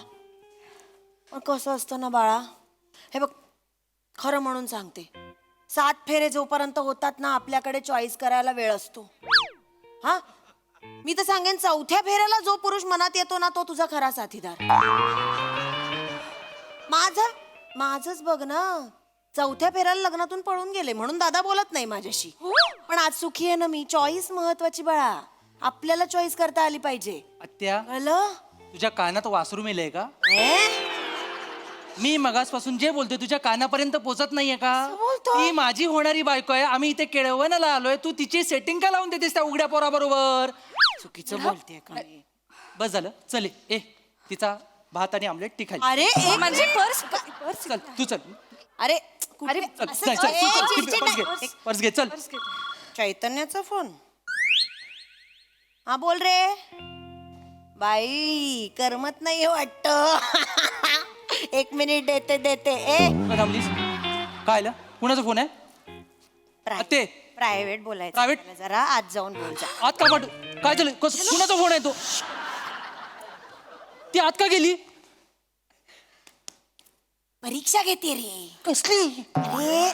पण कसं असतं ना बाळा, हे बघ, खरं म्हणून सांगते, 7 फेरे जोपर्यंत होतात ना, आपल्याकडे चॉईस करायला वेळ असतो. हा, मी तर सांगेन 4थ्या फेऱ्याला जो पुरुष मनात येतो ना, तो तुझा खरा साथीदार. माझंच बघ ना, 4थ्या फेऱ्याला लग्नातून पळून गेले म्हणून दादा बोलत नाही माझ्याशी. पण आज सुखी आहे ना मी. चॉईस महत्वाची बाळा, आपल्याला चॉईस करता आली पाहिजे. आत्या, कळलं? तुझ्या कानात वासरू मेलंय का? मी मगासपासून जे बोलतोय तुझ्या कानापर्यंत पोचत नाहीये का? ती माझी होणारी बायको आहे. आम्ही इथे केळवणाला आलोय. तू तिची सेटिंग का लावून देतेस त्या उघड्या पोराबरोबर? चुकीचं बोलते का? बस झालं, चल ए, तिचा भात आणि आमलेट ती खाली. अरे म्हणजे पर्स चल तू चल. अरे पर्स घे चल. चैतन्याचा फोन. हा बोल रे. बाई करमत नाही वाटत. 1 मिनिट देते. थांबलीस काय? कुणाचा फोन आहे? ते प्रायव्हेट बोलायचं. प्रायव्हेट? जरा आज जाऊन बोल जा. आत का पाठ? काय झालं? कुणाचा फोन आहे तो? ती आत का गेली? परीक्षा घेते रे. कसली? अरे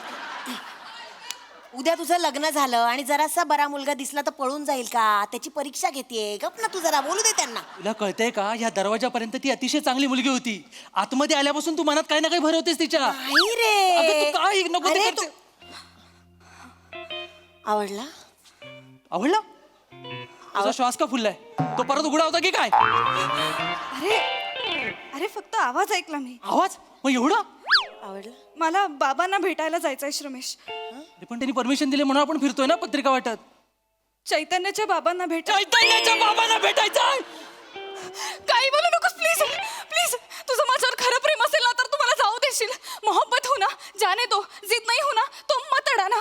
उद्या तुझं लग्न झालं आणि जरासा बरा मुलगा दिसला तर पळून जाईल का? त्याची परीक्षा घेते. गप ना तू, जरा बोलू दे त्यांना. तुला कळतंय का? या दरवाजापर्यंत ती अतिशय चांगली मुलगी होती. आतमध्ये आल्यापासून तू मनात काही ना काही भरवतेस तिच्या. नाही रे. अगं तू काय नको ते करते. आवडला? आवडला? तुझा श्वास का फुललाय? तो परत उघडा होता की काय? अरे फक्त आवाज ऐकला मी. आवाज? मग एवढा? आवडला? मला बाबांना भेटायला जायचंय श्रमेश. पण त्यांनी परमिशन दिले म्हणून आपण फिरतोय ना पत्रिका वाटत. चैतन्याच्या बाबांना चैतन्याच्या बाबांना भेटायचं. काही बोलू नकोस प्लीज प्लीज. तुझं माझ्यावर खरं प्रेम असेल ना तर तू मला जाऊ देशील. मोहब्बत हो ना जाने दो, जिद नाही हो ना तो मत अडाना.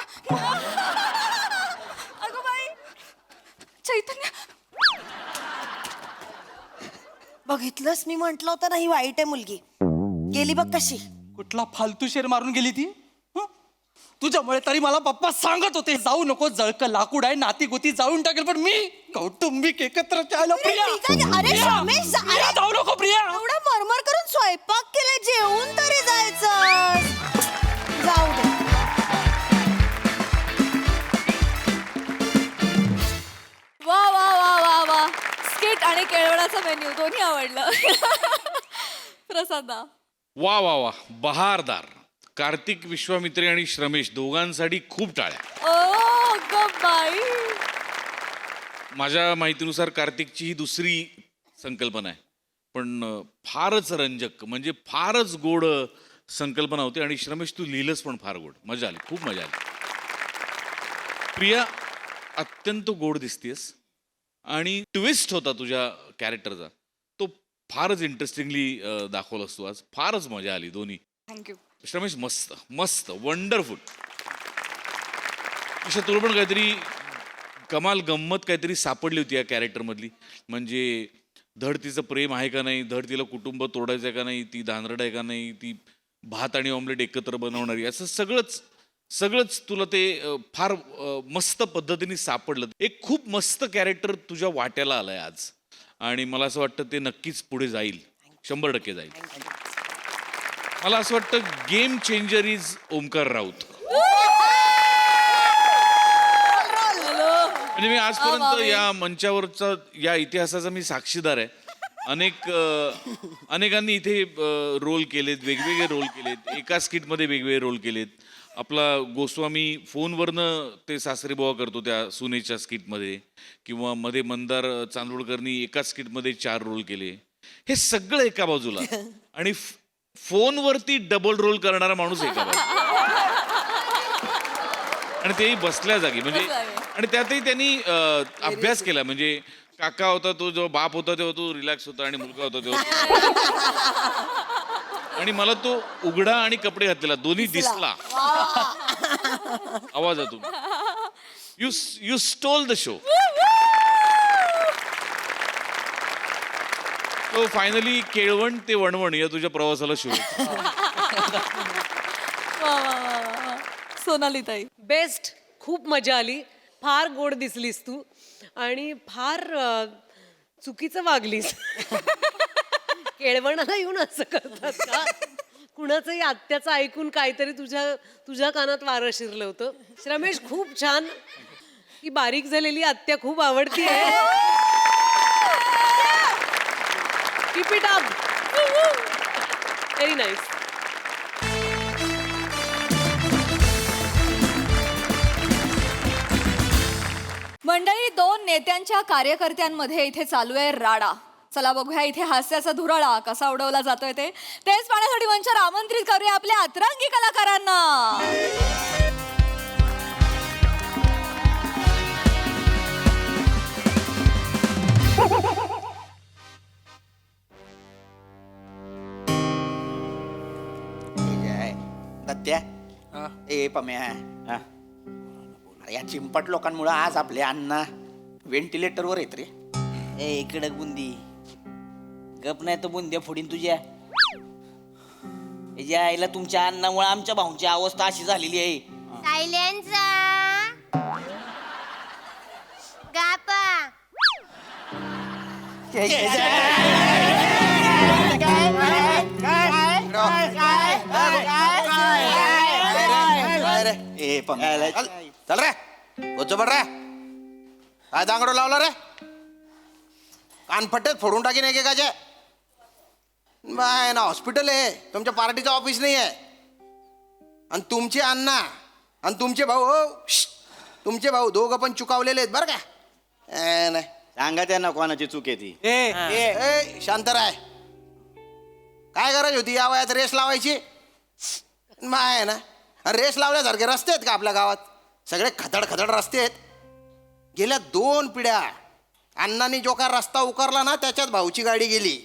अगं बाई चैतन्य. बघितलंस, मी म्हंटल होतं ना ही वाईट आहे मुलगी. गेली बघ कशी. कुठला फालतू शेर मारून गेली ती? तुझ्यामुळे तरी मला पप्पा सांगत होते जाऊ नको, जळकं लाकूड आहे, नाती गोती जाळून टाकेल. पण मी कौटुंबिक एकत्र जाऊ नको प्रिया. एवढा मरमर करून स्वयंपाक केलाय, जेवून तरी जायचं. जाऊ दे. वा वा वा वा वा. स्किट आणि केळवणाचा मेन्यू दोन्ही आवडलं. प्रसादा. वा वा वा, बहारदार. कार्तिक, विश्वामित्री आणि श्रमेश दोघांसाठी खूप टाळ्या. ओ गबाई. माझ्या माहितीनुसार कार्तिकची ही दुसरी संकल्पना आहे, पण फारच रंजक, म्हणजे फारच गोड संकल्पना होती. आणि श्रमेश, तू लिहिलंस पण फार गोड. मजा आली, खूप मजा आली. प्रिया, अत्यंत गोड दिसतेस आणि ट्विस्ट होता तुझ्या कॅरेक्टरचा, तो फारच इंटरेस्टिंगली दाखवलास तू आज. फारच मजा आली दोन्ही. थँक्यू. श्रमेश, मस्त मस्त, वंडरफुल. ईशा, तुला पण काहीतरी कमाल गंमत काहीतरी सापडली होती या कॅरेक्टरमधली. म्हणजे धड तिचं प्रेम आहे का नाही, धड तिला कुटुंब तोडायचं आहे का नाही, ती धानरड आहे का नाही, ती भात आणि ऑमलेट एकत्र बनवणारी, असं सगळंच तुला ते फार मस्त पद्धतीने सापडलं. एक खूप मस्त कॅरेक्टर तुझ्या वाट्याला आलंय आज, आणि मला असं वाटतं ते नक्कीच पुढे जाईल, 100% जाईल. मला असं वाटतं game changer is Omkar Raut. म्हणजे मी आजपर्यंत या मंचावरचा, या इतिहासाचा मी साक्षीदार आहे. अनेकांनी इथे रोल केलेत, वेगवेगळे रोल केलेत, एका स्किटमध्ये वेगवेगळे रोल केलेत. आपला गोस्वामी फोनवरनं ते सासरे बुवा करतो त्या सुनेच्या स्किटमध्ये, किंवा मध्ये मंदार चांदोडकरनी एका स्किटमध्ये 4 रोल केले. हे सगळं एका बाजूला, आणि फोनवरती डबल रोल करणारा माणूस एका बाजूला, आणि तेही बसल्या जागी. म्हणजे आणि त्यातही त्यांनी अभ्यास केला. म्हणजे काका होता तो, जेव्हा बाप होता तेव्हा तो रिलॅक्स होता, आणि मुलगा होता तेव्हा आणि मला तो उघडा आणि कपडे घातलेला दोन्ही दिसला आवाजातून. You stole the show. तो फायनली केळवण ते वणवण या तुझ्या प्रवासाला शिव. सोनाली ताई. बेस्ट. खूप मजा आली. फार गोड दिसलीस तू आणि फार चुकीचं वागलीस. केळवणाला येऊन असं करतात का? कुणाचंही आत्याचं ऐकून काहीतरी तुझ्या कानात वारं शिरलं होतं. रमेश खूप छान. ही बारीक झालेली आत्या खूप आवडती आहे. Keep it up. Very nice. मंडळी, दोन नेत्यांच्या कार्यकर्त्यांमध्ये इथे चालू आहे राडा. चला बघूया इथे हास्याचा धुराळा कसा उडवला जातोय तेच पाहण्यासाठी मंचावर आमंत्रित करूया आपल्या अतरंगी कलाकारांना. दत्त्या ए पम्या, अरे या चिंपट लोकांमुळे आज आपले अण्णा व्हेंटिलेटरवर येत रे. ए इकडे बुंदी गप नाही तर बुंद्या फोडीन तुझ्या. या आईला तुमच्या अन्नामुळे आमच्या भाऊंची अवस्था अशी झालेली आहे. ए पम्या चल रे, बड रे. काय दांगडो लावला रे? कानफट्टेच फोडून टाकीन एकेकाचे. बाय ना, हॉस्पिटल आहे, तुमच्या पार्टीचं ऑफिस नाही आहे. आणि तुमचे अण्णा आणि तुमचे भाऊ, तुमचे भाऊ दोघं पण चुकावलेले आहेत बरं का. नाही सांगा त्यांना कोणाची चूक आहे ती. ए शांत राय. काय गरज होती या वयात रेस लावायची? बाय ना, रेस लावल्यासारखे रस्ते आहेत का आपल्या गावात? सगळे खदड खदड रस्ते आहेत. गेल्या 2 पिढ्या अण्णांनी जो का रस्ता उकारला ना, त्याच्यात भाऊची गाडी गेली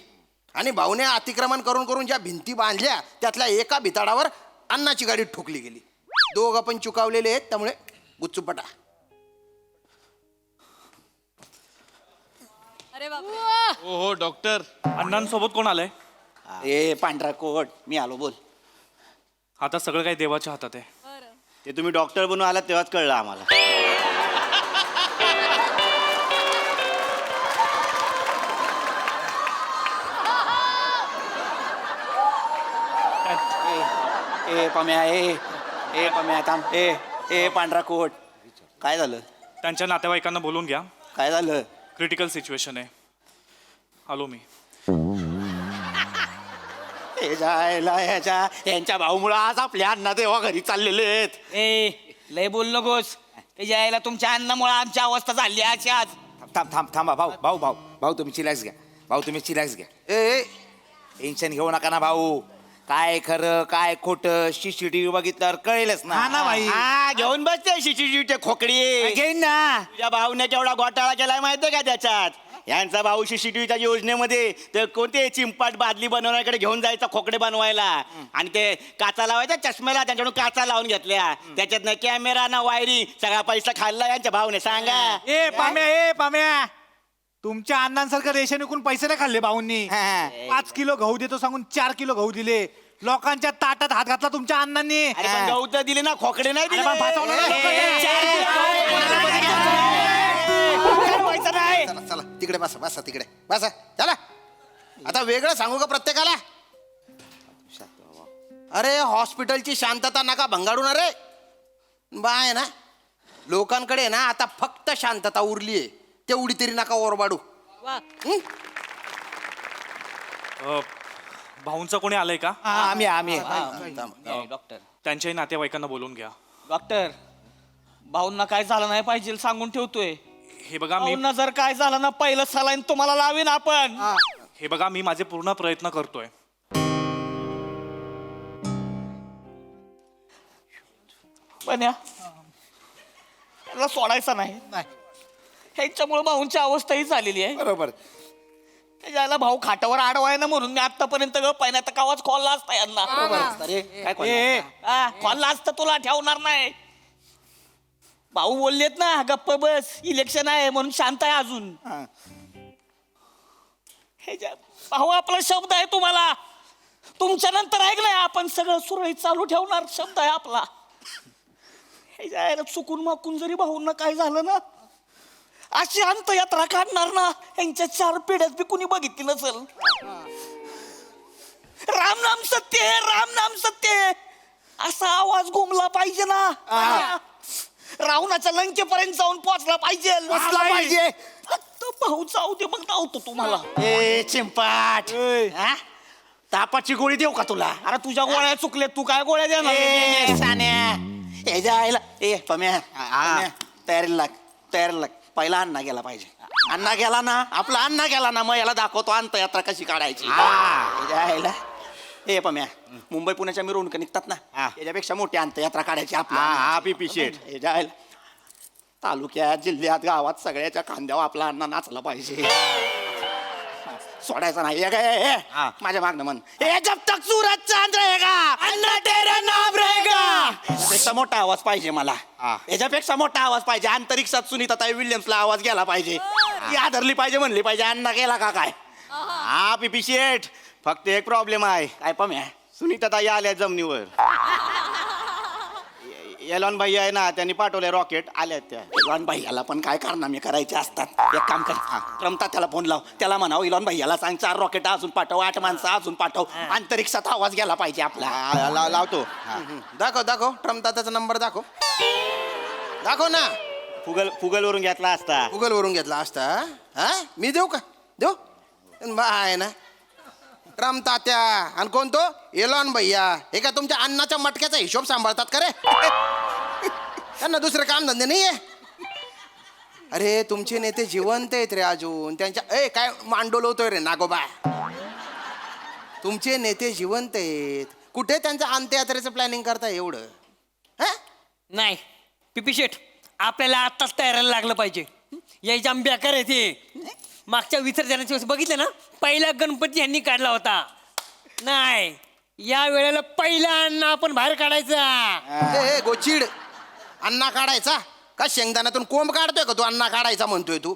आणि भाऊने अतिक्रमण करून करून ज्या भिंती बांधल्या त्यातल्या एका भिताडावर अण्णाची गाडी ठोकली गेली. दोघं पण चुकावलेले आहेत, त्यामुळे गुच्चूपटा. अरे बापरे. हो डॉक्टर, अण्णांसोबत कोण आलंय? ए पांढरा कोट, मी आलो, बोल. आता सगळं काही देवाच्या हातात आहे. ते तुम्ही डॉक्टर बनून आलात तेव्हाच कळलं आम्हाला. ए पम्या, ए पम्या थांब. ए पांढरा कोट, काय झालं? त्यांच्या नातेवाईकांना बोलून घ्या. काय झालं? क्रिटिकल सिच्युएशन आहे. आलो मी. यांच्या भाऊमुळे आज आपल्या अण्णा तेव्हा घरी चाललेले आहेत. ए लय बोल नकोस. त्याच्या आईला तुमच्या अन्नामुळे आमची अवस्था झाली अशी आज. थांबा भाऊ तुम्ही चिलॅक्स घ्या. तुम्ही चिलॅक्स घ्या. ए टेन्शन घेऊ नका ना भाऊ. काय खरं काय खोटं CCTV बघितल्यावर कळेलच ना. भाई घेऊन बसते CCTV खोकडी घेईन ना. तुझ्या भाऊने केवढा घोटाळा केलाय माहितीये का त्याच्यात? यांचा भाऊ CCTVच्या योजनेमध्ये ते कोणते चिंपाट बादली बनवण्याकडे घेऊन जायचा खोकडे बनवायला आणि ते काचा लावायचा चष्म्याला, त्यांच्याकडून काचा लावून घेतल्या. त्याच्यात ना कॅमेरा ना वायरी, सगळा पैसा खाल्ला यांच्या भाऊने. सांगा. ए पाम्या, तुमच्या अण्णांसारखं रेशन विकून पैसे नाही खाल्ले भाऊंनी. 5 किलो गहू देतो सांगून 4 किलो गहू दिले. लोकांच्या ताटात हात घातला तुमच्या अण्णांनी. अरे पण गहू तर दिले ना, खोकडे नाही दिले. चला तिकडे बसा तिकडे बसा. चला आता वेगळं सांगू का प्रत्येकाला? अरे हॉस्पिटलची शांतता नका भंगाडून. अरे बाय ना, लोकांकडे ना आता फक्त शांतता उरली आहे, तेवढी तरी नका ओरबाडू. भाऊंचं कोणी आलंय का? आम्ही डॉक्टर, त्यांच्याही नातेवाईकांना बोलून घ्या. डॉक्टर भाऊंना काय झालं नाही पाहिजे सांगून ठेवतोय. हे बघा मी भाऊंना जर काय झालं ना, पहिलं सलाईन तुम्हाला लावीन आपण. हे बघा मी माझे पूर्ण प्रयत्न करतोय. पण त्याला सोडायचं नाही. ह्यांच्यामुळे भाऊंची अवस्था ही झालेली आहे. बरोबर. त्याच्याला भाऊ खाटावर आडवाय ना, म्हणून मी आतापर्यंत गप आहे ना, तर कावाच खोलला असता यांना. खोलला असतं तुला ठेवणार नाही. भाऊ बोललेत ना गप्प बस, इलेक्शन आहे म्हणून शांत आहे अजून. भाऊ आपला शब्द आहे तुम्हाला, तुमच्या नंतर ऐकलंय आपण सगळं सुरळीत चालू ठेवणार शब्द आहे आपला. हे जायला चुकून माकून जरी भाऊंना काय झालं ना, अशी अंतयात्रा काढणार ना, यांच्या 4 पिढ्यात बी कुणी बघितली नसल. राम नाम सत्य आहे, राम नाम सत्य आहे, असा आवाज घुमला पाहिजे ना. रावणाच्या लंकेपर्यंत जाऊन पोहोचला पाहिजे. फक्त भाऊ जाऊ दे, मग धावतो तुम्हाला. ए चिंपाट, हा? तापाची गोळी देऊ का तुला? अरे तुझ्या गोळ्या चुकल्या, तू काय गोळ्या देणार? ए पम्या, तयारीला लाग. पहिला अण्णा गेला पाहिजे. अण्णा गेला ना, आपला अण्णा गेला ना, मग याला दाखवतो अंतयात्रा कशी काढायची. ए पम्या, मुंबई पुण्याच्या मिरवणुका निघतात ना, याच्यापेक्षा मोठी अंतयात्रा काढायची आपला. पिपी शेठ हे जायला तालुक्यात, जिल्ह्यात, गावात सगळ्याच्या खांद्यावर आपला अण्णा नाचला पाहिजे. सोडायचं नाही काय माझ्या मागणं म्हण, ए जब तक सूरज चांद रहेगा अन्ना तेरा नाम रहेगा. याच्यापेक्षा मोठा आवाज पाहिजे मला, याच्यापेक्षा मोठा आवाज पाहिजे. अंतरिक्षात सुनीताताई विल्यम्सला आवाज गेला पाहिजे, ती आदरली पाहिजे, म्हणली पाहिजे अण्णा गेला का काय. हा पिपी शेठ, फक्त एक प्रॉब्लेम आहे. काय पम्या, सुनीताताई आल्या जमिनीवर. एलॉन भाई आहे ना, त्यांनी पाठवले रॉकेट, आल्या त्या. एलॉन भैयाला पण काय कारनामे करायचे असतात. एक काम कर, रमता त्याला फोन लाव, त्याला म्हणावं इलॉन भैयाला सांग 4 रॉकेट अजून पाठव, 8 माणसं अजून पाठव, अंतरिक्षात आवाज गेला पाहिजे आपला. लावतो. दाखव ट्रम्प नंबर दाखव ना. फुगल वरून घेतला असता. गुगल वरून घेतला असता. हा मी देऊ का? देऊ आहे ना ट्रम्प तात्या. आणि कोण तो? एलॉन भैया. हे का तुमच्या अन्नाच्या मटक्याचा हिशोब सांभाळतात का रे? त्यांना दुसरं काम धंदे नाहीये. अरे तुमचे नेते जिवंत आहेत रे अजून. त्यांच्या काय मांडोलवतोय रे नागोबा. तुमचे नेते जिवंत आहेत, कुठे त्यांचं अंत्ययात्रेचं प्लॅनिंग करताय एवढं? नाही पिपी शेठ, आपल्याला आत्ताच तयारीला लागलं पाहिजे. या जाम बेकार आहे ते. मागच्या विसर्जनाच्या दिवस बघितलं ना, पहिला गणपती यांनी काढला होता. नाही, या वेळेला पहिला अण्णा आपण बाहेर काढायचा. गोचिड, अण्णा काढायचा का? शेंगदाण्यातून कोंब काढतोय का तू? अण्णा काढायचा म्हणतोय तू?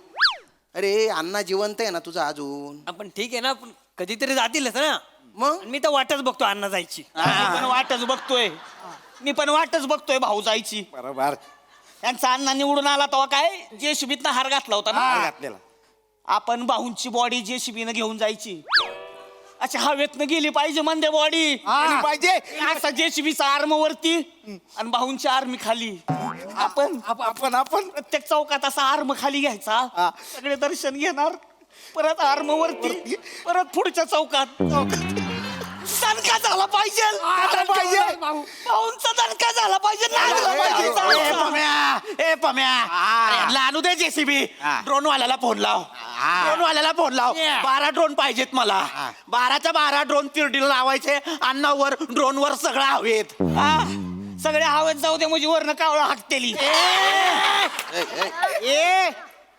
अरे अण्णा जिवंत आहे ना तुझा अजून. आपण ठीक आहे ना, पण कधीतरी जातीलच ना. मग मी तर वाटच बघतो अण्णा जायची. मी पण वाटच बघतोय भाऊ जायची. बरोबर. यांचा अण्णा निवडून आला तेव्हा काय JCBतनं हार घातला होता ना. घातलेला. आपण भाऊंची बॉडी JCBनं घेऊन जायची. अच्छा, हवेतनं गेली पाहिजे म्हणजे बॉडी पाहिजे. असा JCBचा आर्म वरती आणि भाऊंची आर्मी खाली. आपण प्रत्येक चौकात असा आर्म खाली घ्यायचा, सगळे दर्शन घेणार, परत आर्म वरती, परत पुढच्या चौकात. दणका झाला पाहिजे, भाऊंचा दणका झाला पाहिजे. आणू दे JCB. ड्रोनवाल्याला फोन लाव. 12 ड्रोन पाहिजेत मला. 12च्या 12 ड्रोन तिरडीला लावायचे. अन्नावर ड्रोनवर सगळं हवेत. सगळे हवेत जाऊ दे, म्हणजे वरनं कावळं हाकतेली.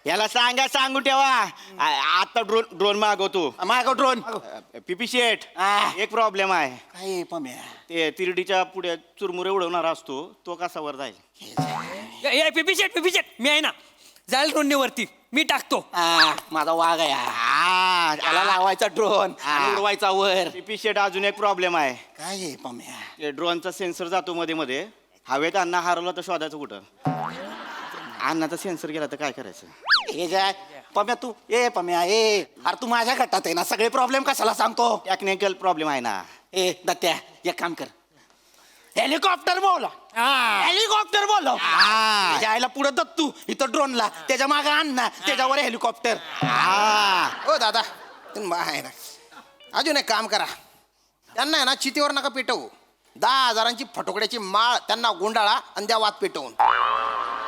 याला सांगू ठेवा. आता ड्रोन मागव ड्रोन. पिपी शेठ, एक प्रॉब्लेम आहे. काय पम्या? ते तिरडीच्या पुढे चुरमुरे उडवणार असतो, तो कसा वर जाईल? पिपी शेठ मी आहे ना, जाईल ड्रोनवरती मी टाकतो. माझा वाघ आहे. त्याला लावायचा ड्रोन, उडवायचा वर. पिपी शेठ, अजून एक प्रॉब्लेम आहे. काय पम्या? ड्रोनचा सेन्सर जातो मध्ये. हवेत अण्णा हरवला तर शोधायचं कुठं? अन्नाचा सेन्सर गेला तर काय करायचं? हे जाय पम्या, तू पम्या अरे तू माझ्या गटात आहे ना, सगळे प्रॉब्लेम कशाला सांगतो? टेक्निकल प्रॉब्लेम आहे ना. दत्त्या, एक काम कर, हेलिकॉप्टर बोला. हेलिकॉप्टर बोलव. जायला पुढे दत्तू, इथं ड्रोनला, त्याच्या मागे अण्णा, त्याच्यावर हेलिकॉप्टर. ओ दादा आहे ना, अजून एक काम करा. त्यांना आहे ना चितीवर नका पेटवू. 10,000ची फटोकड्याची माळ त्यांना गुंडाळा आणि द्या वात पेटवून.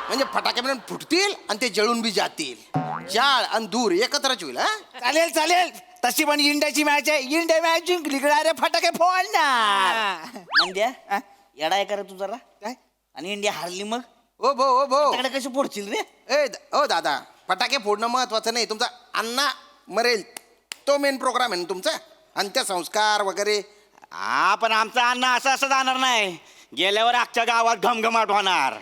म्हणजे फटाके म्हणून फुटतील आणि ते जळून बी जातील. जाळ आणि दूर एकत्रच होईल. चालेल. तशी पण इंडियाची मॅच आहे. इंडिया मॅच जिंकली रे, फटाके फोडणार. येडा आहे का तू जरा? काय? आणि इंडिया हारली मग? ओ भो कशी फोडशील रे? ओ दादा, फटाके फोडणं महत्वाचं नाही. तुमचा अण्णा मरेल तो मेन प्रोग्राम आहे ना तुमचा, अंत्यसंस्कार वगैरे. पण आमचा अण्णा असं जाणार नाही. गेल्यावर अख्ख्या गावात घमघमाट होणार.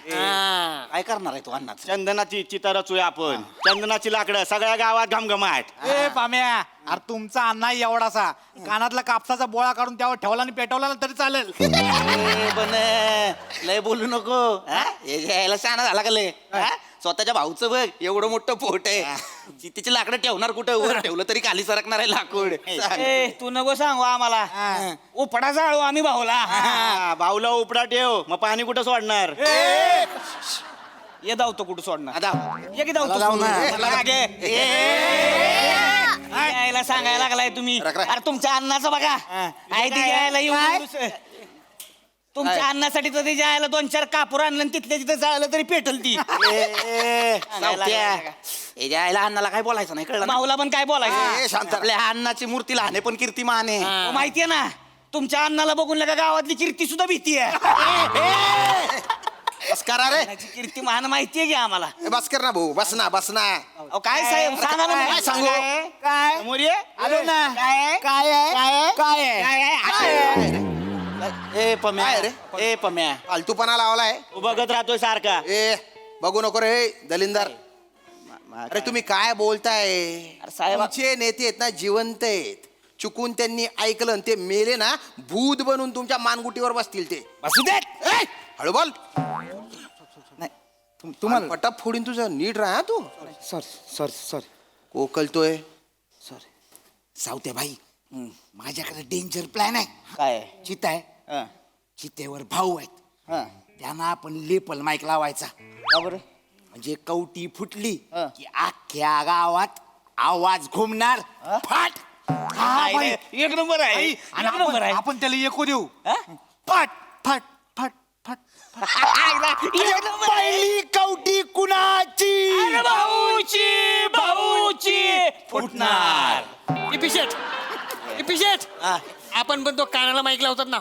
काय करणार आहे तू अण्णा? चंदनाची चिता रचूया आपण. चंदनाची लाकडं, सगळ्या गावात घमघमाट. पाम्या, अरे तुमचा अण्णा एवढासा कानातला कापसाचा बोळा काढून त्यावर ठेवला आणि पेटवला ना तरी चालेल. पण लय बोलू नको हा? हे जे यायला शहाणा झाला का लय हा? स्वतःच्या भाऊचं बघ एवढं मोठं पोट आहे तिची लाकडं ठेवणार कुठं वर ठेवलं तरी खाली सरकणार आहे लाकूड. तू नको सांगू आम्हाला उपडा जाळू आम्ही भाऊला. भाऊला उपडा ठेव मग पाणी कुठं सोडणार. ये धावतो कुठं सोडणार आता ये की धावतो जाऊ ना. मला मागे. यायला सांगायला लागलाय तुम्ही. अरे तुमच्या अन्नाचं बघा आहे ते यायला येऊन तुमच्या अन्नासाठी तर ते जायला 2-4 कापूर आणलं आणि तिथल्या तिथं जाळलं तरी पेटल ती. यायला अण्णाला काय बोलायचं नाही कळलं. माऊला पण काय बोलायचं. शांत आपल्या अण्णाची मूर्ती लहान आहे पण कीर्तिमान आहे. माहितीये ना तुमच्या अन्नाला बघून लगा गावातली कीर्ती सुद्धा भीती आहे. बसकर रे कीर्ती मान माहितीये की आम्हाला. बसकर ना भाऊ बस ना बस ना. काय साहेब सांगा ना. काय सांगू? काय मोरे आलो ना. काय काय आहे? काय आहे? ए पम्या रे ए पम्या फालतूपणा लावलाय. तू बघत राहतोय सारखा. ए बघू नको रे दलिंदर. अरे तुम्ही काय बोलताय. साहेब तुमचे नेते आहेत ना जिवंत आहेत. चुकून त्यांनी ऐकलं आणि ते मेले ना भूत बनून तुमच्या मानगुटीवर बसतील ते. बसू देत. हळू बोल. नाही तुम्हाला पटाप फोडीन तुझं नीट राहा तू. सॉरी कोकलतोय. सावते भाई माझ्याकडे डेंजर प्लॅन आहे. काय चिता आहे चितेवर भाऊ आहेत त्यांना आपण लेपल माईक लावायचा. म्हणजे कवटी फुटली की अख्ख्या गावात आवाज घुमणार. फाट. एक नंबर आहे. आपण त्याला एको देऊ. फट फट फट फट. पहिली कवटी कुणाची. भाऊची फुटणार. इपिशेट आपण पण तो कानाला माईक लावतात ना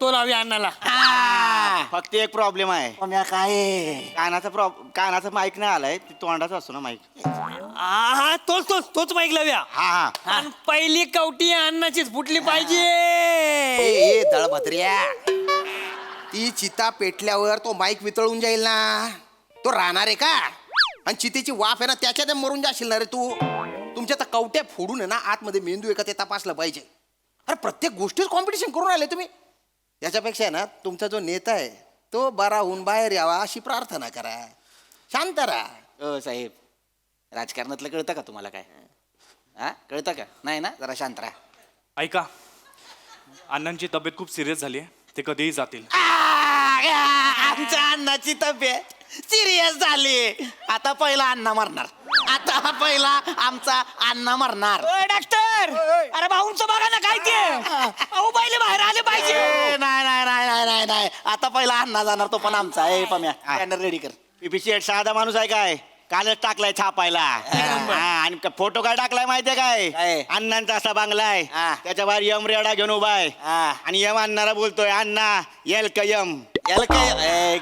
तो लावूया अण्णाला. फक्त एक प्रॉब्लेम आहे. काय कानाचा माईक नाही आलाय तोंडाचा असतो ना माईक. हा तोच माईक लावूया. हा पण पहिली कवटी अण्णाचीच फुटली पाहिजे. ए दळभद्र्या ती चिता पेटल्यावर तो माईक वितळून जाईल ना. तो राहणार आहे का. आणि चितेची वाफ आहे ना त्याच्यात मरून जाशील ना रे तू. तुमच्या तर कवट्या फोडून आहे ना आतमध्ये मेंदू आहे का ते तपासलं पाहिजे. अरे प्रत्येक गोष्टीच कॉम्पिटिशन करून राहिले तुम्ही. याच्यापेक्षा आहे ना तुमचा जो नेता आहे तो बरा होऊन बाहेर यावा अशी प्रार्थना करा. शांत राहा. साहेब राजकारणातलं कळतं का तुम्हाला काय. हा कळतं का नाही ना जरा शांत राहा. ऐका अण्णांची तब्येत खूप सिरियस झाली आहे ते कधीही जातील. आमच्या अण्णाची तब्येत सिरियस झाली. आता पहिला अण्णा मरणार. आता पहिला आमचा अण्णा मरणार. डॉक्टर अरे भाऊंचं बघा ना काय ते. भाऊ पहिले बाहेर आले पाहिजे. नाही आता पहिला अण्णा जाणार तो पण आमचा. ए पम्या बॅनर रेडी कर. पीपीसी साधा माणूस आहे काय कालच टाकलाय छापायला. आणि फोटो काय टाकलाय माहितीये काय अण्णांचा असा बांगला आहे त्याच्या बाहेर यम रेडा घेऊन उभा आहे आणि यम अण्णाला बोलतोय अण्णा येल का यम.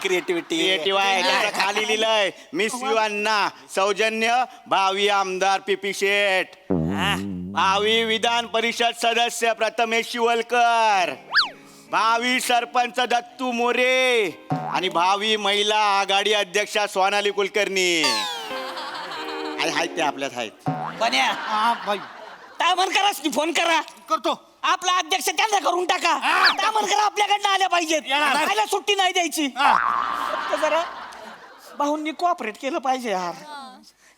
क्रिएटिव्हिटी आहे. त्याच्या खाली लिहिलंय मिस यू अण्णा सौजन्य भावी आमदार पीपी शेठ भावी विधान परिषद सदस्य प्रथमेश शिवलकर भावी सरपंच दत्तू मोरे आणि भावी महिला आघाडी अध्यक्षा सोनाली कुलकर्णी. आहेत ते आपल्यात आहेत. तामन करा फोन करा करतो. आपला अध्यक्ष त्यांना करून टाका. तामन करा आपल्याकडनं आल्या पाहिजेत. आयला सुट्टी नाही द्यायची. फक्त जरा भाऊंनी कोऑपरेट केलं पाहिजे यार.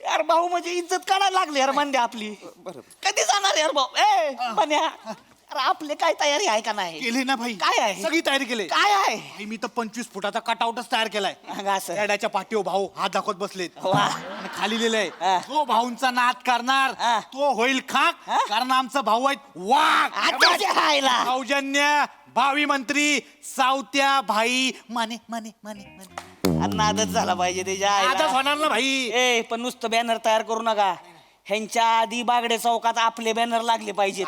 यार भाऊ म्हणजे इज्जत काढायला लागली यार म्हणजे आपली. कधी जाणार यार भाऊ. बन्या अरे आपले काय तयारी आहे का नाही. केली ना भाई. काय आहे सगळी तयारी केली. काय आहे. मी तर 25 फुटाचा कटआउटच तयार केलाय. रेड्याच्या पाठीवर भाऊ हात दाखवत बसलेत आणि खाली लिहिलंय जो भाऊंचा नाद करणार तो होईल खाक कारण आमचा भाऊ आहेत वाघ. सौजन्य भावी मंत्री सावत्या भाई माने माने माने माने. नादच झाला पाहिजे त्याच्या आजच होणार ना भाई. ए पण नुसतं बॅनर तयार करू नका. ह्यांच्या आधी बागडे चौकात आपले बॅनर लागले पाहिजे.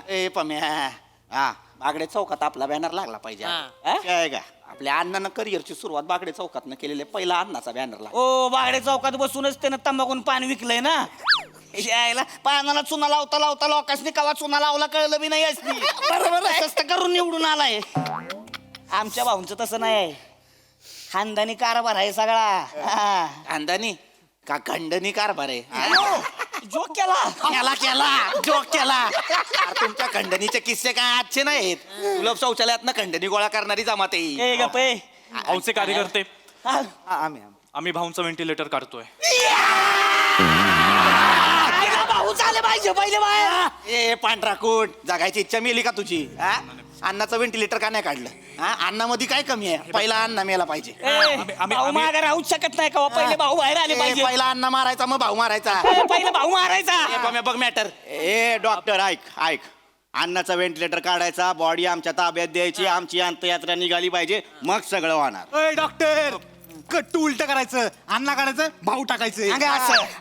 ए पम्या हा बागडे चौकात आपला बॅनर लागला पाहिजे. काय का आपल्या अण्णानं करिअरची सुरुवात बागडे चौकातनं केलेले पहिला अण्णाचा बॅनर लागला. ओ बागडे चौकात बसूनच त्यानं तंबाखून पान विकलंय ना. यायला पानाला चुना लावता लावता लोकांनी कवा चुना लावला कळलं बी नाही असती. बरोबर करून निवडून आलाय. आमच्या भाऊंचं तसं नाही. खानदानी कारभार आहे सगळा. खानदानी का खंडणी कारभार आहे. जोक केला जोक केला अरे, तुमच्या खंडणीचे किस्से काय आजचे नाहीत सुलभ शौचालयात खंडणी गोळा करणारी जमात आहे. भाऊचे कार्यकर्ते आम्ही भाऊंचं व्हेंटिलेटर काढतोय. भाऊ झाले पाहिजे पहिले बाहेर. ए पांढरा कोट जगायची इच्छा मेली का तुझी हा? अन्नाचं व्हेंटिलेटर का नाही काढलं हा? अन्नामध्ये काय कमी आहे पहिला अन्न मेला पाहिजे. भाऊ मागे राहू शकत नाही का पहिले भाऊ बाहेर आले पाहिजे. पहिला अन्न मारायचा मग भाऊ मारायचा. पहिले भाऊ मारायचा. बघ मॅटर. ए डॉक्टर ऐक अन्नाचा व्हेंटिलेटर काढायचा बॉडी आमच्या ताब्यात द्यायची आमची अंत्ययात्रा निघाली पाहिजे मग सगळं होणार. अय डॉक्टर कट्टू उलट करायचं अण्णा काढायचं भाऊ टाकायचं.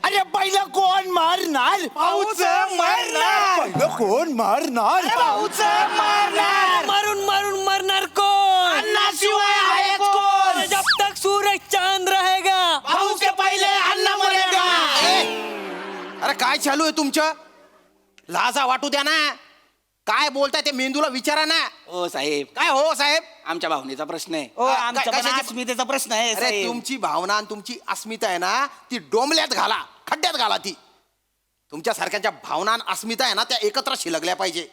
अरे पहिलं कोण मारणार भाऊच मारणार. पहिलं कोण मारणार भाऊच मारणार. मारून मारून मरणार कोण अन्नाशिवाय आहे कोण जब तक सूरज चांद रहेगा भाऊ के पहिले अन्न मरेगा. अरे काय चालू आहे तुमचं लाजा वाटू द्या ना काय बोलताय ते मेंदूला विचारा ना. ओ साहेब काय हो साहेब आमच्या भावनेचा प्रश्न आहे. आमच्या पण अस्मितेचा प्रश्न आहे अरे साहेब. तुमची भावना आणि तुमची अस्मिता आहे ना ती डोंबल्यात घाला खड्ड्यात घाला ती. तुमच्यासारख्यांच्या भावना आणि अस्मिता आहे ना त्या एकत्र शिलगल्या पाहिजे.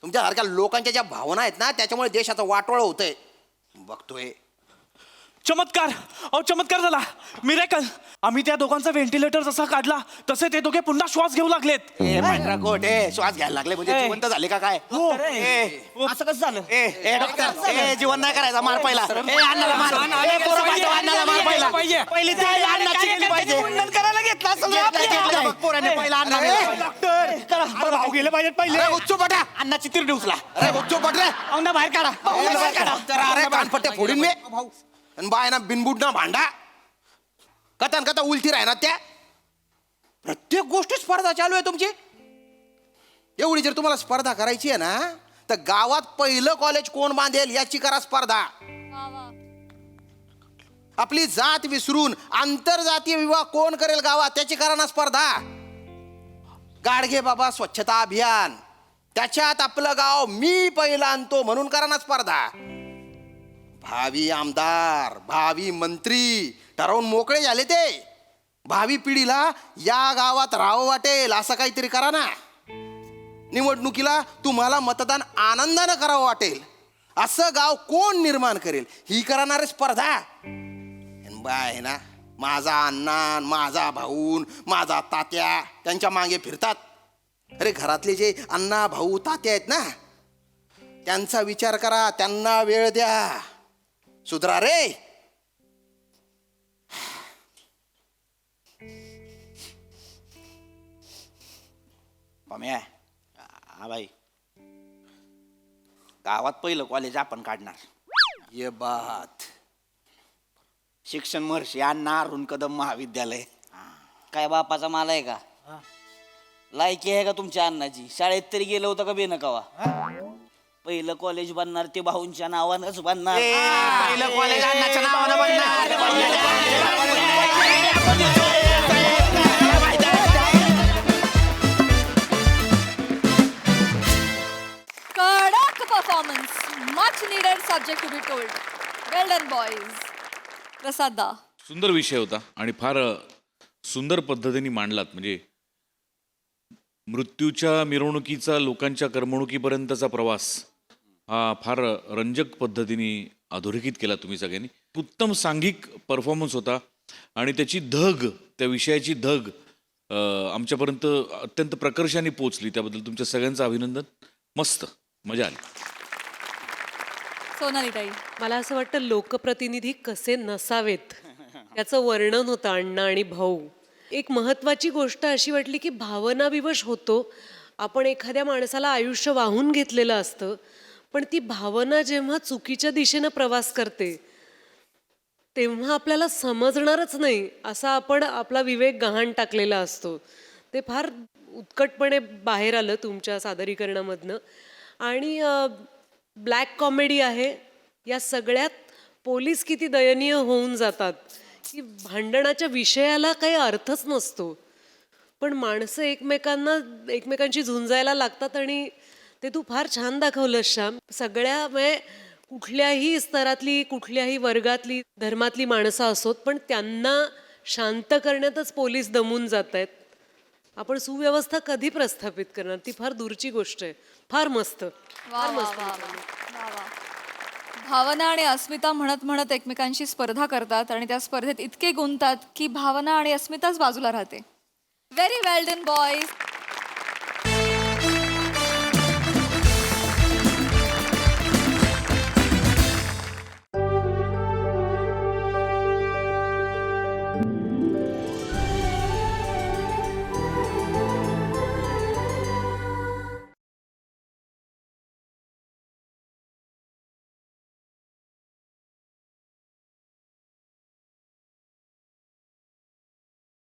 तुमच्यासारख्या लोकांच्या ज्या भावना आहेत ना त्याच्यामुळे देशाचं वाटोळ होतंय बघतोय. चमत्कार झाला मिरेकल. आम्ही त्या दोघांचा व्हेंटिलेटर जसा काढला तसे ते दोघे पुन्हा श्वास घेऊ लागलेत. ए पांढरा कोट श्वास घ्यायला लागले म्हणजे जिवंत झाले का काय. असं कसं झालं. ए डॉक्टर ए जीवन नाही करायचा मार पहिला. ए अन्नाला मार. ए पोरं पाठव, अन्नाला मार पहिला. पहिली ती अन्नाची केली पाहिजे. करायला घेतला घेतलं बघ, पोराने पहिला अन्ना मिळाला. डॉक्टर भाऊ गेले पाहिजेत पहिले. अरे उच्चो पटा अन्नाची तिरडी उचला. अरे उच्चो पट रे औंधा बाहेर काढा. अरे कानपट्ट्या फोडीन मी आणि बाय ना बिनबुड ना भांडा कथा उलती राहणार त्या प्रत्येक गोष्ट स्पर्धा चालू आहे तुमची. एवढी जर तुम्हाला स्पर्धा करायची आहे ना तर गावात पहिलं कॉलेज कोण बांधेल याची करा स्पर्धा. आपली जात विसरून आंतरजातीय विवाह कोण करेल गावात त्याची करा ना स्पर्धा. गाडगे बाबा स्वच्छता अभियान त्याच्यात आपलं गाव मी पहिला आणतो म्हणून करा ना स्पर्धा. भावी आमदार भावी मंत्री ठरवून मोकळे झाले ते. भावी पिढीला या गावात राहावं वाटेल असं काहीतरी करा ना. निवडणुकीला तुम्हाला मतदान आनंदानं करावं वाटेल असं गाव कोण निर्माण करेल ही करणारे स्पर्धा. बाय ना माझा अण्णा माझा भाऊ माझा तात्या त्यांच्या मागे फिरतात. अरे घरातले जे अण्णा भाऊ तात्या आहेत ना त्यांचा विचार करा त्यांना वेळ द्या. सुधरा रे. पम्या हा भाई गावात पहिलं कॉलेज आपण काढणार. ये बात शिक्षण महर्षी अण्णा अरुण कदम महाविद्यालय. काय बापाचा माल आहे का लायकी आहे का तुमच्या अन्नाची. शाळेत तरी गेलं होतं का बेनकावा. पहिलं कॉलेज बनणार ते भाऊंच्या नावानंच बनणार. पहिलं कॉलेज अण्णाच्या नावानं बनणार. कडक performance much needed subject to be told. Well done boys. Prasad da सुंदर विषय होता आणि फार सुंदर पद्धतीने मांडलात. म्हणजे मृत्यूच्या मिरवणुकीचा लोकांच्या करमणुकीपर्यंतचा प्रवास हा फार रंजक पद्धतीने अधोरेखित केला तुम्ही सगळ्यांनी. उत्तम सांघिक परफॉर्मन्स होता आणि त्याची धग त्या विषयाची धग आमच्यापर्यंत अत्यंत प्रकर्षाने पोचली. त्याबद्दल तुमच्या सगळ्यांचं अभिनंदन. मस्त मजा आली. सोनाली ताई मला असं वाटतं लोकप्रतिनिधी कसे नसावेत याचं वर्णन होतं अण्णा आणि भाऊ. एक महत्त्वाची गोष्ट अशी वाटली की भावनाविवश होतो आपण. एखाद्या माणसाला आयुष्य वाहून घेतलेलं असतं पण ती भावना जेव्हा चुकीच्या दिशेनं प्रवास करते तेव्हा आपल्याला समजणारच नाही असा आपण आपला विवेक गहाण टाकलेला असतो. ते फार उत्कटपणे बाहेर आलं तुमच्या सादरीकरणामधनं. आणि ब्लॅक कॉमेडी आहे. या सगळ्यात पोलीस किती दयनीय होऊन जातात की भांडणाच्या विषयाला काही अर्थच नसतो पण माणसं एकमेकांशी झुंजायला लागतात. आणि ते तू फार छान दाखवलंस श्याम. सगळ्या म्हणजे कुठल्याही स्तरातली कुठल्याही वर्गातली धर्मातली माणसं असोत पण त्यांना शांत करण्यातच पोलीस दमून जात आहेत. आपण सुव्यवस्था कधी प्रस्थापित करणार, ती फार दूरची गोष्ट आहे. फार मस्त, फार मस्त. भावना आणि अस्मिता म्हणत म्हणत एकमेकांशी स्पर्धा करतात आणि त्या स्पर्धेत इतके गुंततात की भावना आणि अस्मिताच बाजूला राहते. व्हेरी वेल डन बॉयज.